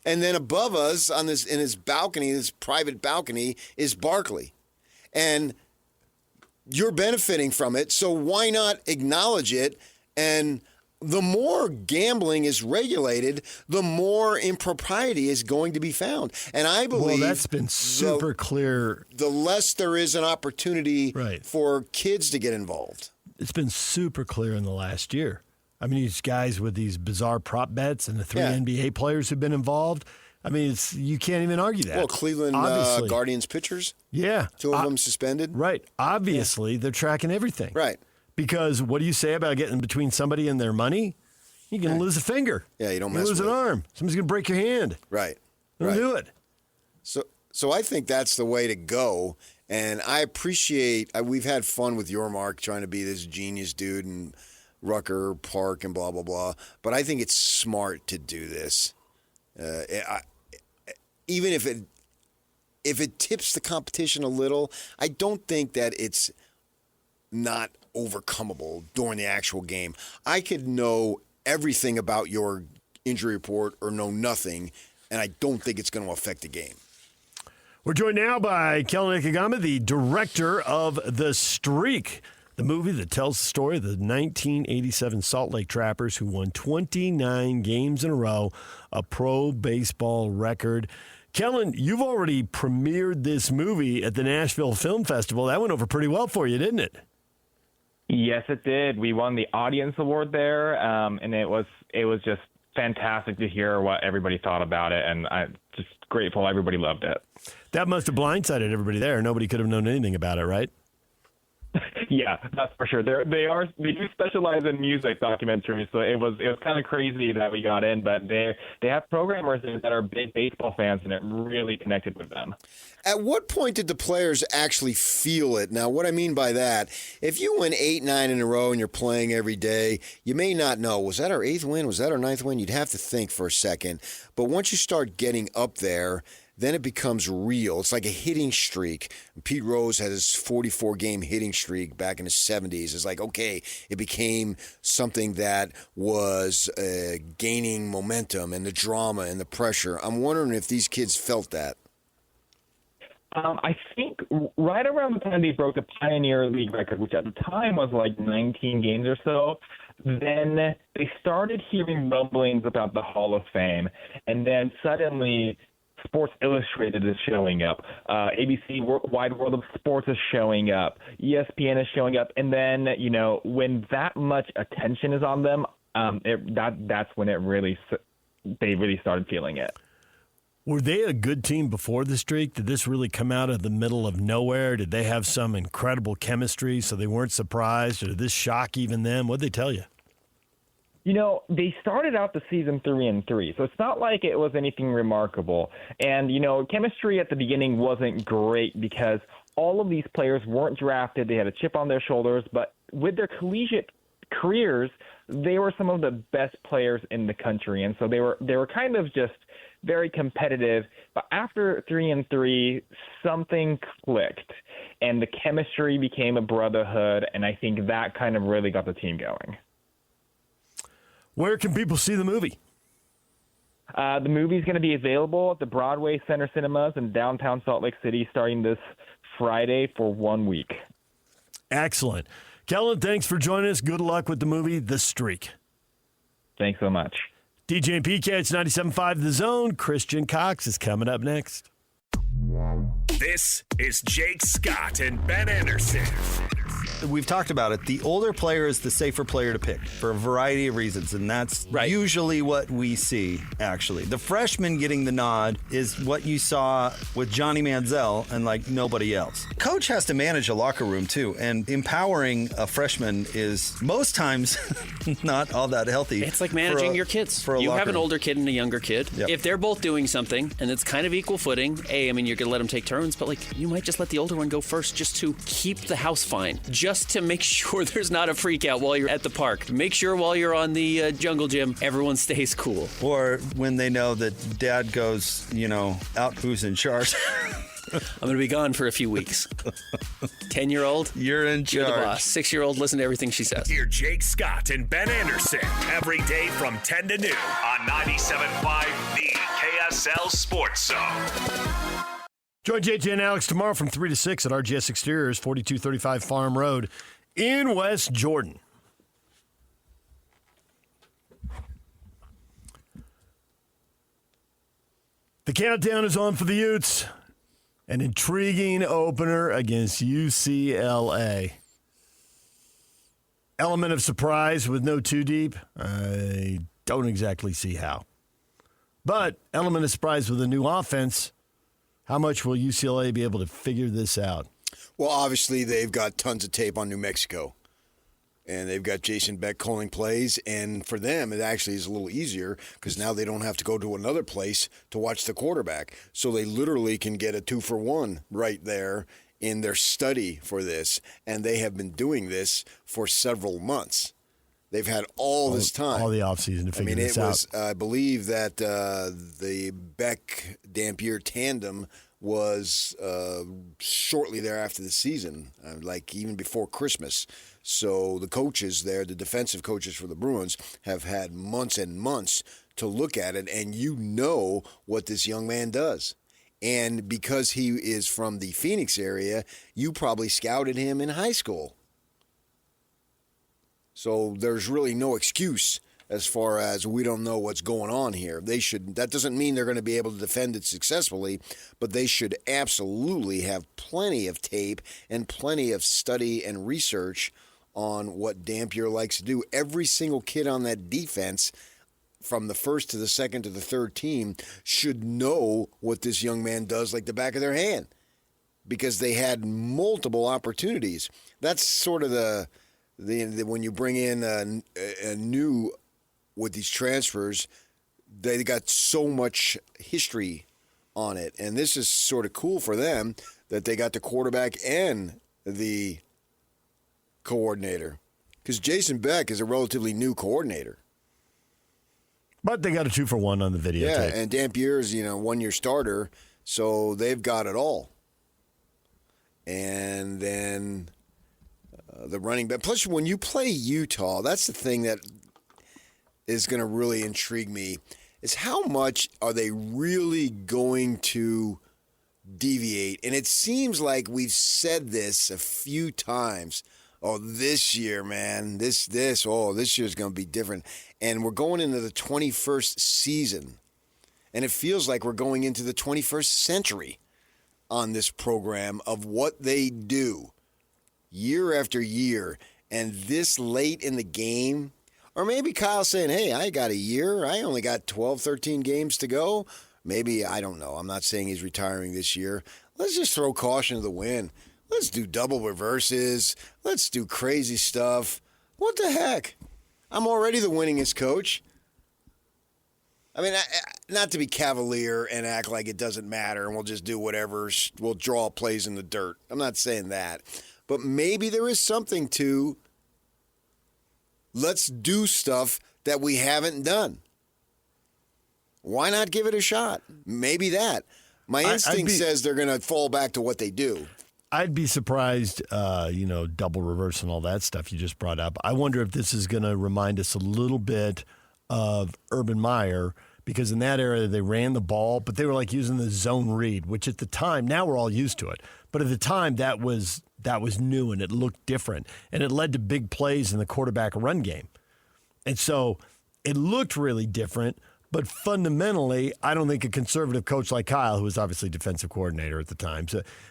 And then above us in his balcony, this private balcony, is Barkley. And you're benefiting from it, so why not acknowledge it? And the more gambling is regulated, the more impropriety is going to be found. And I believe that's been super clear. The less there is an opportunity for kids to get involved. It's been super clear in the last year. I mean, these guys with these bizarre prop bets and the 3 NBA players who've been involved. I mean, you can't even argue that. Well, Cleveland Guardians pitchers. Yeah. 2 of them suspended. Right. Obviously, they're tracking everything. Right. Because what do you say about getting between somebody and their money? You're going to lose a finger. Yeah, you don't You mess lose with an it. arm. Somebody's going to break your hand. Right. Don't do it. So I think that's the way to go. And I appreciate, we've had fun with your Mark trying to be this genius dude and Rucker Park and blah, blah, blah. But I think it's smart to do this. Even if it tips the competition a little, I don't think that it's not overcomable during the actual game. I could know everything about your injury report or know nothing, and I don't think it's going to affect the game. We're joined now by Kellen Ikegama, the director of The Streak, the movie that tells the story of the 1987 Salt Lake Trappers who won 29 games in a row, a pro baseball record. Kellen, you've already premiered this movie at the Nashville Film Festival. That went over pretty well for you, didn't it? Yes, it did. We won the audience award there, and it was just fantastic to hear what everybody thought about it, and I'm just grateful everybody loved it. That must have blindsided everybody there. Nobody could have known anything about it, right? Yeah, that's for sure. They do specialize in music documentaries, so it was kind of crazy that we got in, but they have programmers that are big baseball fans, and it really connected with them. At what point did the players actually feel it? Now, what I mean by that, if you win 8, 9 in a row and you're playing every day, you may not know, was that our 8th win? Was that our 9th win? You'd have to think for a second. But once you start getting up there, then it becomes real. It's like a hitting streak. Pete Rose had his 44-game hitting streak back in the 70s. It's like, okay, it became something that was gaining momentum and the drama and the pressure. I'm wondering if these kids felt that. I think right around the time they broke the Pioneer League record, which at the time was like 19 games or so, then they started hearing rumblings about the Hall of Fame. And then suddenly Sports Illustrated is showing up. ABC Wide World of Sports is showing up. ESPN is showing up. And then, when that much attention is on them, that's when they really started feeling it. Were they a good team before the streak? Did this really come out of the middle of nowhere? Did they have some incredible chemistry so they weren't surprised? Or did this shock even them? What did they tell you? They started out the season 3-3, so it's not like it was anything remarkable. And, chemistry at the beginning wasn't great because all of these players weren't drafted. They had a chip on their shoulders, but with their collegiate careers, they were some of the best players in the country. And so they were kind of just very competitive. But after 3-3, something clicked, and the chemistry became a brotherhood, and I think that kind of really got the team going. Where can people see the movie? The movie's going to be available at the Broadway Center Cinemas in downtown Salt Lake City starting this Friday for 1 week. Excellent. Kellen, thanks for joining us. Good luck with the movie, The Streak. Thanks so much. DJ and PK, it's 97.5 The Zone. Christian Cox is coming up next. This is Jake Scott and Ben Anderson. We've talked about it. The older player is the safer player to pick for a variety of reasons, and that's usually what we see, actually. The freshman getting the nod is what you saw with Johnny Manziel and like nobody else. Coach has to manage a locker room, too, and empowering a freshman is most times not all that healthy. It's like managing your kids. You have an older kid and a younger kid. Yep. If they're both doing something and it's kind of equal footing, you're going to let them take turns, but you might just let the older one go first just to keep the house fine. Just to make sure there's not a freak out while you're at the park. Make sure while you're on the jungle gym, everyone stays cool. Or when they know that dad goes, out who's in charge. I'm going to be gone for a few weeks. 10-year-old, you're in charge. You're the boss. 6-year-old, listen to everything she says. Hear Jake Scott and Ben Anderson every day from 10 to noon on 97.5 The KSL Sports Zone. Join JJ and Alex tomorrow from 3 to 6 at RGS Exteriors, 4235 Farm Road in West Jordan. The countdown is on for the Utes. An intriguing opener against UCLA. Element of surprise with no too deep. I don't exactly see how. But element of surprise with a new offense. How much will UCLA be able to figure this out? Well, obviously, they've got tons of tape on New Mexico. And they've got Jason Beck calling plays. And for them, it actually is a little easier because now they don't have to go to another place to watch the quarterback. So they literally can get a 2-for-1 right there in their study for this. And they have been doing this for several months. They've had all this time. All the offseason to figure this out. I believe that the Beck-Dampier tandem was shortly thereafter the season, like even before Christmas. So the coaches there, the defensive coaches for the Bruins, have had months and months to look at it, and you know what this young man does. And because he is from the Phoenix area, you probably scouted him in high school. So there's really no excuse as far as we don't know what's going on here. That doesn't mean they're going to be able to defend it successfully, but they should absolutely have plenty of tape and plenty of study and research on what Dampier likes to do. Every single kid on that defense, from the first to the second to the third team, should know what this young man does like the back of their hand because they had multiple opportunities. That's sort of the when you bring in a new with these transfers, they got so much history on it. And this is sort of cool for them that they got the quarterback and the coordinator. Because Jason Beck is a relatively new coordinator. But they got a 2-for-1 on the videotape. Yeah, and Dampier is, 1-year starter, so they've got it all. And then the running back. Plus, when you play Utah, that's the thing that is going to really intrigue me, is how much are they really going to deviate? And it seems like we've said this a few times. Oh, this year, man, this year's going to be different. And we're going into the 21st season. And it feels like we're going into the 21st century on this program of what they do year after year. And this late in the game, or maybe Kyle's saying, hey, I got a year. I only got 12, 13 games to go. Maybe, I don't know. I'm not saying he's retiring this year. Let's just throw caution to the wind. Let's do double reverses. Let's do crazy stuff. What the heck? I'm already the winningest coach. I mean, not to be cavalier and act like it doesn't matter and we'll just do whatever. We'll draw plays in the dirt. I'm not saying that. But maybe there is something to let's do stuff that we haven't done. Why not give it a shot? Maybe that. My instinct says they're going to fall back to what they do. I'd be surprised, double reverse and all that stuff you just brought up. I wonder if this is going to remind us a little bit of Urban Meyer, because in that era they ran the ball, but they were like using the zone read, which at the time, now we're all used to it. But at the time, that was new and it looked different. And it led to big plays in the quarterback run game. And so it looked really different. But fundamentally, I don't think a conservative coach like Kyle, who was obviously defensive coordinator at the time,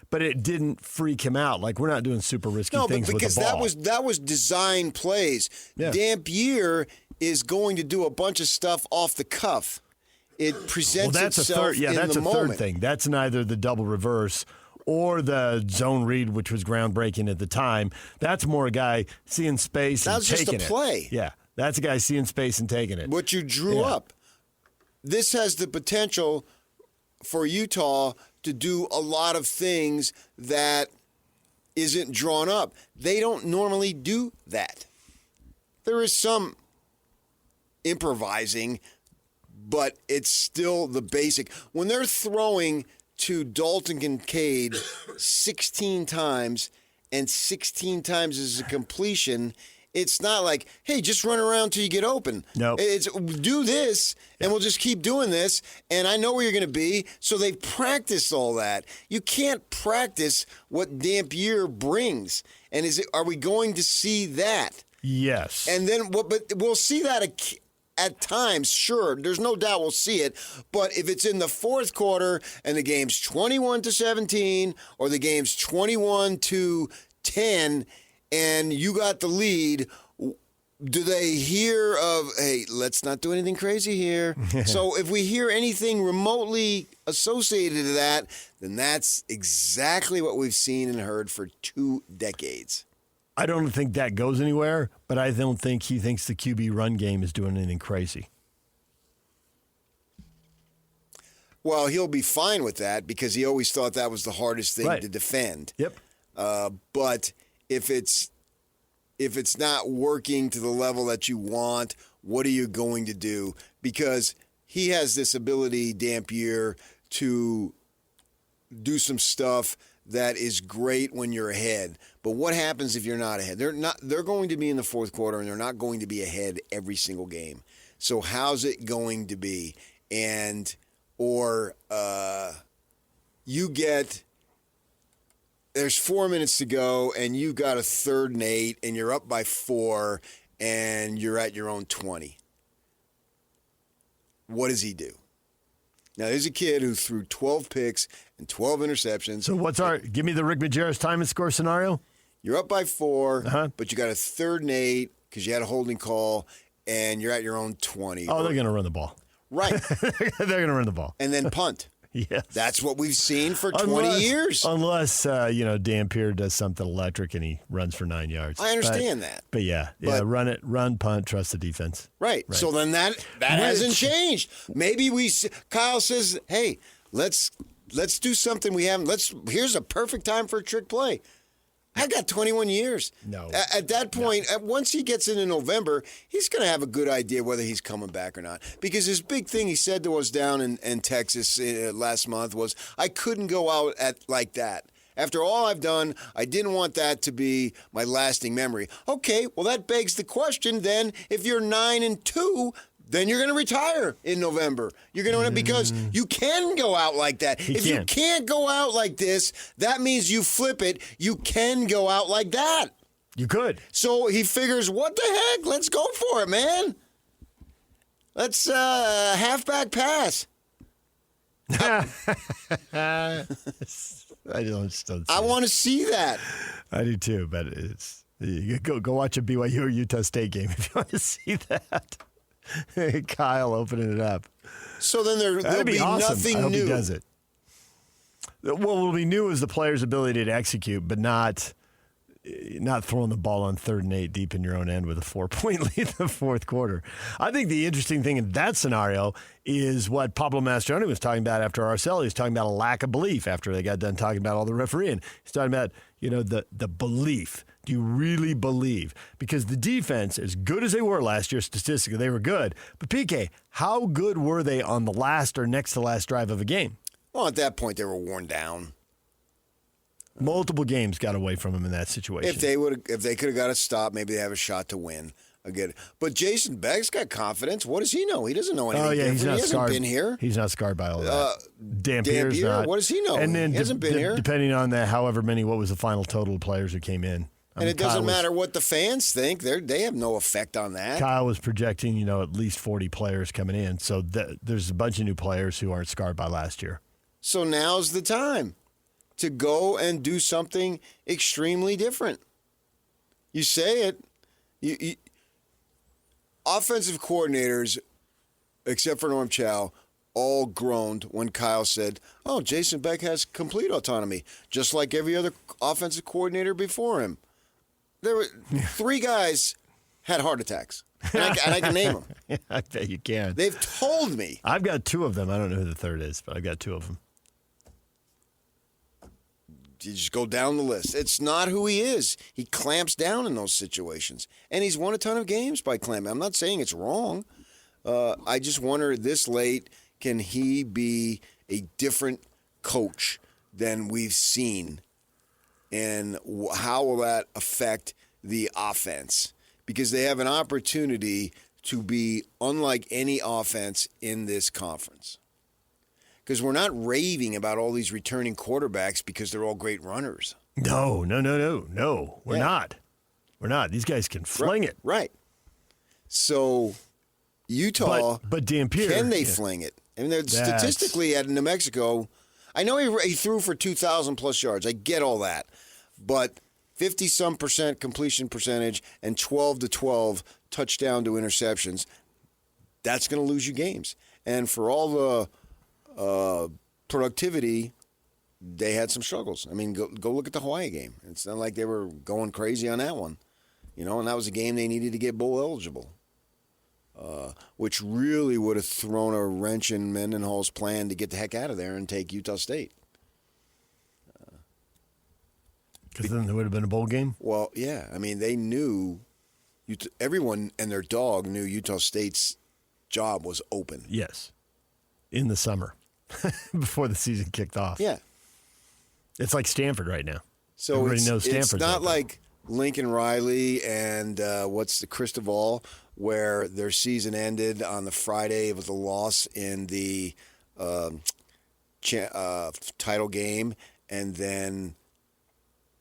but it didn't freak him out. Like, we're not doing super risky things with the ball. Because that was design plays. Yeah. Dampier is going to do a bunch of stuff off the cuff. It presents itself in the moment. That's a third thing. That's neither the double reverse or the zone read, which was groundbreaking at the time. That's more a guy seeing space and taking it. That's just a play. Yeah, that's a guy seeing space and taking it. What you drew up. This has the potential for Utah to do a lot of things that isn't drawn up. They don't normally do that. There is some improvising, but it's still the basic. When they're throwing to Dalton Kincaid 16 times and 16 times is a completion, it's not like, hey, just run around till you get open. No. It's do this, and we'll just keep doing this, and I know where you're going to be. So they've practiced all that. You can't practice what Dampier brings. And are we going to see that? Yes. And then, but we'll see that at times, sure, there's no doubt we'll see it. But if it's in the fourth quarter and the game's 21-17 or the game's 21-10 and you got the lead, do they hear of, hey, let's not do anything crazy here? So if we hear anything remotely associated to that, then that's exactly what we've seen and heard for 2 decades. I don't think that goes anywhere, but I don't think he thinks the QB run game is doing anything crazy. Well, he'll be fine with that because he always thought that was the hardest thing to defend. Yep. But if it's not working to the level that you want, what are you going to do? Because he has this ability, Dampier, to do some stuff that is great when you're ahead. But what happens if you're not ahead? They're going to be in the fourth quarter, and they're not going to be ahead every single game. So how's it going to be? There's 4 minutes to go, and you've got a 3rd and 8, and you're up by 4, and you're at your own 20. What does he do? Now, there's a kid who threw 12 picks and 12 interceptions. So give me the Rick Majerus time and score scenario. You're up by 4, but you got a 3rd and 8 because you had a holding call, and you're at your own 20. Oh, they're going to run the ball. Right. They're going to run the ball. And then punt. Yes. That's what we've seen for 20 years. Unless, Dampier does something electric and he runs for 9 yards. I understand that. But run, punt, trust the defense. Right. So then that hasn't changed. Maybe Kyle says, hey, let's do something we haven't. Here's a perfect time for a trick play. I got 21 years. No. At that point, once he gets into November, he's going to have a good idea whether he's coming back or not. Because his big thing he said to us down in Texas last month was, I couldn't go out like that. After all I've done, I didn't want that to be my lasting memory. Okay, well, that begs the question then, if you're 9-2, then you're going to retire in November. You're going to because you can go out like that. You can't go out like this, that means you flip it. You can go out like that. You could. So he figures, what the heck? Let's go for it, man. Let's halfback pass. I want to see that. I do too, but you go watch a BYU or Utah State game if you want to see that. Kyle opening it up. So then there'll be awesome. nothing I hope new. He does it. What will be new is the player's ability to execute, but not throwing the ball on 3rd and 8 deep in your own end with a 4-point lead in the fourth quarter. I think the interesting thing in that scenario is what Pablo Mastroeni was talking about after RSL. He was talking about a lack of belief after they got done talking about all the refereeing. He's talking about, the belief. Do you really believe? Because the defense, as good as they were last year statistically, they were good. But PK, how good were they on the last or next to last drive of a game? Well, at that point, they were worn down. Multiple games got away from them in that situation. If they could have got a stop, maybe they have a shot to win. I get it. But Jason Beck's got confidence. What does he know? He doesn't know anything different. He hasn't been here. He's not scarred by all that. Dampier's not. What does he know? And then he hasn't been here. Depending on what was the final total of players who came in. And it doesn't matter what the fans think. They have no effect on that. Kyle was projecting, at least 40 players coming in. So there's a bunch of new players who aren't scarred by last year. So now's the time to go and do something extremely different. You say it. Offensive coordinators, except for Norm Chow, all groaned when Kyle said, oh, Jason Beck has complete autonomy, just like every other offensive coordinator before him. There were 3 guys had heart attacks, and I can name them. Yeah, I bet you can. They've told me. I've got 2 of them. I don't know who the third is, but I've got 2 of them. You just go down the list. It's not who he is. He clamps down in those situations. And he's won a ton of games by clamping. I'm not saying it's wrong. I just wonder this late, can he be a different coach than we've seen? And how will that affect the offense? Because they have an opportunity to be unlike any offense in this conference. Because we're not raving about all these returning quarterbacks because they're all great runners. No. We're not. We're not. These guys can fling it. Right. So Utah, but Dampier, can they fling it? I mean, statistically at New Mexico, I know he threw for 2,000 plus yards. I get all that, but 50-some% completion percentage and 12 to 12 touchdown to interceptions. That's going to lose you games. And for all the productivity, they had some struggles. I mean, go look at the Hawaii game. It's not like they were going crazy on that one, and that was a game they needed to get bowl eligible, which really would have thrown a wrench in Mendenhall's plan to get the heck out of there and take Utah State. Because then there would have been a bowl game? Well, yeah. I mean, they knew, everyone and their dog knew Utah State's job was open. Yes. In the summer, before the season kicked off. Yeah. It's like Stanford right now. So everybody knows Stanford's it's not open. like Lincoln Riley and what's the Cristobal, where their season ended on the Friday with a loss in the title game, and then,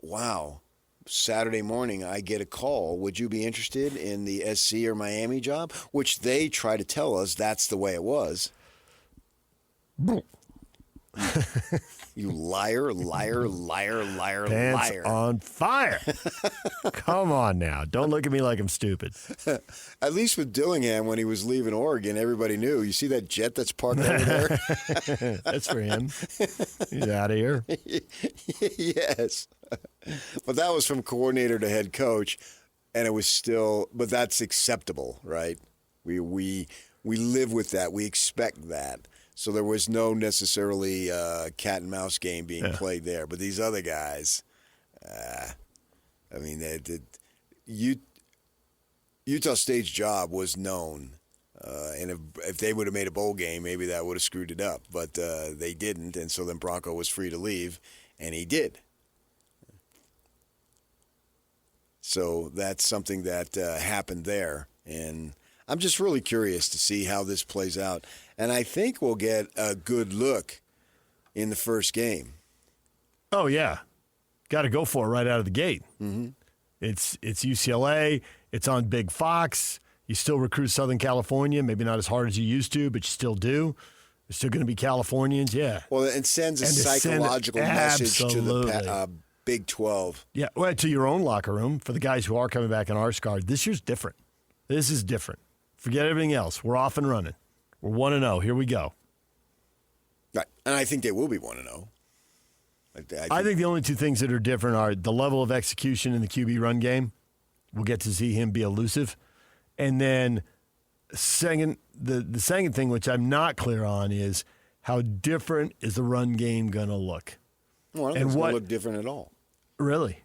wow, Saturday morning I get a call. Would you be interested in the SC or Miami job? Which they try to tell us that's the way it was. You liar, liar, liar, liar, Pants liar. on fire. Come on now. Don't look at me like I'm stupid. At least with Dillingham, when he was leaving Oregon, everybody knew. You see that jet that's parked over there? That's for him. He's out of here. Yes. But that was from coordinator to head coach, and it was still, but that's acceptable, right? We live with that. We expect that. So there was no necessarily cat and mouse game being played there. But these other guys, I mean, Utah State's job was known. And if they would have made a bowl game, maybe that would have screwed it up. But they didn't, and so then Bronco was free to leave, and he did. So that's something that happened there. And I'm just really curious to see how this plays out. And I think we'll get a good look in the first game. Oh, yeah. Got to go for it right out of the gate. Mm-hmm. It's UCLA. It's on Big Fox. You still recruit Southern California, maybe not as hard as you used to, but you still do. There's still going to be Californians, yeah. Well, it sends a psychological message to the Big 12. Yeah, well, to your own locker room for the guys who are coming back in our squad. This year's different. This is different. Forget everything else. We're off and running. We're 1-0. Here we go. Right. And I think they will be 1-0. I think the only two things that are different are the level of execution in the QB run game. We'll get to see him be elusive. And then the second thing, which I'm not clear on, is how different is the run game going to look? Well, I don't think it's going to look different at all. Really?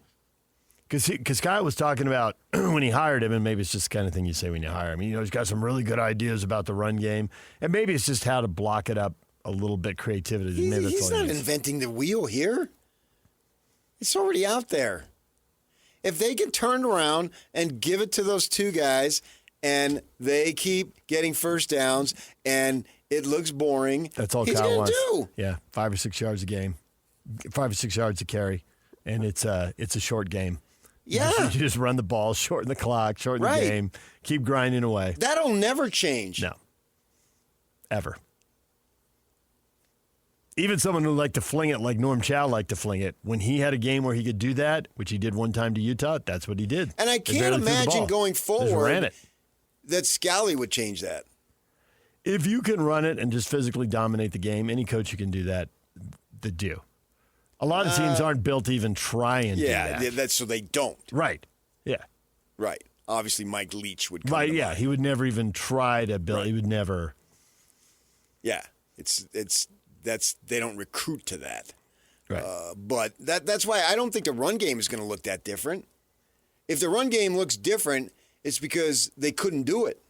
Because Kyle was talking about when he hired him, and maybe it's just the kind of thing you say when you hire him. He's got some really good ideas about the run game, and maybe it's just how to block it up a little bit, creativity. He's not inventing the wheel here. It's already out there. If they can turn around and give it to those two guys, and they keep getting first downs, and it looks boring, that's all Kyle wants. Do. Yeah, 5 or 6 yards a game, 5 or 6 yards a carry, and it's a short game. Yeah. You just run the ball, shorten the clock, shorten the game, keep grinding away. That'll never change. No. Ever. Even someone who liked to fling it like Norm Chow liked to fling it, when he had a game where he could do that, which he did one time to Utah, that's what he did. And I can't imagine going forward that Scally would change that. If you can run it and just physically dominate the game, any coach who can do that, they do. A lot of teams aren't built to even try and do that. Yeah, that's so they don't. Right. Yeah. Right. Obviously, Mike Leach would come Right, to yeah. mind. He would never even try to build. Right. He would never. Yeah. They don't recruit to that. Right. But that's why I don't think the run game is going to look that different. If the run game looks different, it's because they couldn't do it.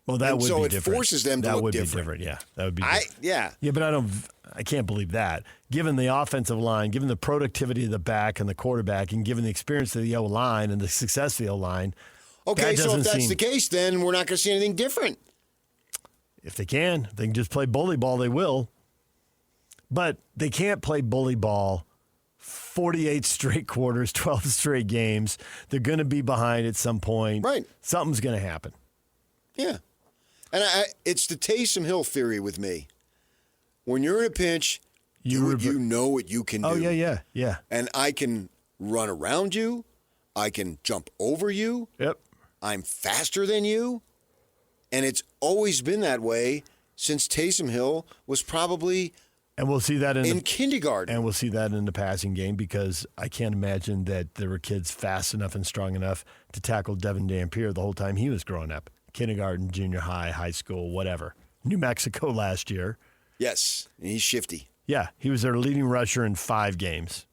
Well, that would be different. So it forces them to look different. That would be different, yeah. That would be different. Yeah. Yeah, but I can't believe that. Given the offensive line, given the productivity of the back and the quarterback, and given the experience of the O-line and the success of the O-line. Okay, so if that's the case, then we're not going to see anything different. If they can just play bully ball, they will. But they can't play bully ball 48 straight quarters, 12 straight games. They're going to be behind at some point. Right. Something's going to happen. Yeah. And it's the Taysom Hill theory with me. When you're in a pinch, you know what you can do. Oh, yeah. And I can run around you. I can jump over you. Yep. I'm faster than you. And it's always been that way since Taysom Hill was probably and we'll see that in kindergarten. And we'll see that in the passing game because I can't imagine that there were kids fast enough and strong enough to tackle Devon Dampier the whole time he was growing up. Kindergarten, junior high, high school, whatever. New Mexico last year. Yes, and he's shifty. Yeah, he was their leading rusher in 5 games.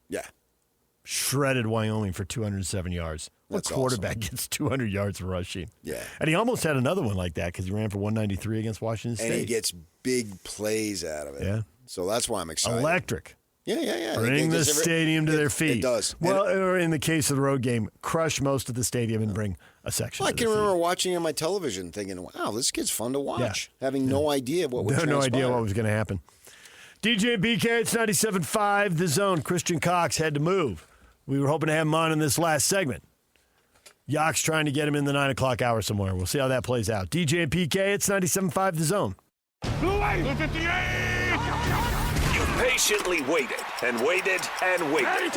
Yeah. Shredded Wyoming for 207 yards. That's what quarterback awesome. gets 200 yards rushing? Yeah. And he almost had another one like that because he ran for 193 against Washington State. And he gets big plays out of it. Yeah. So that's why I'm excited. Electric. Yeah. Bring the stadium to their feet. It does. Well, or in the case of the road game, crush most of the stadium and bring a section. Well, I to can their remember feet. watching on my television thinking, wow, this kid's fun to watch. Yeah. Having no idea what would transpire. No idea what was going to happen. DJ and BK, it's 97.5 The Zone. Christian Cox had to move. We were hoping to have him on in this last segment. Yock's trying to get him in the 9 o'clock hour somewhere. We'll see how that plays out. DJ and PK, it's 97.5 The Zone. You patiently waited and waited and waited.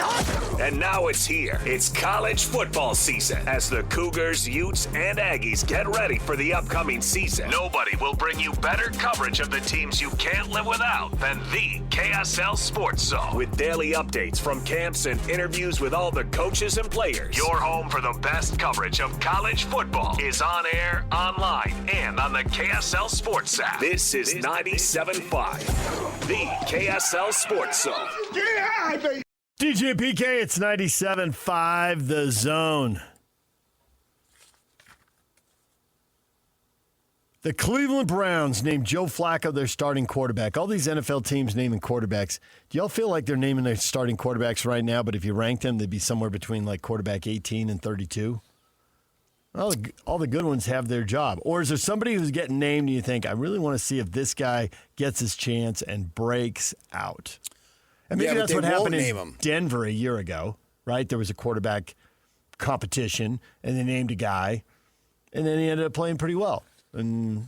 And now it's here. It's college football season. As the Cougars, Utes, and Aggies get ready for the upcoming season, nobody will bring you better coverage of the teams you can't live without than the KSL Sports Zone. With daily updates from camps and interviews with all the coaches and players, your home for the best coverage of college football is on air, online, and on the KSL Sports app. This is 97.5, the KSL Sports Zone. DJ PK, it's 97.5 The Zone. The Cleveland Browns named Joe Flacco their starting quarterback. All these NFL teams naming quarterbacks. Do y'all feel like they're naming their starting quarterbacks right now, but if you ranked them, they'd be somewhere between like quarterback 18 and 32? All the good ones have their job. Or is there somebody who's getting named and you think, I really want to see if this guy gets his chance and breaks out? And maybe that's what happened in Denver a year ago, right? There was a quarterback competition, and they named a guy, and then he ended up playing pretty well. And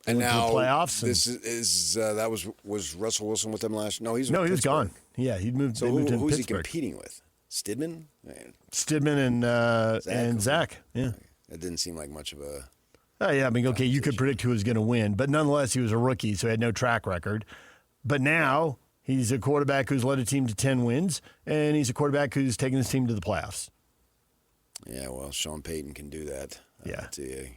now to the playoffs. This is that was Russell Wilson with them last? No, he was gone. Yeah, he moved. So they moved to who's he Pittsburgh. competing with? Stidman? Stidman and Zach. Yeah, that didn't seem like much of a. Oh yeah, I mean, okay, you could predict who was going to win, but nonetheless, he was a rookie, so he had no track record. But now he's a quarterback who's led a team to 10 wins, and he's a quarterback who's taken his team to the playoffs. Yeah, well, Sean Payton can do that. Yeah,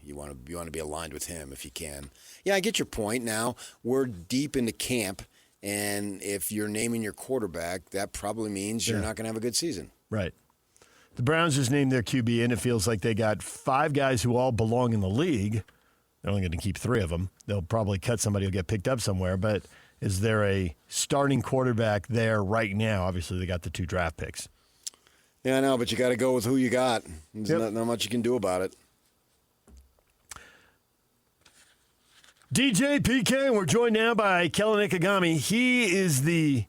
you want to be aligned with him if you can. Yeah, I get your point. Now we're deep into camp, and if you're naming your quarterback, that probably means you're not going to have a good season. Right. The Browns just named their QB, and it feels like they got 5 guys who all belong in the league. They're only going to keep 3 of them. They'll probably cut somebody who'll get picked up somewhere, but is there a starting quarterback there right now? Obviously, they got the 2 draft picks. Yeah, I know, but you got to go with who you got. There's not much you can do about it. DJ PK, and we're joined now by Kellen Ikegami. He is the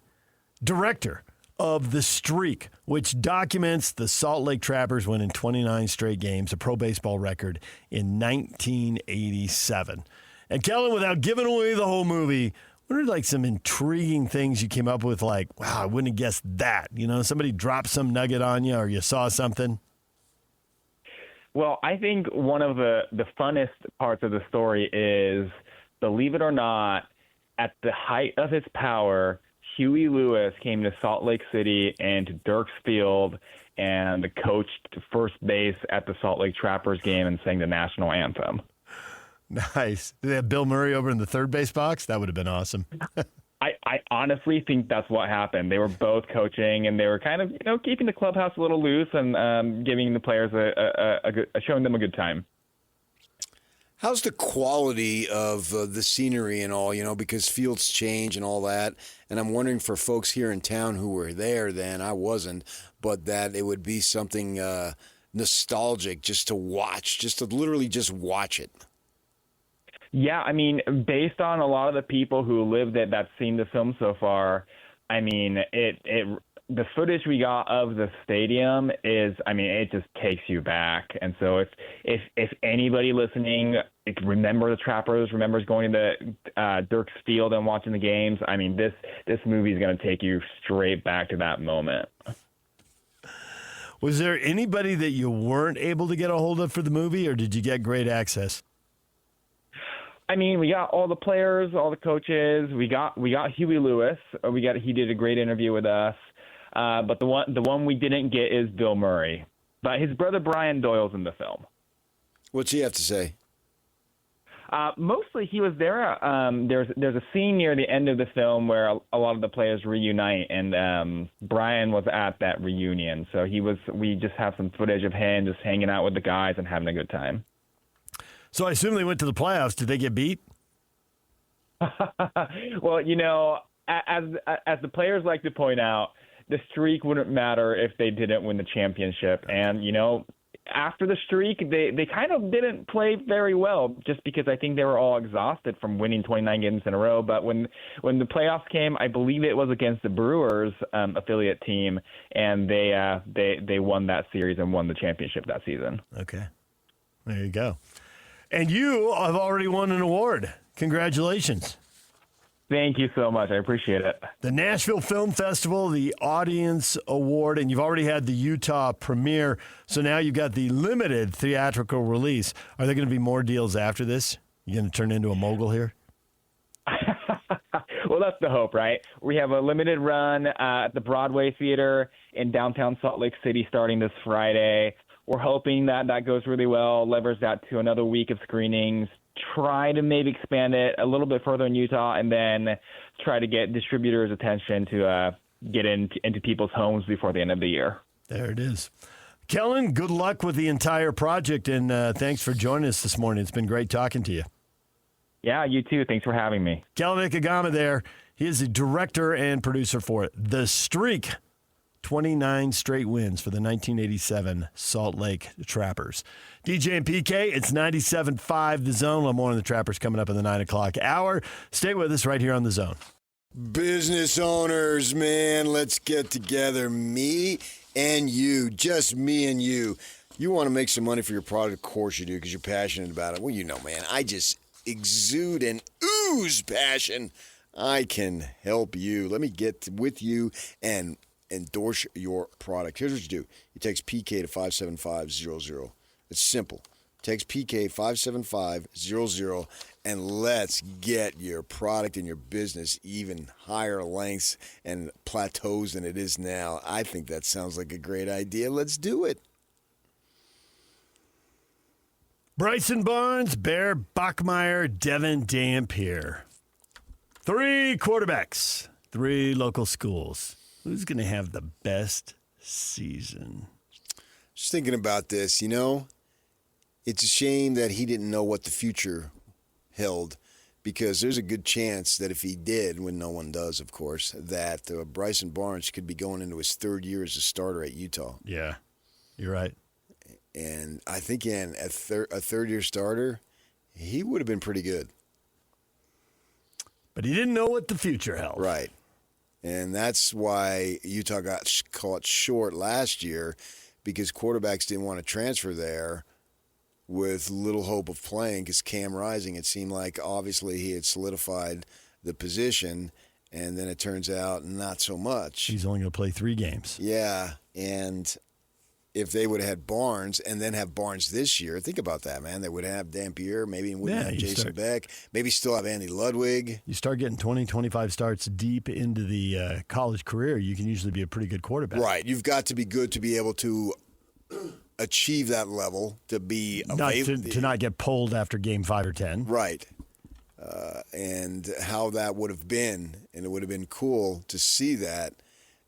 director of The Streak, which documents the Salt Lake Trappers winning 29 straight games, a pro baseball record in 1987. And Kellen, without giving away the whole movie, what are like some intriguing things you came up with? Like, wow, I wouldn't have guessed that. You know, somebody dropped some nugget on you, or you saw something. Well, I think one of the funnest parts of the story is, believe it or not, at the height of his power, Huey Lewis came to Salt Lake City and to Dirks Field and coached first base at the Salt Lake Trappers game and sang the national anthem. Nice. Did they have Bill Murray over in the third base box? That would have been awesome. I honestly think that's what happened. They were both coaching, and they were kind of, keeping the clubhouse a little loose and giving the players showing them a good time. How's the quality of the scenery and all, because fields change and all that? And I'm wondering for folks here in town who were there then, I wasn't, but that it would be something nostalgic just to watch, just to literally just watch it. Yeah, I mean, based on a lot of the people who lived it, that's seen the film so far, I mean, the footage we got of the stadium is, I mean, it just takes you back. And so if anybody listening remember the Trappers, remembers going to the Dirk's Field and watching the games, I mean, this movie is going to take you straight back to that moment. Was there anybody that you weren't able to get a hold of for the movie, or did you get great access? I mean, we got all the players, all the coaches. We got Huey Lewis. He did a great interview with us. But the one we didn't get is Bill Murray. But his brother Brian Doyle's in the film. What's he have to say? Mostly he was there. There's a scene near the end of the film where a lot of the players reunite, and Brian was at that reunion. So we just have some footage of him just hanging out with the guys and having a good time. So I assume they went to the playoffs. Did they get beat? Well, you know, as the players like to point out, the streak wouldn't matter if they didn't win the championship. And, you know, after the streak, they kind of didn't play very well just because I think they were all exhausted from winning 29 games in a row. But when the playoffs came, I believe it was against the Brewers affiliate team, and they won that series and won the championship that season. Okay. There you go. And you have already won an award. Congratulations. Thank you so much. I appreciate it. The Nashville Film Festival, the Audience Award, and you've already had the Utah premiere, so now you've got the limited theatrical release. Are there going to be more deals after this? You going to turn into a mogul here? Well, that's the hope, right? We have a limited run at the Broadway Theater in downtown Salt Lake City starting this Friday. We're hoping that goes really well, leverage that to another week of screenings, try to maybe expand it a little bit further in Utah, and then try to get distributors' attention to get into people's homes before the end of the year. There it is. Kellen, good luck with the entire project, and thanks for joining us this morning. It's been great talking to you. Yeah, you too. Thanks for having me. Kellen Ikegama there. He is the director and producer for it. The Streak. 29 straight wins for the 1987 Salt Lake Trappers. DJ and PK, it's 97.5 The Zone. A little more on the Trappers coming up in the 9 o'clock hour. Stay with us right here on The Zone. Business owners, man, let's get together. Me and you, just me and you. You want to make some money for your product? Of course you do, because you're passionate about it. Well, you know, man, I just exude and ooze passion. I can help you. Let me get with you and endorse your product. Here's what you do. You text PK to 57500. It's simple. Text PK 57500 and let's get your product and your business even higher lengths and plateaus than it is now. I think that sounds like a great idea. Let's do it. Bryson Barnes, Bear, Bachmeier, Devon, Dampier. 3 quarterbacks, 3 local schools. Who's going to have the best season? Just thinking about this, you know, it's a shame that he didn't know what the future held, because there's a good chance that if he did, when no one does, of course, that Bryson Barnes could be going into his 3rd year as a starter at Utah. Yeah, you're right. And I think a 3rd-year starter, he would have been pretty good. But he didn't know what the future held. Right. And that's why Utah got caught short last year, because quarterbacks didn't want to transfer there with little hope of playing, because Cam Rising, it seemed like obviously he had solidified the position, and then it turns out not so much. He's only going to play 3 games. Yeah, and if they would have had Barnes and then have Barnes this year, think about that, man. They would have Dampier, maybe Whittingham, Jason Beck, maybe still have Andy Ludwig. You start getting 20, 25 starts deep into the college career, you can usually be a pretty good quarterback. Right. You've got to be good to be able to achieve that level, to be to not get pulled after game 5 or 10. Right. And how that would have been, and it would have been cool to see that,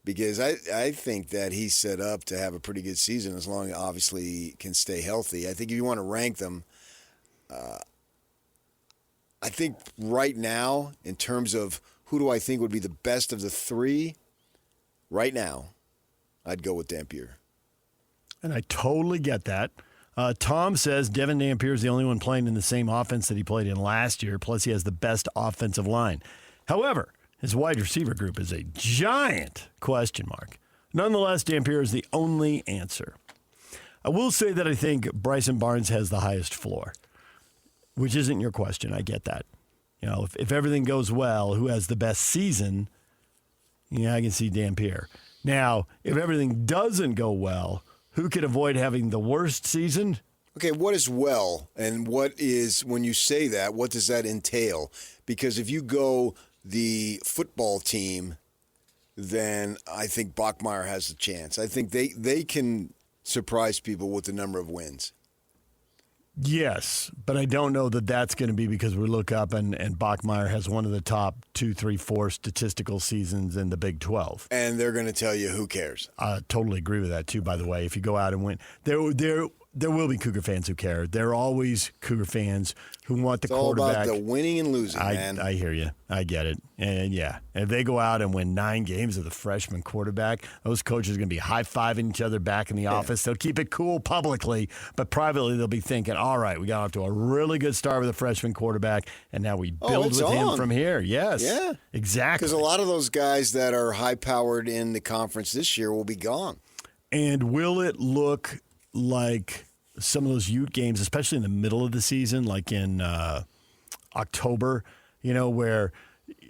because I think that he's set up to have a pretty good season as long as obviously he can stay healthy. I think if you want to rank them, I think right now, in terms of who do I think would be the best of the 3, right now, I'd go with Dampier. And I totally get that. Tom says Devon Dampier is the only one playing in the same offense that he played in last year, plus he has the best offensive line. However, his wide receiver group is a giant question mark. Nonetheless, Dampier is the only answer. I will say that I think Bryson Barnes has the highest floor, which isn't your question. I get that. You know, if everything goes well, who has the best season? Yeah, I can see Dampier. Now, if everything doesn't go well, who could avoid having the worst season? Okay, what is well, and what is, when you say that, what does that entail? Because if you go the football team, then I think Bachmeier has a chance. I think they can surprise people with the number of wins. Yes, but I don't know that that's going to be because we look up and Bachmeier has one of the top 2, 3, 4 statistical seasons in the Big 12. And they're going to tell you who cares. I totally agree with that, too, by the way. If you go out and win, there will be Cougar fans who care. There are always Cougar fans who want the quarterback. It's all about the winning and losing, man. I hear you. I get it. And, yeah, if they go out and win 9 games with a freshman quarterback, those coaches are going to be high-fiving each other back in the office. They'll keep it cool publicly, but privately they'll be thinking, all right, we got off to a really good start with a freshman quarterback, and now we build with him from here. Yes. Yeah. Exactly. Because a lot of those guys that are high-powered in the conference this year will be gone. And will it look like some of those Ute games, especially in the middle of the season, like in October, where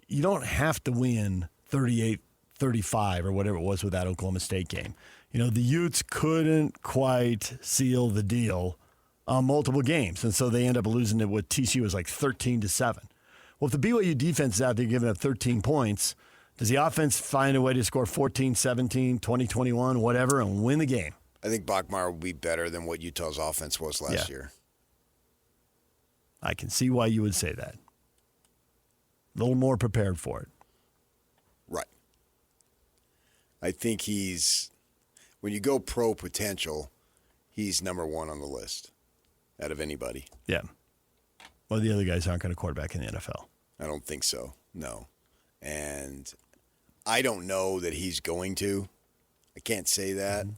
you don't have to win 38-35 or whatever it was with that Oklahoma State game. The Utes couldn't quite seal the deal on multiple games, and so they end up losing it with TCU was like 13-7. Well, if the BYU defense is out there giving up 13 points, does the offense find a way to score 14, 17, 20, 21, whatever, and win the game? I think Bachmeier will be better than what Utah's offense was last year. I can see why you would say that. A little more prepared for it. Right. I think when you go pro potential, he's number 1 on the list out of anybody. Yeah. Well, the other guys aren't going to quarterback in the NFL. I don't think so, no. And I don't know that he's going to. I can't say that. Mm-hmm.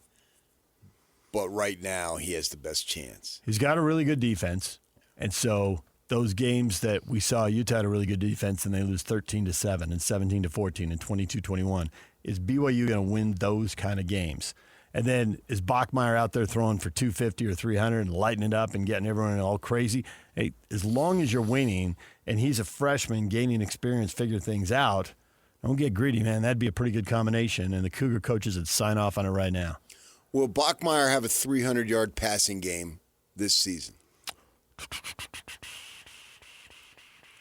But right now, he has the best chance. He's got a really good defense. And so those games that we saw, Utah had a really good defense, and they lose 13-7 and 17-14 and 22-21. Is BYU going to win those kind of games? And then is Bachmeier out there throwing for 250 or 300 and lighting it up and getting everyone all crazy? Hey, as long as you're winning and he's a freshman gaining experience, figure things out, don't get greedy, man. That'd be a pretty good combination, and the Cougar coaches would sign off on it right now. Will Bachmeier have a 300-yard passing game this season? I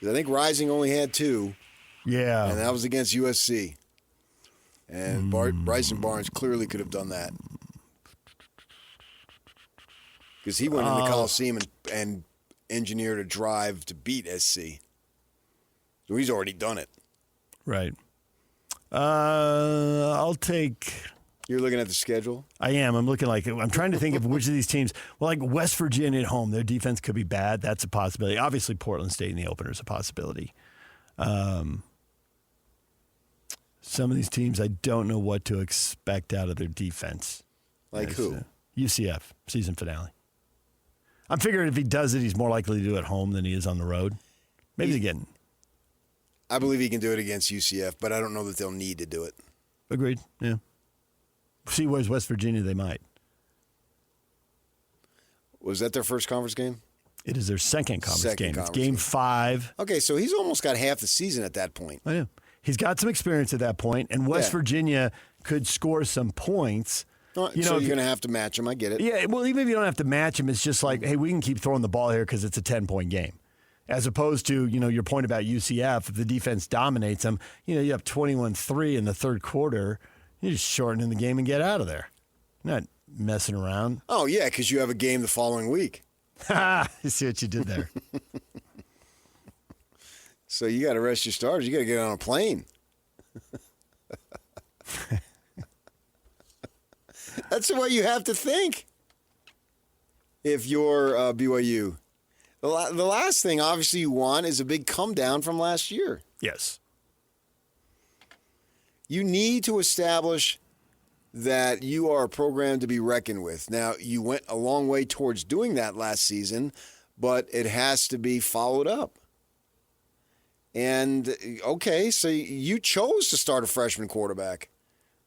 think Rising only had 2. Yeah. And that was against USC. And Bryson Barnes clearly could have done that. Because he went in the Coliseum and engineered a drive to beat SC. So he's already done it. Right. I'll take... You're looking at the schedule? I am. I'm trying to think of which of these teams. Well, like West Virginia at home, their defense could be bad. That's a possibility. Obviously, Portland State in the opener is a possibility. Some of these teams, I don't know what to expect out of their defense. Like who? UCF, season finale. I'm figuring if he does it, he's more likely to do it at home than he is on the road. Maybe again. I believe he can do it against UCF, but I don't know that they'll need to do it. Agreed, yeah. See, where's West Virginia? They might. Was that their first conference game? It is their second conference game. It's game 5. Okay, so he's almost got half the season at that point. I know. He's got some experience at that point, and West Virginia could score some points. So you're going to have to match him. I get it. Yeah, well, even if you don't have to match him, it's just like, hey, we can keep throwing the ball here because it's a 10-point game. As opposed to, your point about UCF, if the defense dominates them, you have 21-3 in the third quarter. You just shorten in the game and get out of there. You're not messing around. Oh, yeah, because you have a game the following week. You see what you did there. So you got to rest your starters. You got to get on a plane. That's the way you have to think if you're BYU. The last thing, obviously, you want is a big come down from last year. Yes. You need to establish that you are a program to be reckoned with. Now, you went a long way towards doing that last season, but it has to be followed up. And, okay, so you chose to start a freshman quarterback.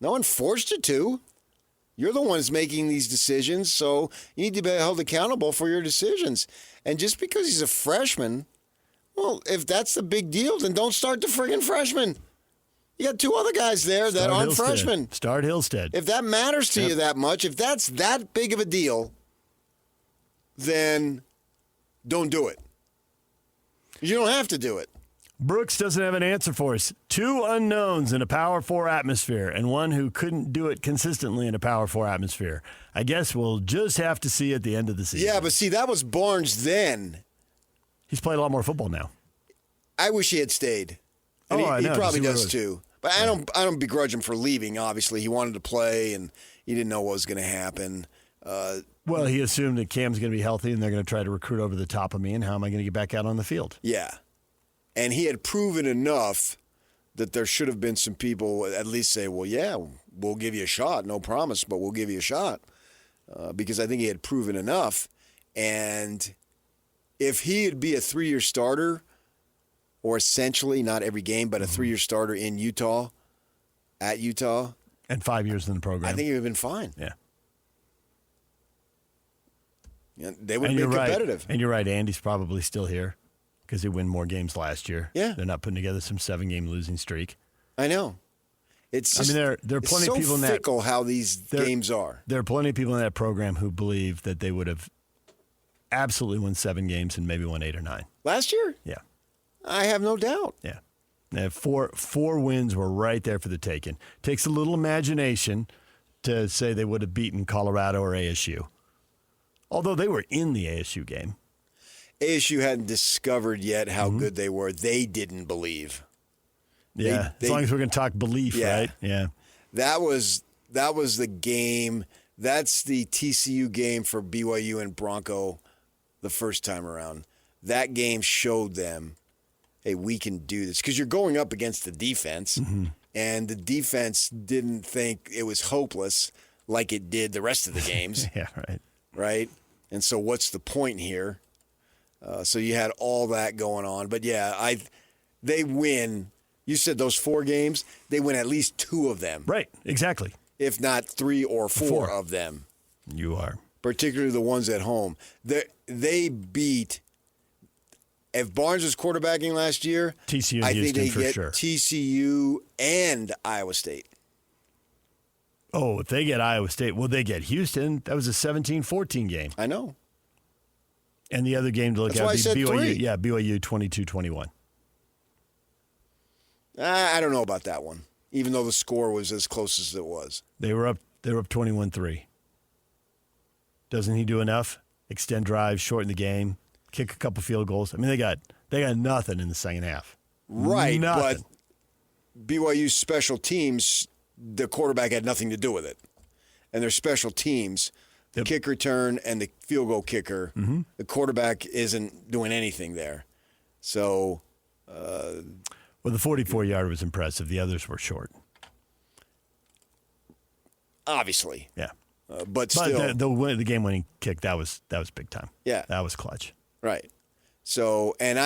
No one forced you to. You're the ones making these decisions, so you need to be held accountable for your decisions. And just because he's a freshman, well, if that's the big deal, then don't start the friggin' freshman. You got 2 other guys there that aren't freshmen. Start Hillstead. If that matters to you that much, if that's that big of a deal, then don't do it. You don't have to do it. Brooks doesn't have an answer for us. 2 unknowns in a Power 4 atmosphere and one who couldn't do it consistently in a Power 4 atmosphere. I guess we'll just have to see at the end of the season. Yeah, but see, that was Barnes then. He's played a lot more football now. I wish he had stayed. And I know. He probably does too. But I don't begrudge him for leaving, obviously. He wanted to play, and he didn't know what was going to happen. Well, he assumed that Cam's going to be healthy, and they're going to try to recruit over the top of me, and how am I going to get back out on the field? Yeah. And he had proven enough that there should have been some people at least say, well, yeah, we'll give you a shot. No promise, but we'll give you a shot. Because I think he had proven enough. And if he would be a 3-year starter, or essentially not every game, but a 3-year starter in Utah, at Utah. And 5 years in the program. I think he would have been fine. Yeah. They would be competitive. And you're right, Andy's probably still here because they win more games last year. Yeah. They're not putting together some 7-game losing streak. I know. It's just, there are plenty of people in that. It's so fickle how these games are. There are plenty of people in that program who believe that they would have absolutely won 7 games and maybe won 8 or 9. Last year? Yeah. I have no doubt. Yeah. Now, four wins were right there for the taking. Takes a little imagination to say they would have beaten Colorado or ASU. Although they were in the ASU game. ASU hadn't discovered yet how good they were. They didn't believe. Yeah, as long as we're going to talk belief, right? Yeah. That was the game. That's the TCU game for BYU and Bronco the first time around. That game showed them, hey, we can do this. Because you're going up against the defense, and the defense didn't think it was hopeless like it did the rest of the games. Yeah, right. Right? And so what's the point here? So you had all that going on. But, yeah, they win. You said those 4 games, they win at least 2 of them. Right, exactly. If not 3 or 4 of them. You are. Particularly the ones at home. They beat, if Barnes was quarterbacking last year, TCU I Houston think they get sure. TCU and Iowa State. Oh, if they get Iowa State, well, they get Houston. That was a 17-14 game. I know. And the other game to look at would be BYU. 3. Yeah, BYU 22-21. I don't know about that one, even though the score was as close as it was. They were up 21-3. Doesn't he do enough? Extend drives, shorten the game, kick a couple field goals. I mean, they got nothing in the second half. Right, nothing. But BYU's special teams, the quarterback had nothing to do with it. And their special teams, the kick return and the field goal kicker, the quarterback isn't doing anything there. So, well, the 44-yarder was impressive. The others were short. Obviously. Yeah. But still. The game-winning kick, that was big time. Yeah. That was clutch. Right. So, and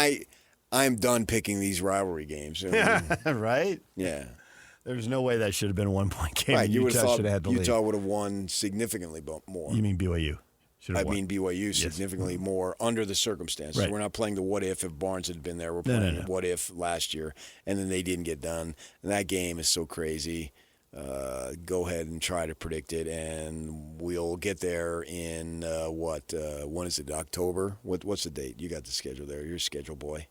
I'm done picking these rivalry games. Right? Yeah. There's no way that should have been a 1-point game. Right. You would have thought should have had the Utah lead. would have won significantly more. You mean BYU? I mean BYU significantly more under the circumstances. Right. We're not playing the what if Barnes had been there. We're playing what if last year, and then they didn't get done. And that game is so crazy. Go ahead and try to predict it, and we'll get there in when is it? October? What's the date? You got the schedule there. You're a schedule boy.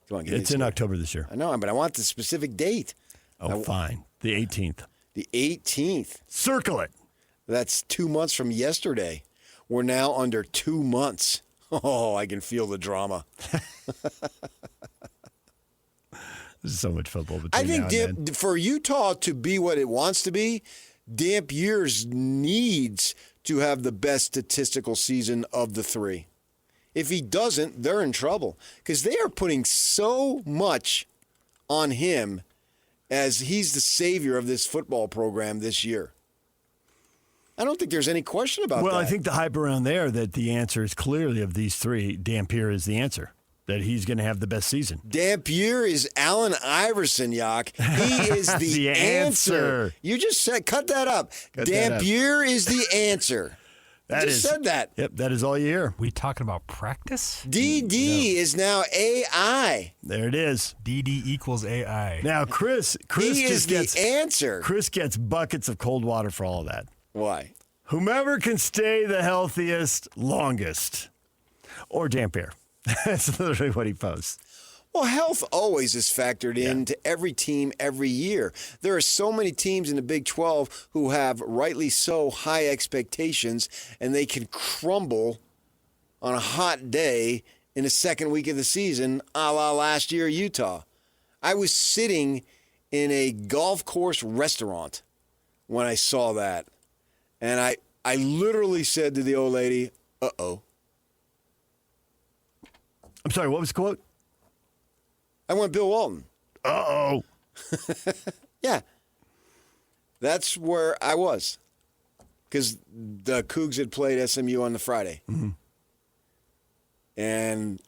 Come on, it's in October this year. I know, but I want the specific date. Oh, fine. The 18th. The 18th. Circle it. That's 2 months from yesterday. We're now under 2 months. Oh, I can feel the drama. There's so much football between I think now and then. For Utah to be what it wants to be, Dampier needs to have the best statistical season of the 3. If he doesn't, they're in trouble because they are putting so much on him as he's the savior of this football program this year. I don't think there's any question about that. Well, I think the hype around there that the answer is clearly of these 3, Dampier is the answer. that he's going to have the best season. Dampier is Allen Iverson, Yak. He is the answer. You just said, cut that up. Dampier is the answer. That just said that. Yep, that is all you hear. We talking about practice? DD is now AI. There it is. DD equals AI. Now, Chris he just is the answer. Chris gets buckets of cold water for all of that. Why? Whomever can stay the healthiest longest. Or Dampier. That's literally what he posts. Well, health always is factored into every team every year. There are so many teams in the Big 12 who have, rightly so, high expectations, and they can crumble on a hot day in the second week of the season, a la last year, Utah. I was sitting in a golf course restaurant when I saw that, and I literally said to the old lady, uh-oh. I'm sorry, what was the quote? I went Bill Walton. Uh-oh. Yeah. That's where I was. Because the Cougs had played SMU on the Friday. Mm-hmm. And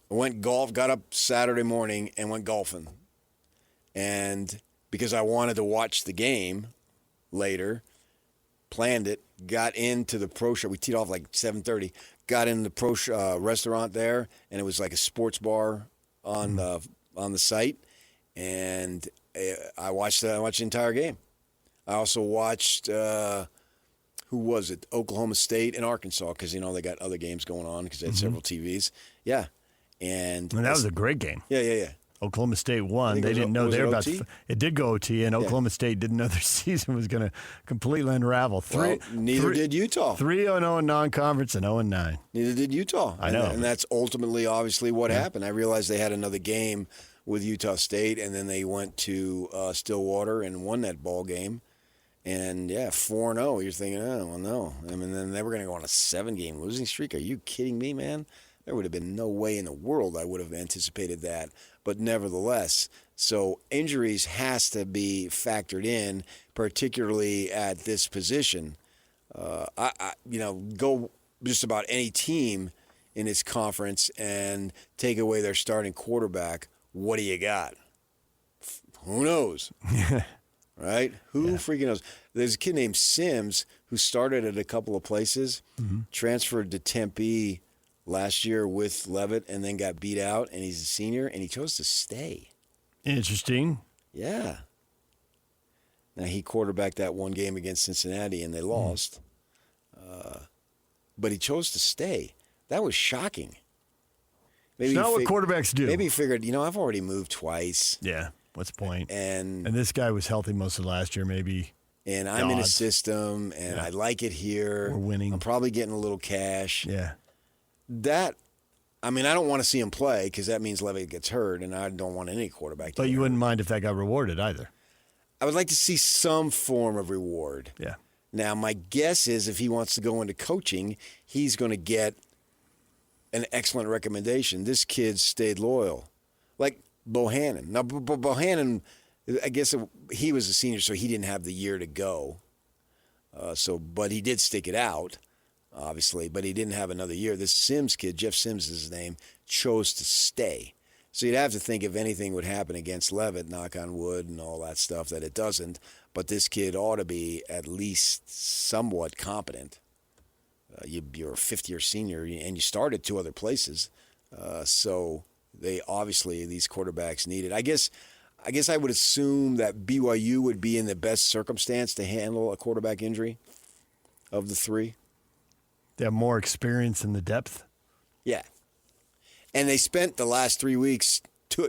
got up Saturday morning and went golfing. And because I wanted to watch the game later, planned it, got into the pro shop. We teed off like 7:30. Got in the pro restaurant there, and it was like a sports bar on the site, and I watched the entire game. I also watched who was it? Oklahoma State and Arkansas, because they got other games going on because they had several TVs. Yeah, and that was a great game. Yeah. Oklahoma State won. They didn't know they were about to. It did go OT, and Oklahoma State didn't know their season was going to completely unravel. Neither did Utah. 3-0 in non-conference and 0-9. Neither did Utah. I know. And that's ultimately, obviously, what happened. I realized they had another game with Utah State, and then they went to Stillwater and won that ball game. And, 4-0. You're thinking, oh, well, no. I mean, then they were going to go on a 7-game losing streak. Are you kidding me, man? There would have been no way in the world I would have anticipated that. But nevertheless, so injuries has to be factored in, particularly at this position. Go just about any team in this conference and take away their starting quarterback. What do you got? Who knows? Right? Who freaking knows? There's a kid named Sims who started at a couple of places, transferred to Tempe last year with Leavitt, and then got beat out, and he's a senior, and he chose to stay. Interesting. Yeah. Now, he quarterbacked that one game against Cincinnati, and they lost. But he chose to stay. That was shocking. Maybe it's not what quarterbacks do. Maybe he figured, I've already moved twice. Yeah, what's the point? And this guy was healthy most of last year, maybe. And I'm in a system, and I like it here. We're winning. I'm probably getting a little cash. Yeah. I don't want to see him play because that means Leavitt gets hurt, and I don't want any quarterback to But you wouldn't mind if that got rewarded either. I would like to see some form of reward. Yeah. Now, my guess is if he wants to go into coaching, he's going to get an excellent recommendation. This kid stayed loyal. Like Bohannon. Now, Bohannon, I guess he was a senior, so he didn't have the year to go. But he did stick it out. Obviously, but he didn't have another year. This Sims kid, Jeff Sims is his name, chose to stay. So you'd have to think if anything would happen against Leavitt, knock on wood and all that stuff, that it doesn't. But this kid ought to be at least somewhat competent. You're a fifth-year senior, and you started 2 other places. So they obviously, these quarterbacks need it. I guess I would assume that BYU would be in the best circumstance to handle a quarterback injury of the 3. They have more experience in the depth? Yeah. And they spent the last 3 weeks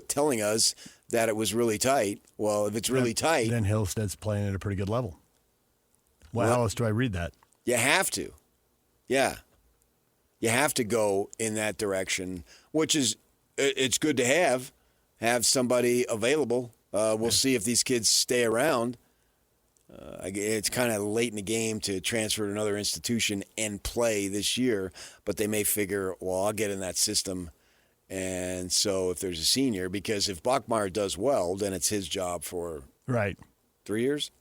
telling us that it was really tight. Well, if it's really tight... Then Hillstead's playing at a pretty good level. Well, how else do I read that? You have to. Yeah. You have to go in that direction, which is... It's good to have somebody available. We'll see if these kids stay around. It's kind of late in the game to transfer to another institution and play this year, but they may figure, well, I'll get in that system. And so if there's a senior, because if Bachmeier does well, then it's his job for 3 years,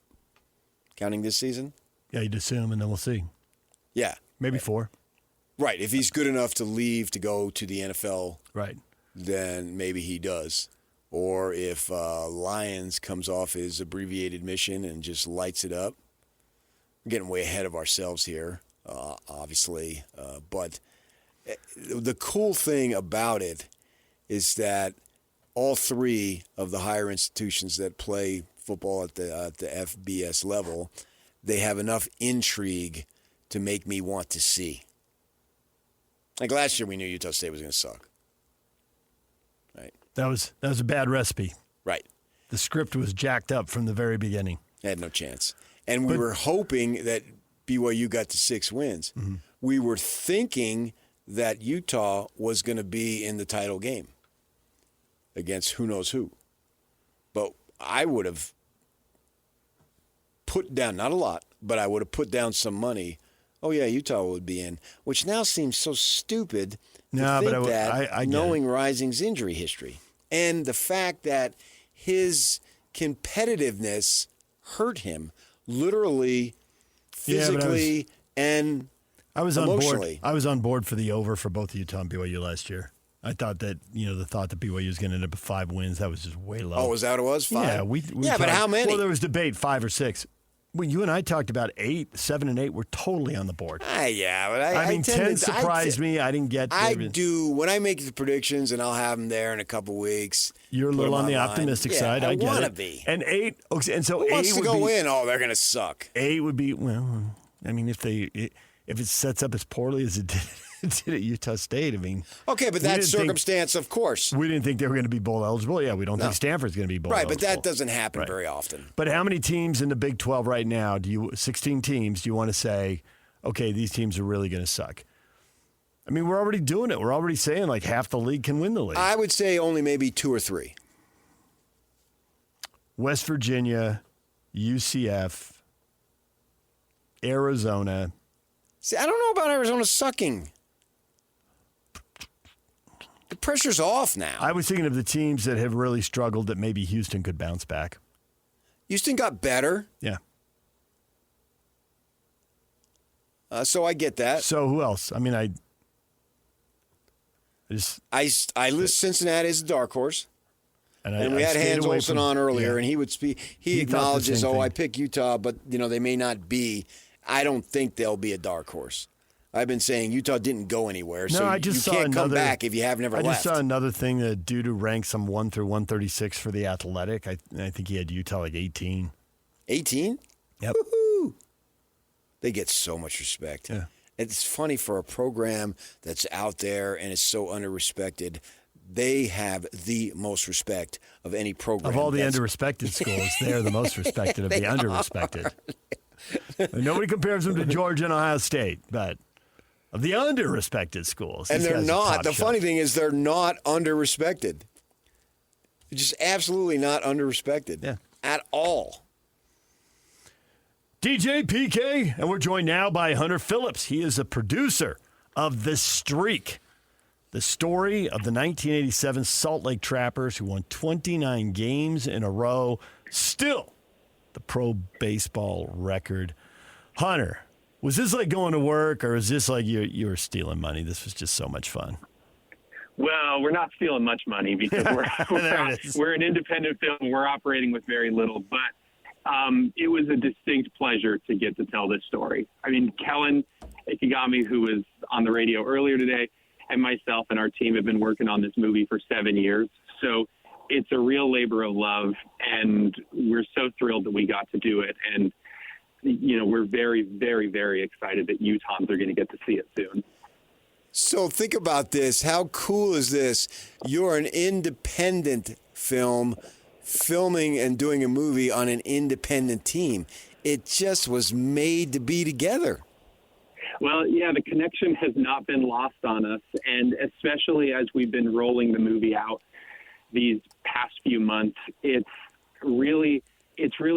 counting this season. Yeah, you'd assume, and then we'll see. Yeah. Maybe 4. Right, if he's good enough to leave to go to the NFL. Right. then maybe he does. Or if Lyons comes off his abbreviated mission and just lights it up. We're getting way ahead of ourselves here, obviously. But the cool thing about it is that all three of the higher institutions that play football at the FBS level, they have enough intrigue to make me want to see. Like last year, we knew Utah State was going to suck. Right. That was a bad recipe. Right. The script was jacked up from the very beginning. They had no chance. And we were hoping that BYU got to 6 wins. Mm-hmm. We were thinking that Utah was going to be in the title game against who knows who. But I would have put down, not a lot, but I would have put down some money. Oh, yeah, Utah would be in, which now seems so stupid to think that, knowing Rising's injury history. And the fact that his competitiveness hurt him literally, physically, and emotionally. I was on board for the over for both Utah and BYU last year. I thought that, the thought that BYU was going to end up with 5 wins, that was just way low. Oh, was that what it was? 5? Yeah, but how many? Well, there was debate, 5 or 6. Well, you and I talked about 8, 7, and 8 were totally on the board. Yeah, but I mean, 10 surprised me. I didn't get. I do when I make the predictions, and I'll have them there in a couple weeks. You're a little on the optimistic side. I get it. I want to be. And 8. Okay, and so who 8 wants to would go be, in? Oh, they're going to suck. 8 would be I mean, if it sets up as poorly as it did at Utah State, I mean. Okay, but that circumstance, of course. We didn't think they were going to be bowl eligible. Yeah, we don't think Stanford's going to be bowl eligible. Right, but that doesn't happen very often. But how many teams in the Big 12 right now, 16 teams, do you want to say, okay, these teams are really going to suck? I mean, we're already doing it. We're already saying like half the league can win the league. I would say only maybe 2 or 3. West Virginia, UCF, Arizona. See, I don't know about Arizona sucking. The pressure's off now. I was thinking of the teams that have really struggled that maybe Houston could bounce back. Houston got better. Yeah. So I get that. So who else? I mean, I list Cincinnati as a dark horse. And we had Hans Olsen on earlier, and he would speak. He acknowledges, I pick Utah, but they may not be. I don't think they'll be a dark horse. I've been saying Utah didn't go anywhere, so you can't come back if you have never left. I just saw another thing that dude who ranks them 1 through 136 for the Athletic. I think he had Utah like 18. 18? Yep. Woo-hoo. They get so much respect. Yeah. It's funny for a program that's out there and is so under-respected. They have the most respect of any program. Of all the under-respected schools, they're the most respected of the under-respected. Nobody compares them to Georgia and Ohio State, but of the under-respected schools. And they're not. The funny thing is they're not under-respected. They're just absolutely not under-respected at all. DJ PK, and we're joined now by Hunter Phillips. He is a producer of The Streak, the story of the 1987 Salt Lake Trappers who won 29 games in a row, still the pro baseball record. Hunter, was this like going to work, or is this like you were stealing money? This was just so much fun. Well, we're not stealing much money because we're an independent film. We're operating with very little, but it was a distinct pleasure to get to tell this story. I mean, Kellen Ikigami, who was on the radio earlier today, and myself and our team have been working on this movie for 7 years. So it's a real labor of love, and we're so thrilled that we got to do it. And, we're very, very, very excited that Utahns are going to get to see it soon. So think about this. How cool is this? You're an independent film, filming and doing a movie on an independent team. It just was made to be together. Well, yeah, the connection has not been lost on us, and especially as we've been rolling the movie out these past few months, it's really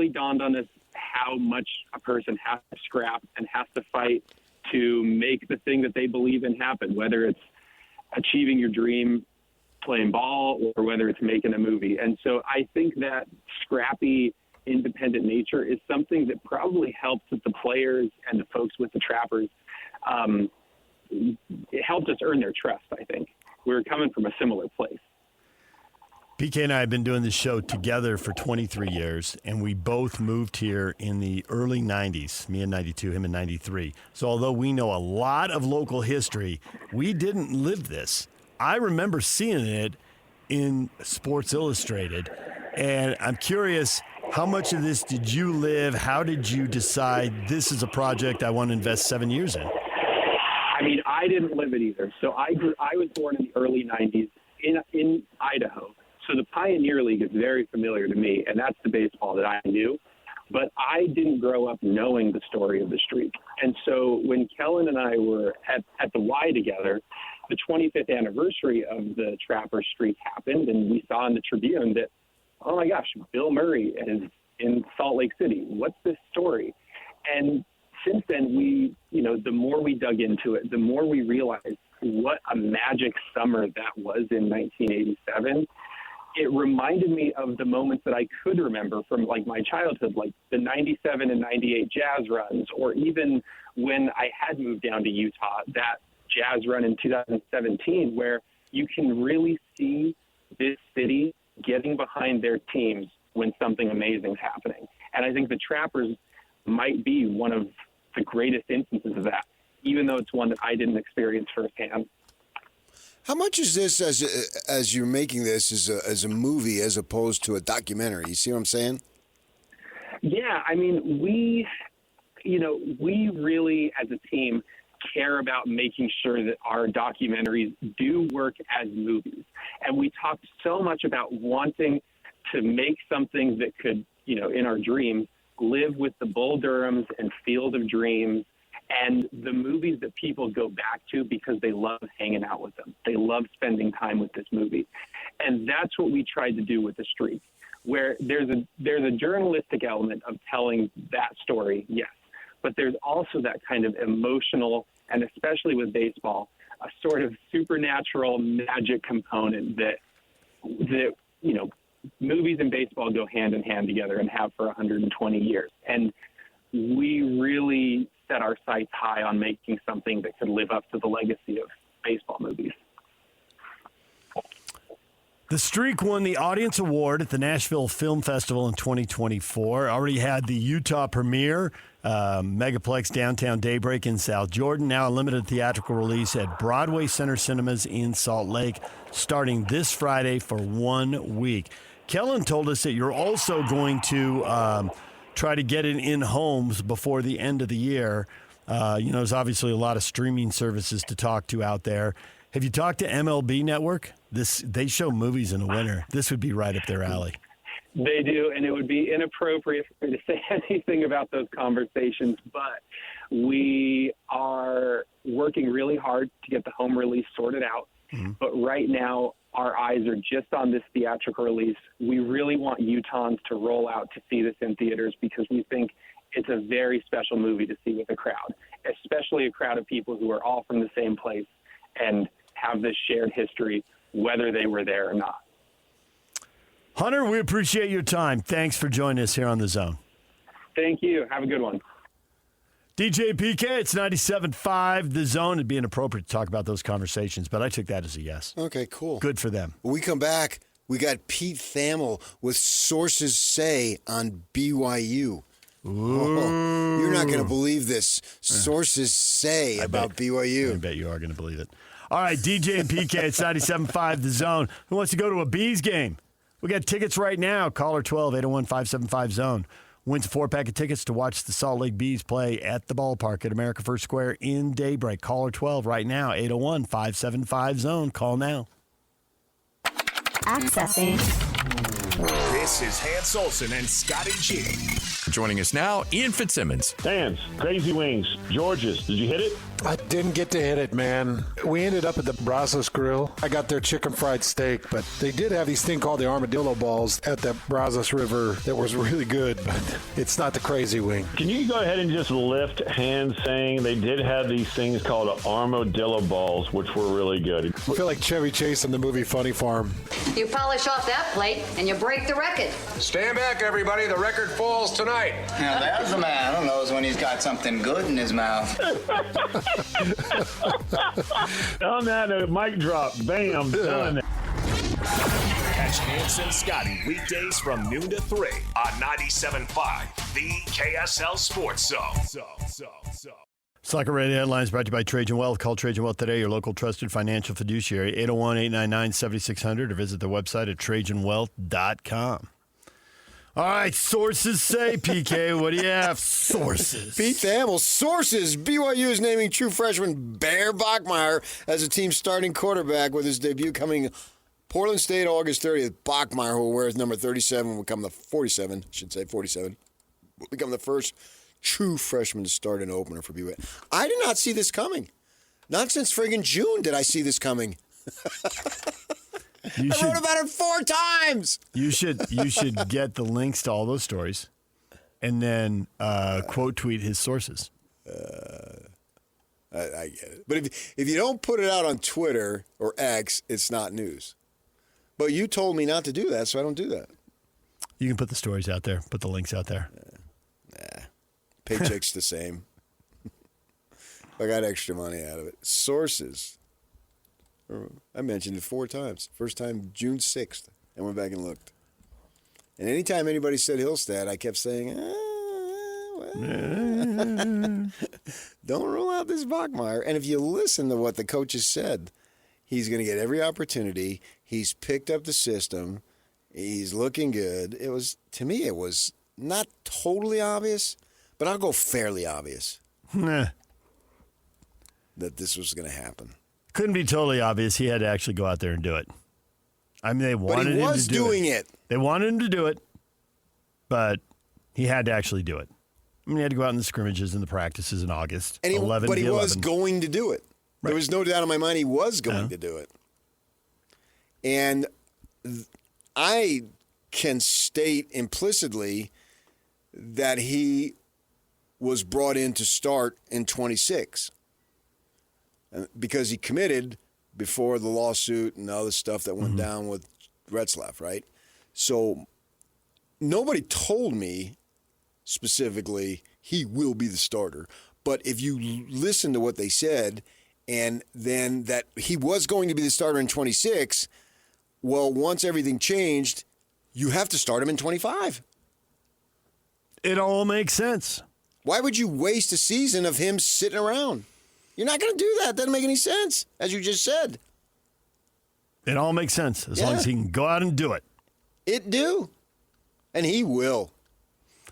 dawned on us how much a person has to scrap and has to fight to make the thing that they believe in happen, whether it's achieving your dream playing ball or whether it's making a movie. And so I think that scrappy, independent nature is something that probably helps with the players and the folks with the Trappers. It helped us earn their trust, I think. We're coming from a similar place. PK and I have been doing this show together for 23 years, and we both moved here in the early 90s, me in 92, him in 93. So although we know a lot of local history, we didn't live this. I remember seeing it in Sports Illustrated, and I'm curious, how much of this did you live? How did you decide this is a project I want to invest 7 years in? I mean, I didn't live it either. So I was born in the early 90s in Idaho. So the Pioneer League is very familiar to me, and that's the baseball that I knew. But I didn't grow up knowing the story of the streak. And so when Kellen and I were at the Y together, the 25th anniversary of the Trapper streak happened, and we saw in the Tribune that, oh my gosh, Bill Murray is in Salt Lake City. What's this story? And since then, the more we dug into it, the more we realized what a magic summer that was in 1987. It reminded me of the moments that I could remember from like my childhood, like the 97 and 98 Jazz runs, or even when I had moved down to Utah, that Jazz run in 2017, where you can really see this city getting behind their teams when something amazing is happening. And I think the Trappers might be one of the greatest instances of that, even though it's one that I didn't experience firsthand. How much is this as you're making this as a movie as opposed to a documentary? You see what I'm saying? Yeah, I mean, we really as a team care about making sure that our documentaries do work as movies. And we talked so much about wanting to make something that could, in our dreams, live with the Bull Durhams and Field of Dreams and the movies that people go back to because they love hanging out with them. They love spending time with this movie. And that's what we tried to do with The Streak, where there's a journalistic element of telling that story, yes. But there's also that kind of emotional, and especially with baseball, a sort of supernatural magic component that movies and baseball go hand in hand together and have for 120 years. And we really set our sights high on making something that could live up to the legacy of baseball movies. The Streak won the Audience Award at the Nashville Film Festival in 2024. Already had the Utah premiere, Megaplex Downtown Daybreak in South Jordan. Now a limited theatrical release at Broadway Center Cinemas in Salt Lake, starting this Friday for 1 week. Kellen told us that you're also going to try to get it in homes before the end of the year. There's obviously a lot of streaming services to talk to out there. Have you talked to MLB Network? They show movies in the winter. This would be right up their alley. They do, and it would be inappropriate for me to say anything about those conversations, but we are working really hard to get the home release sorted out. Mm-hmm. But right now, our eyes are just on this theatrical release. We really want Utahns to roll out to see this in theaters because we think it's a very special movie to see with a crowd, especially a crowd of people who are all from the same place and have this shared history, whether they were there or not. Hunter, we appreciate your time. Thanks for joining us here on The Zone. Thank you. Have a good one. DJ PK, it's 97.5 The Zone. It'd be inappropriate to talk about those conversations, but I took that as a yes. Okay, cool. Good for them. When we come back, we got Pete Thamel with Sources Say on BYU. Oh, you're not going to believe this. Sources say about BYU. I bet you are going to believe it. All right, DJ and PK, it's 97.5 The Zone. Who wants to go to a Bees game? We got tickets right now. Caller 12-801-575-ZONE. Wins a 4-pack of tickets to watch the Salt Lake Bees play at the ballpark at America First Square in Daybreak. Caller 12 right now, 801-575-ZONE. Call now. Accessing. This is Hans Olsen and Scotty G. Joining us now, Ian Fitzsimmons. Hans, Crazy Wings, George's. Did you hit it? I didn't get to hit it, man. We ended up at the Brazos Grill. I got their chicken fried steak, but they did have these thing called the armadillo balls at the Brazos River that was really good, but it's not the Crazy Wing. Can you go ahead and just lift Hans saying they did have these things called armadillo balls, which were really good? I feel like Chevy Chase in the movie Funny Farm. You polish off that plate and you break the record. Stand back, everybody. The record falls tonight. Now, there's a man who knows when he's got something good in his mouth. On that, a mic drop. Bam. Done. Catch Catch Hanson Scotty weekdays from noon to 3 on 97.5, the KSL Sports Zone. Soccer Radio Headlines brought to you by Trajan Wealth. Call Trajan Wealth today, your local trusted financial fiduciary, 801-899-7600, or visit their website at TrajanWealth.com. All right, sources say, PK, what do you have? Sources. Pete Thamel, sources. BYU is naming true freshman Bear Bachmeier as a team starting quarterback with his debut coming Portland State August 30th. Bachmeier, who will wear his number 37, will become the 47, will become the first true freshman to start an opener for BYU. I did not see this coming. Not since friggin' June did I see this coming. I wrote about it 4 times. You should get the links to all those stories and then quote tweet his sources. I get it. But if you don't put it out on Twitter or X, it's not news. But you told me not to do that, so I don't do that. You can put the stories out there, put the links out there. Paycheck's the same. I got extra money out of it. Sources. I mentioned it 4 times. First time, June 6th. I went back and looked. And anytime anybody said Hillstat, I kept saying, don't rule out this Bachmeier. And if you listen to what the coaches said, he's going to get every opportunity. He's picked up the system. He's looking good. To me, it was not totally obvious, but I'll go fairly obvious that this was going to happen. Couldn't be totally obvious. He had to actually go out there and do it. I mean, they wanted him to do it. But he was doing it. They wanted him to do it, but he had to actually do it. I mean, he had to go out in the scrimmages and the practices in August. But he was going to do it. Right. There was no doubt in my mind he was going to do it. And I can state implicitly that he was brought in to start in 26. Because he committed before the lawsuit and all the stuff that went down with Retzlaff, right? So nobody told me specifically he will be the starter. But if you listen to what they said and then that he was going to be the starter in 26, well, once everything changed, you have to start him in 25. It all makes sense. Why would you waste a season of him sitting around? You're not going to do that. Doesn't make any sense, as you just said. It all makes sense as long as he can go out and do it. It do. And he will.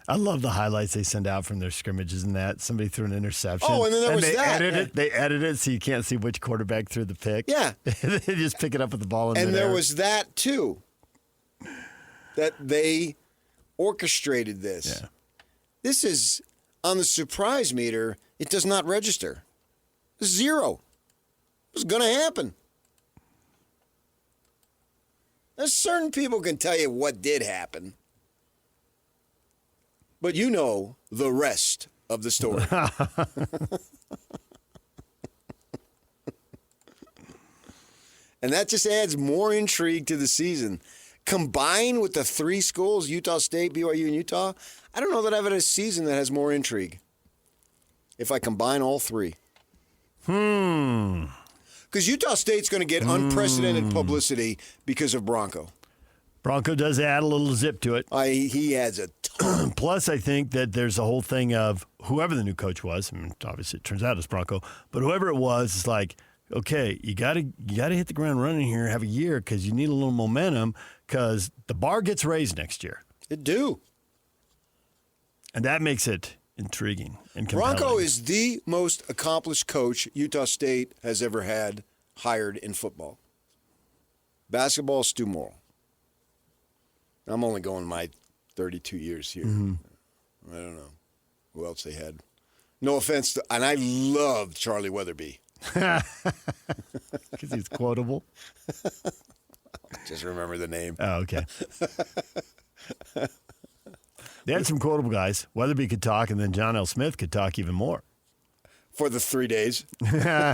I love the highlights they send out from their scrimmages and that. Somebody threw an interception. Oh, and then there was that. They edit it so you can't see which quarterback threw the pick. Yeah. They just pick it up with the ball in midair. And there was that, too, that they orchestrated this. Yeah. This is, on the surprise meter, it does not register. 0. It was going to happen. There's certain people can tell you what did happen. But you know the rest of the story. And that just adds more intrigue to the season. Combined with the 3 schools, Utah State, BYU, and Utah, I don't know that I've had a season that has more intrigue. If I combine all 3. Because Utah State's going to get unprecedented publicity because of Bronco. Bronco does add a little zip to it. He adds a ton. Plus, I think that there's a whole thing of whoever the new coach was. I mean, obviously, it turns out it's Bronco. But whoever it was, it's like, okay, you got to hit the ground running here, have a year, because you need a little momentum, because the bar gets raised next year. It do. And that makes it intriguing and compelling. Bronco is the most accomplished coach Utah State has ever had hired in football. Basketball, Stu Morrill. I'm only going my 32 years here. I don't know who else they had. No offense and I loved Charlie Weatherby. Because he's quotable. Just remember the name. Oh, okay. They had some quotable guys. Weatherby could talk, and then John L. Smith could talk even more. For the 3 days. No,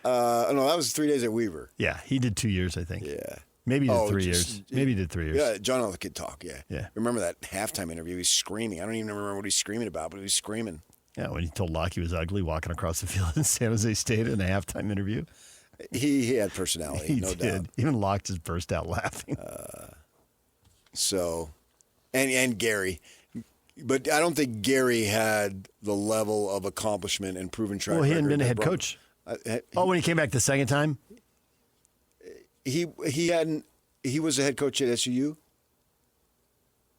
that was 3 days at Weaver. Yeah, he did 2 years, I think. Yeah. Maybe he did 3 years. Maybe he did 3 years. Yeah, John L. could talk, yeah. Yeah. Remember that halftime interview? He was screaming. I don't even remember what he was screaming about, but he was screaming. Yeah, when he told Locke he was ugly walking across the field in San Jose State in a halftime interview. He had personality, He no did. doubt. Even locked his burst out laughing. And Gary. But I don't think Gary had the level of accomplishment and proven track record. Well, he hadn't been a that head Bronco- coach. When he came back the second time? He hadn't. He was a head coach at SUU.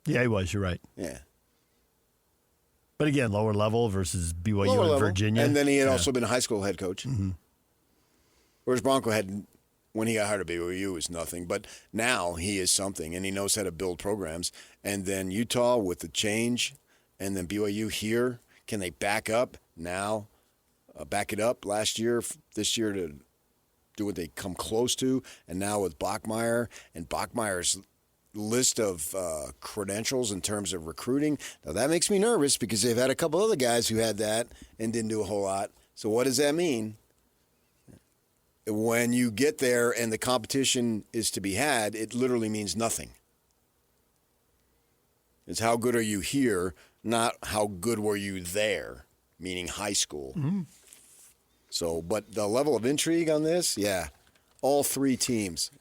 Yeah, he was. You're right. Yeah. But again, lower level versus BYU Lower and level. Virginia. And then he had also been a high school head coach. Mm-hmm. Whereas Bronco had, when he got hired at BYU, was nothing. But now he is something, and he knows how to build programs. And then Utah with the change, and then BYU here, can they back up now? Back it up last year, this year to do what they come close to. And now with Bachmeier and Bachmeier's list of credentials in terms of recruiting. Now that makes me nervous because they've had a couple other guys who had that and didn't do a whole lot. So what does that mean? When you get there and the competition is to be had, it literally means nothing. It's how good are you here, not how good were you there, meaning high school. Mm-hmm. So, but the level of intrigue on this, yeah, all three teams.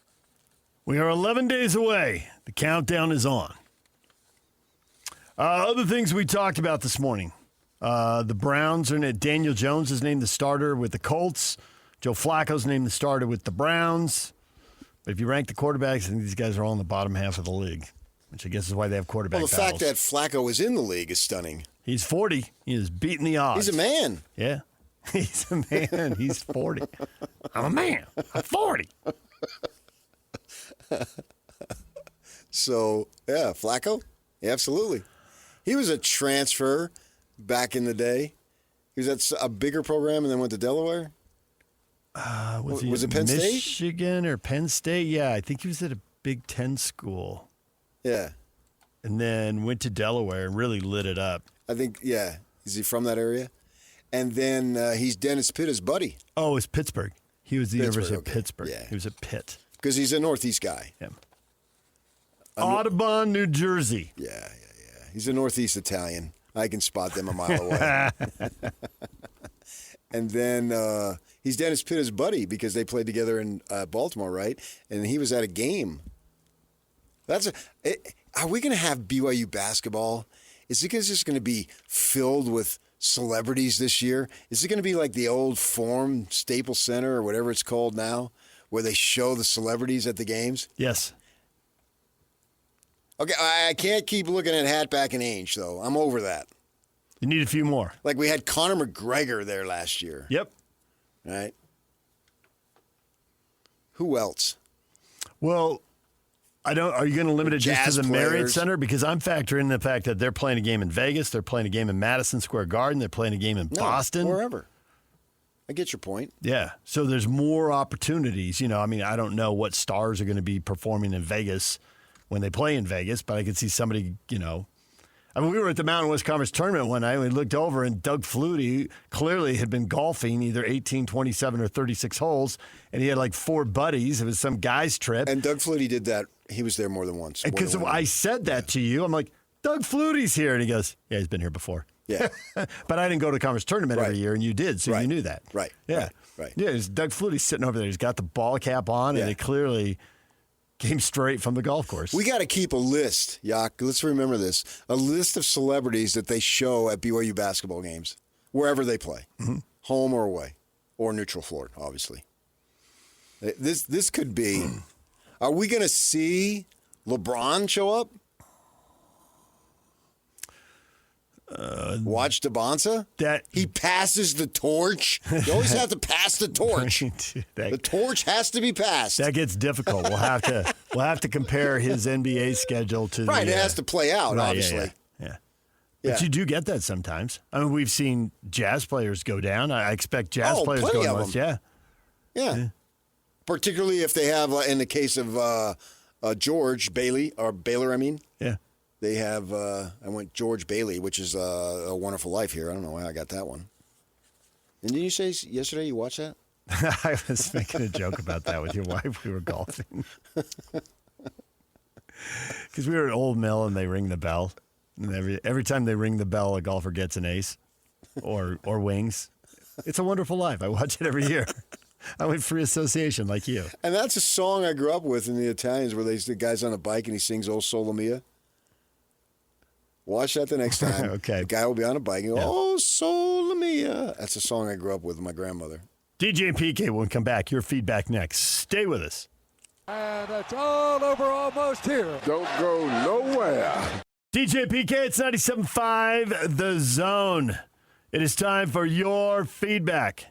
We are 11 days away. The countdown is on. Other things we talked about this morning. The Browns are in it. Daniel Jones is named the starter with the Colts. Joe Flacco's named the starter with the Browns. But if you rank the quarterbacks, I think these guys are all in the bottom half of the league, which I guess is why they have quarterback Well, the battles. fact that Flacco is in the league is stunning. He's 40. He is beating the odds. He's a man. Yeah. He's a man. He's 40. I'm a man. I'm 40. So, yeah, Flacco? Yeah, absolutely. He was a transfer back in the day. He was at a bigger program and then went to Delaware. Was it Penn State? Michigan or Penn State? Yeah, I think he was at a Big Ten school. Yeah. And then went to Delaware and really lit it up. I think, yeah. Is he from that area? And then he's Dennis Pitta's buddy. Oh, it's Pittsburgh. He was the University of okay. Pittsburgh. Yeah. He was at Pitt. Because he's a Northeast guy. Yeah. Audubon, New Jersey. Yeah. He's a Northeast Italian. I can spot them a mile away. And then he's Dennis Pitta's buddy because they played together in Baltimore, right? And he was at a game. Are we going to have BYU basketball? Is it just going to be filled with celebrities this year? Is it going to be like the old Forum Staples Center or whatever it's called now, where they show the celebrities at the games? Yes. Okay, I can't keep looking at Hatback and Ainge, though. I'm over that. You need a few more. Like we had Conor McGregor there last year. Yep. Right? Who else? Well, are you going to limit it just to the Marriott Center? Because I'm factoring in the fact that they're playing a game in Vegas, they're playing a game in Madison Square Garden, they're playing a game in Boston. Wherever. I get your point. Yeah. So there's more opportunities. I don't know what stars are going to be performing in Vegas when they play in Vegas, but I could see somebody, we were at the Mountain West Conference tournament one night. We looked over, and Doug Flutie clearly had been golfing either 18, 27, or 36 holes, and he had like 4 buddies. It was some guy's trip. And Doug Flutie did that. He was there more than once. Because I said that to you. I'm like, Doug Flutie's here. And he goes, yeah, he's been here before. Yeah. But I didn't go to the conference tournament every year, and you did, so you knew that. Right. Yeah. Right. Yeah, it's Doug Flutie sitting over there. He's got the ball cap on, and it clearly came straight from the golf course. We got to keep a list, Yak. Let's remember this. A list of celebrities that they show at BYU basketball games, wherever they play, home or away, or neutral floor, obviously. This could be. Are we going to see LeBron show up? Watch DeBonsa? He passes the torch. You always have to pass the torch. The torch has to be passed. That gets difficult. We'll have to compare his NBA schedule to it has to play out, obviously. Yeah. But you do get that sometimes. I mean, we've seen Jazz players go down. I expect Jazz players going once. Yeah. Particularly if they have, in the case of George Bailey, or Baylor, I mean. Yeah. They have, I went George Bailey, which is A Wonderful Life here. I don't know why I got that one. And did you say yesterday you watched that? I was making a joke about that with your wife. We were golfing. Because we were at Old Mill and they ring the bell. And every time they ring the bell, a golfer gets an ace or wings. It's a Wonderful Life. I watch it every year. I went free association like you. And that's a song I grew up with in the Italians where the guy's on a bike and he sings "O Sole Mia." Watch that the next time. Okay. The guy will be on a bike and go, "Oh, Sole Mia." That's a song I grew up with my grandmother. DJ and PK will come back. Your feedback next. Stay with us. And it's all over almost here. Don't go nowhere. DJ and PK, it's 97.5 The Zone. It is time for your feedback.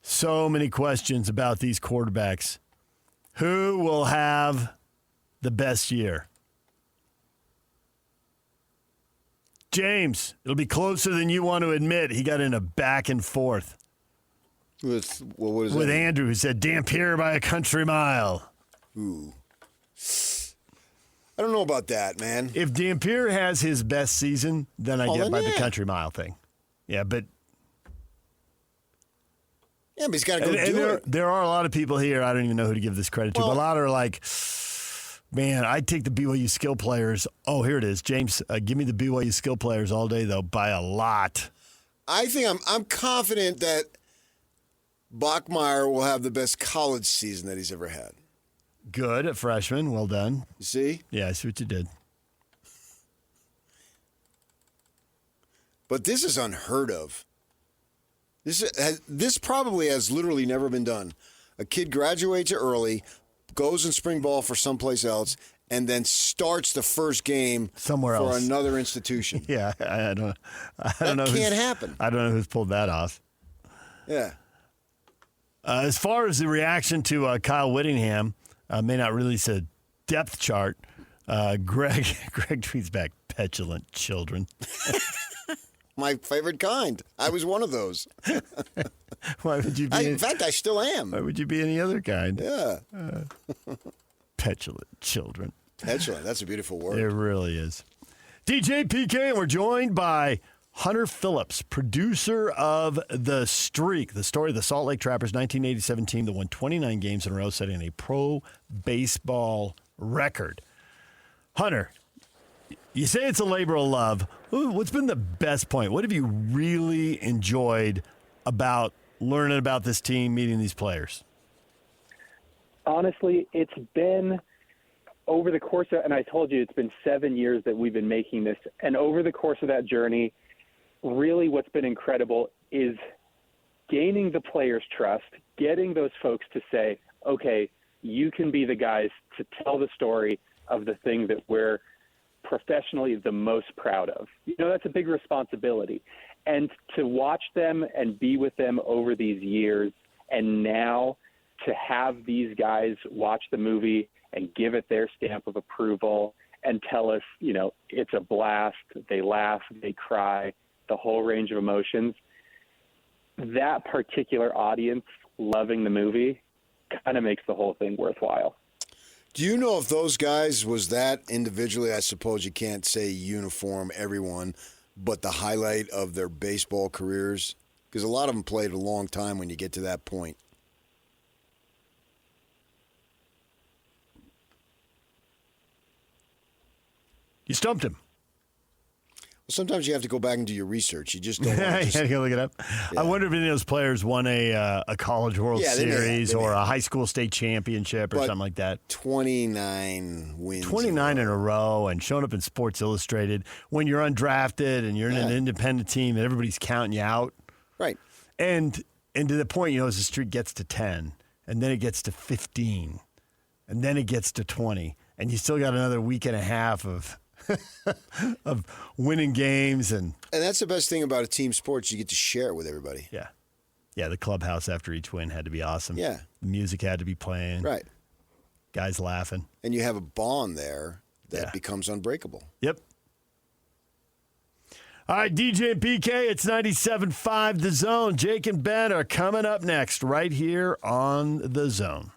So many questions about these quarterbacks. Who will have the best year? James, it'll be closer than you want to admit. He got in a back and forth. With Andrew, who said Dampier by a country mile. Ooh. I don't know about that, man. If Dampier has his best season, then I get by the country mile thing. Yeah, but he's got to go do it. There are a lot of people here, I don't even know who to give this credit to, but a lot are like, man, I'd take the BYU skill players. Oh, here it is. James, give me the BYU skill players all day, though, by a lot. I think I'm confident that Bachmeier will have the best college season that he's ever had. Good at freshman. Well done. You see? Yeah, I see what you did. But this is unheard of. This probably has literally never been done. A kid graduates early, goes in spring ball for someplace else, and then starts the first game somewhere else for another institution. Yeah, I don't know. That can't happen. I don't know who's pulled that off. Yeah. As far as the reaction to Kyle Whittingham, may not release a depth chart. Greg tweets back, petulant children. My favorite kind. I was one of those. Why would you be? In fact, I still am. Why would you be any other kind? Yeah. Petulant children. Petulant. That's a beautiful word. It really is. DJ PK, and we're joined by Hunter Phillips, producer of The Streak, the story of the Salt Lake Trappers 1987 team that won 29 games in a row, setting a pro baseball record. Hunter, you say it's a labor of love. What's been the best point? What have you really enjoyed about learning about this team, meeting these players? Honestly, it's been over the course of, and I told you it's been 7 years that we've been making this, and over the course of that journey, really what's been incredible is gaining the players' trust, getting those folks to say, okay, you can be the guys to tell the story of the thing that we're professionally the most proud of. That's a big responsibility. And to watch them and be with them over these years, and now to have these guys watch the movie and give it their stamp of approval and tell us, it's a blast, they laugh, they cry, the whole range of emotions, that particular audience loving the movie kind of makes the whole thing worthwhile. Do you know if those guys was that individually? I suppose you can't say uniform everyone, but the highlight of their baseball careers? Because a lot of them played a long time when you get to that point. You stumped him. Sometimes you have to go back and do your research. You just don't want to just... You look it up. Yeah. I wonder if any of those players won a College World Series or a high school state championship or something like that. 29 wins. 29 in a row and showing up in Sports Illustrated when you're undrafted and you're in an independent team and everybody's counting you out. Right. And to the point, as the streak gets to 10 and then it gets to 15 and then it gets to 20 and you still got another week and a half of winning games. And that's the best thing about a team sport. You get to share it with everybody. Yeah. Yeah, the clubhouse after each win had to be awesome. Yeah. The music had to be playing. Right. Guys laughing. And you have a bond there that becomes unbreakable. Yep. All right, DJ and PK, it's 97.5 The Zone. Jake and Ben are coming up next right here on The Zone.